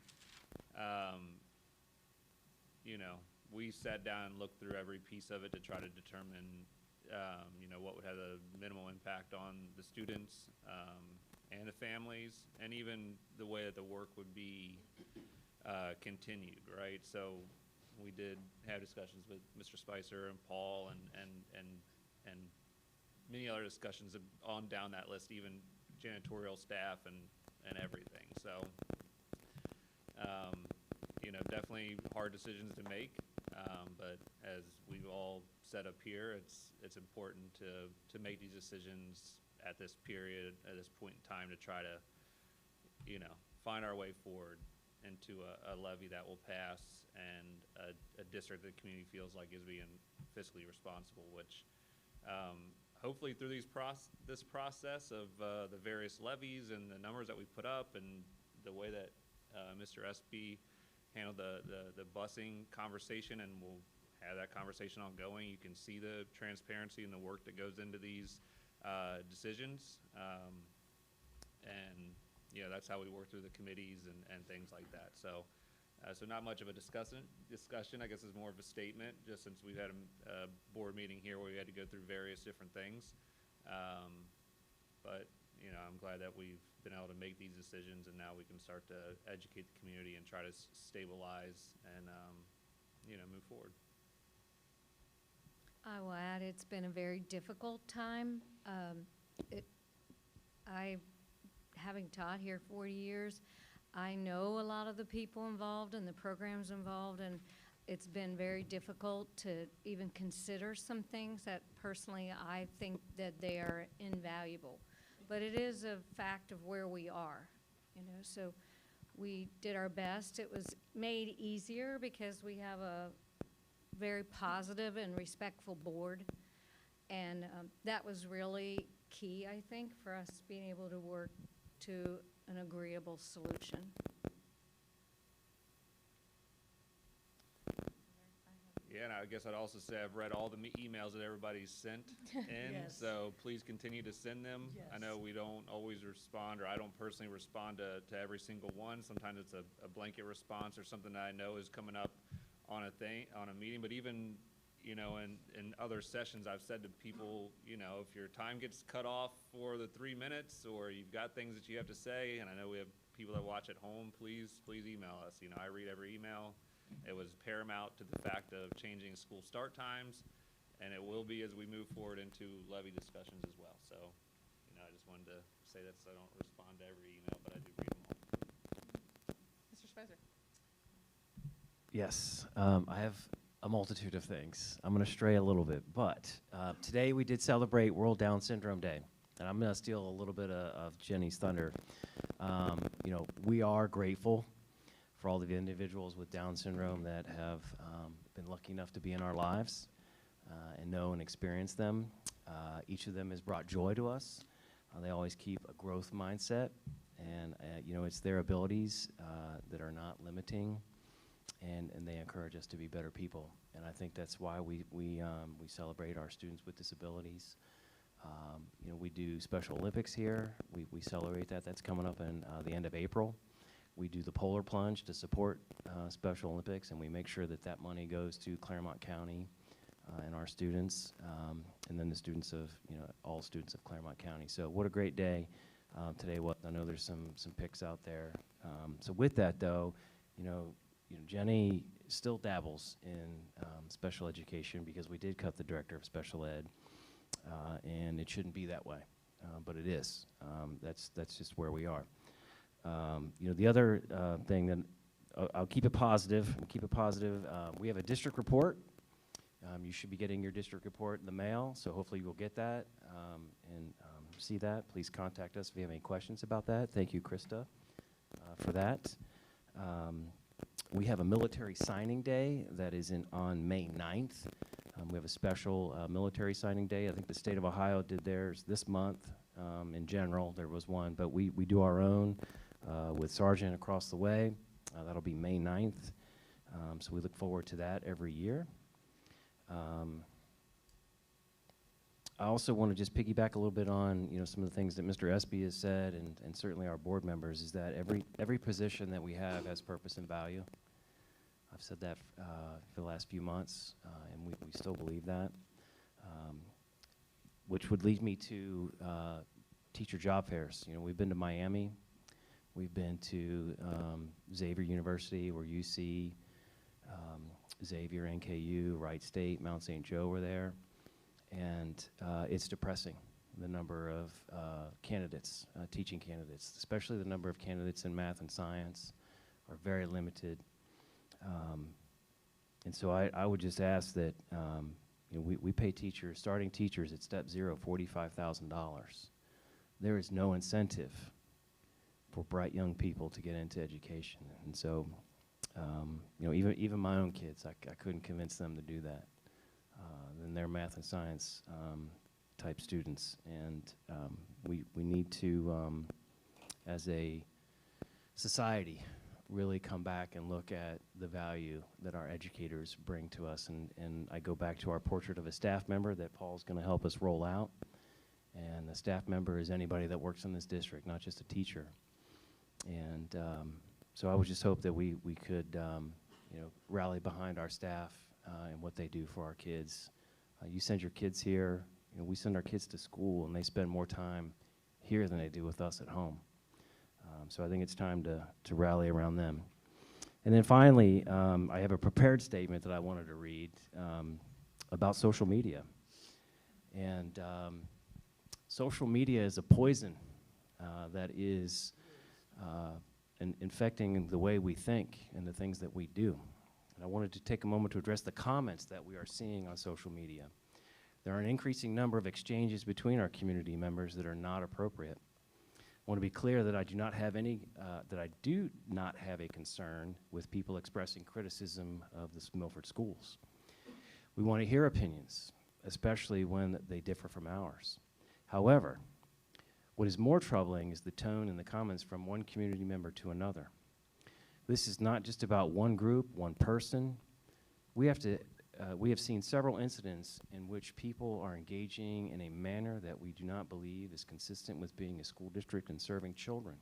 we sat down and looked through every piece of it to try to determine, what would have the minimal impact on the students and the families, and even the way that the work would be continued, right? So we did have discussions with Mr. Spicer and Paul and many other discussions on down that list, even janitorial staff and everything. So, definitely hard decisions to make, but as we've all said up here, it's important to make these decisions at this period, at this point in time, to try to, find our way forward into a levy that will pass and a district that the community feels like is being fiscally responsible, which hopefully through this process of the various levies and the numbers that we put up and the way that Mr. SB handled the busing conversation, and we'll have that conversation ongoing. You can see the transparency and the work that goes into these decisions. And that's how we work through the committees and things like that. So not much of a discussion, I guess, is more of a statement, just since we've had a board meeting here where we had to go through various different things. But I'm glad that we've been able to make these decisions, and now we can start to educate the community and try to stabilize and move forward. I will add, it's been a very difficult time. Having taught here 40 years, I know a lot of the people involved and the programs involved, and it's been very difficult to even consider some things that personally I think that they are invaluable. But it is a fact of where we are, so we did our best. It was made easier because we have a very positive and respectful board, and that was really key, I think, for us being able to work to an agreeable solution. Yeah, and I guess I'd also say I've read all the emails that everybody's sent in, Yes. so please continue to send them. Yes. I know we don't always respond, or I don't personally respond to every single one. Sometimes it's a blanket response or something that I know is coming up on a meeting, but even, in other sessions, I've said to people, if your time gets cut off for the 3 minutes, or you've got things that you have to say, and I know we have people that watch at home, please email us. I read every email. It was paramount to the fact of changing school start times, and it will be as we move forward into levy discussions as well. So, I just wanted to say that, so I don't respond to every email, but I do read them all. Mr. Spicer. Yes, I have a multitude of things. I'm going to stray a little bit, but today we did celebrate World Down Syndrome Day, and I'm going to steal a little bit of Jenny's thunder. We are grateful for all the individuals with Down syndrome that have been lucky enough to be in our lives and know and experience them. Each of them has brought joy to us. They always keep a growth mindset, and it's their abilities that are not limiting, and they encourage us to be better people. And I think that's why we celebrate our students with disabilities. We do Special Olympics here. We celebrate that. That's coming up in the end of April. We do the Polar Plunge to support Special Olympics, and we make sure that money goes to Claremont County and our students, and then the students of, all students of Claremont County. So what a great day today was. I know there's some pics out there. So with that, though, Jenny still dabbles in special education because we did cut the director of special ed, and it shouldn't be that way, but it is. That's just where we are. The other thing that I'll keep it positive. We have a district report. You should be getting your district report in the mail, so hopefully you will get that and see that. Please contact us if you have any questions about that. Thank you, Krista, for that. We have a military signing day that is on May 9th. We have a special military signing day. I think the state of Ohio did theirs this month. In general, there was one, but we do our own with Sergeant across the way. That'll be May 9th. So we look forward to that every year. I also want to just piggyback a little bit on some of the things that Mr. Espy has said, and certainly our board members, is that every position that we have has purpose and value. I've said that for the last few months, and we still believe that, which would lead me to teacher job fairs. We've been to Miami, we've been to Xavier University, or UC, Xavier, NKU, Wright State, Mount St. Joe were there. And it's depressing, the number of candidates, teaching candidates, especially the number of candidates in math and science are very limited. And so I would just ask that we pay teachers, starting teachers at step 0, $45,000. There is no incentive for bright young people to get into education. And so, even my own kids, I couldn't convince them to do that. Than their math and science type students. And we need to, as a society, really come back and look at the value that our educators bring to us. And I go back to our portrait of a staff member that Paul's going to help us roll out. And a staff member is anybody that works in this district, not just a teacher. And so I would just hope that we could rally behind our staff and what they do for our kids. You send your kids here, we send our kids to school, and they spend more time here than they do with us at home. So I think it's time to rally around them. And then finally, I have a prepared statement that I wanted to read about social media. And social media is a poison that is infecting the way we think and the things that we do. And I wanted to take a moment to address the comments that we are seeing on social media. There are an increasing number of exchanges between our community members that are not appropriate. I want to be clear that I do not have a concern with people expressing criticism of the Milford schools. We want to hear opinions, especially when they differ from ours. However, what is more troubling is the tone in the comments from one community member to another. This is not just about one group, one person. We have seen several incidents in which people are engaging in a manner that we do not believe is consistent with being a school district and serving children.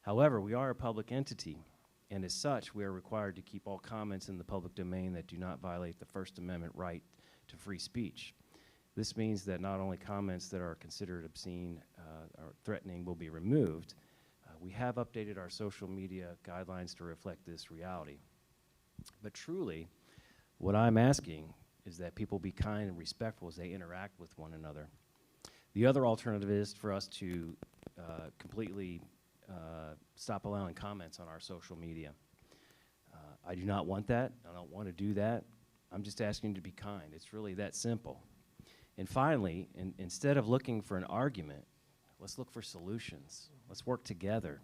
However, we are a public entity, and as such, we are required to keep all comments in the public domain that do not violate the First Amendment right to free speech. This means that not only comments that are considered obscene or threatening will be removed. We have updated our social media guidelines to reflect this reality. But truly, what I'm asking is that people be kind and respectful as they interact with one another. The other alternative is for us to completely stop allowing comments on our social media. I do not want that. I don't want to do that. I'm just asking you to be kind. It's really that simple. And finally, instead of looking for an argument, let's look for solutions. Let's work together.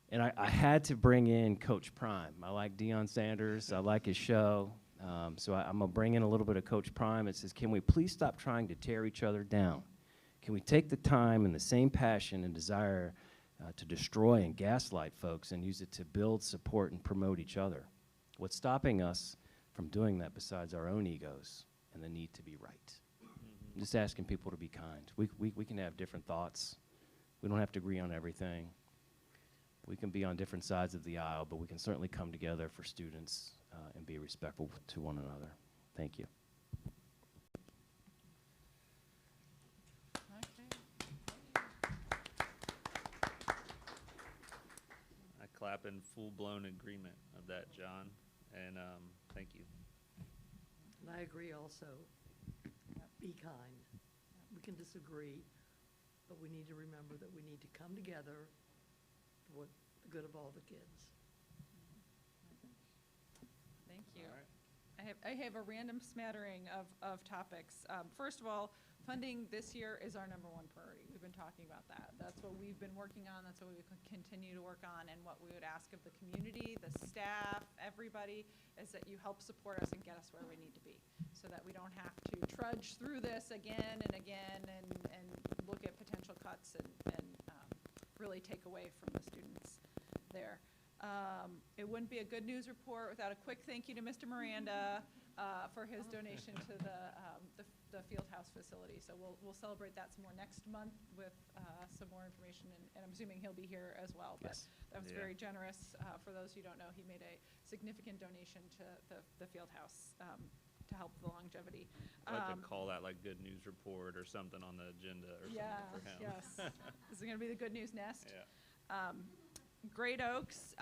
And I had to bring in Coach Prime. I like Deion Sanders. I like his show. So I'm going to bring in a little bit of Coach Prime. It says, can we please stop trying to tear each other down? Can we take the time and the same passion and desire to destroy and gaslight folks and use it to build, support, and promote each other? What's stopping us from doing that besides our own egos and the need to be right? I'm just asking people to be kind. We can have different thoughts. We don't have to agree on everything. We can be on different sides of the aisle, but we can certainly come together for students and be respectful to one another. Thank you. clap in full-blown agreement of that, John, and thank you. And I agree also. Be kind. We can disagree, but we need to remember that we need to come together for the good of all the kids. Thank you. I have a random smattering of topics. First of all, funding this year is our #1 priority. We've been talking about that. That's what we've been working on. That's what we will continue to work on. And what we would ask of the community, the staff, everybody, is that you help support us and get us where we need to be, so that we don't have to trudge through this again and again and look at potential cuts and really take away from the students there. It wouldn't be a good news report without a quick thank you to Mr. Miranda for his donation to the field house facility. So we'll celebrate that some more next month with some more information, and I'm assuming he'll be here as well. Yes. But that was Yeah. very generous. For those who don't know, he made a significant donation to the field house to help the longevity. I'd like to call that like good news report or something on the agenda or Yeah, something for him. yes. This is going to be the good news nest. Yeah. Great Oaks,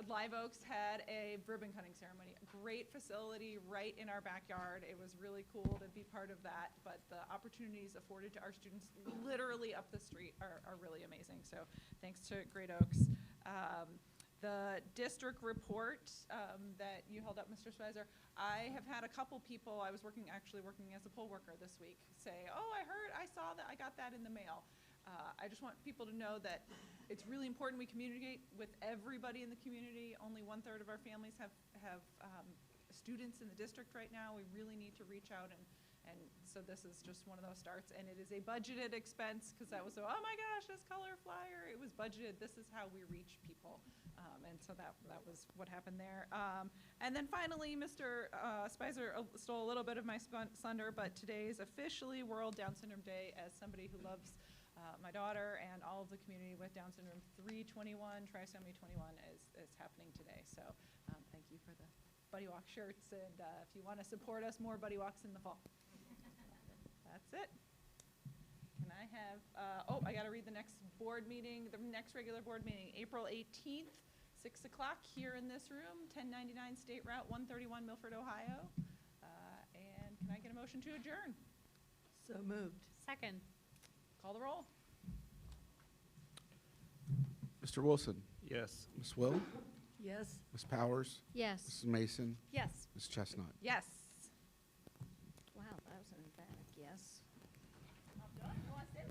Live Oaks had a ribbon cutting ceremony. Great facility right in our backyard. It was really cool to be part of that, but the opportunities afforded to our students literally up the street are really amazing. So thanks to Great Oaks. The district report that you held up, Mr. Spicer, I have had a couple people, I was actually working as a poll worker this week, say, oh, I saw that, I got that in the mail. I just want people to know that it's really important we communicate with everybody in the community. Only 1/3 of our families have students in the district right now. We really need to reach out, and so this is just one of those starts. And it is a budgeted expense, because that was so, oh my gosh, this color flyer, it was budgeted. This is how we reach people. And so that was what happened there. And then finally, Mr. Spicer stole a little bit of my thunder, but today is officially World Down Syndrome Day. As somebody who loves my daughter and all of the community with Down syndrome, 321, Trisomy 21 is happening today. So thank you for the Buddy Walk shirts, and if you want to support us, more Buddy Walks in the fall. That's it. Can I have, I got to read the next board meeting, the next regular board meeting, April 18th, 6 o'clock here in this room, 1099 State Route 131, Milford, Ohio. And can I get a motion to adjourn? So moved. Second. Call the roll. Mr. Wilson? Yes. Ms. Will? Yes. Ms. Powers? Yes. Mrs. Mason? Yes. Ms. Chestnut? Yes. Wow, that was an emphatic yes. I'm done. You want to sit?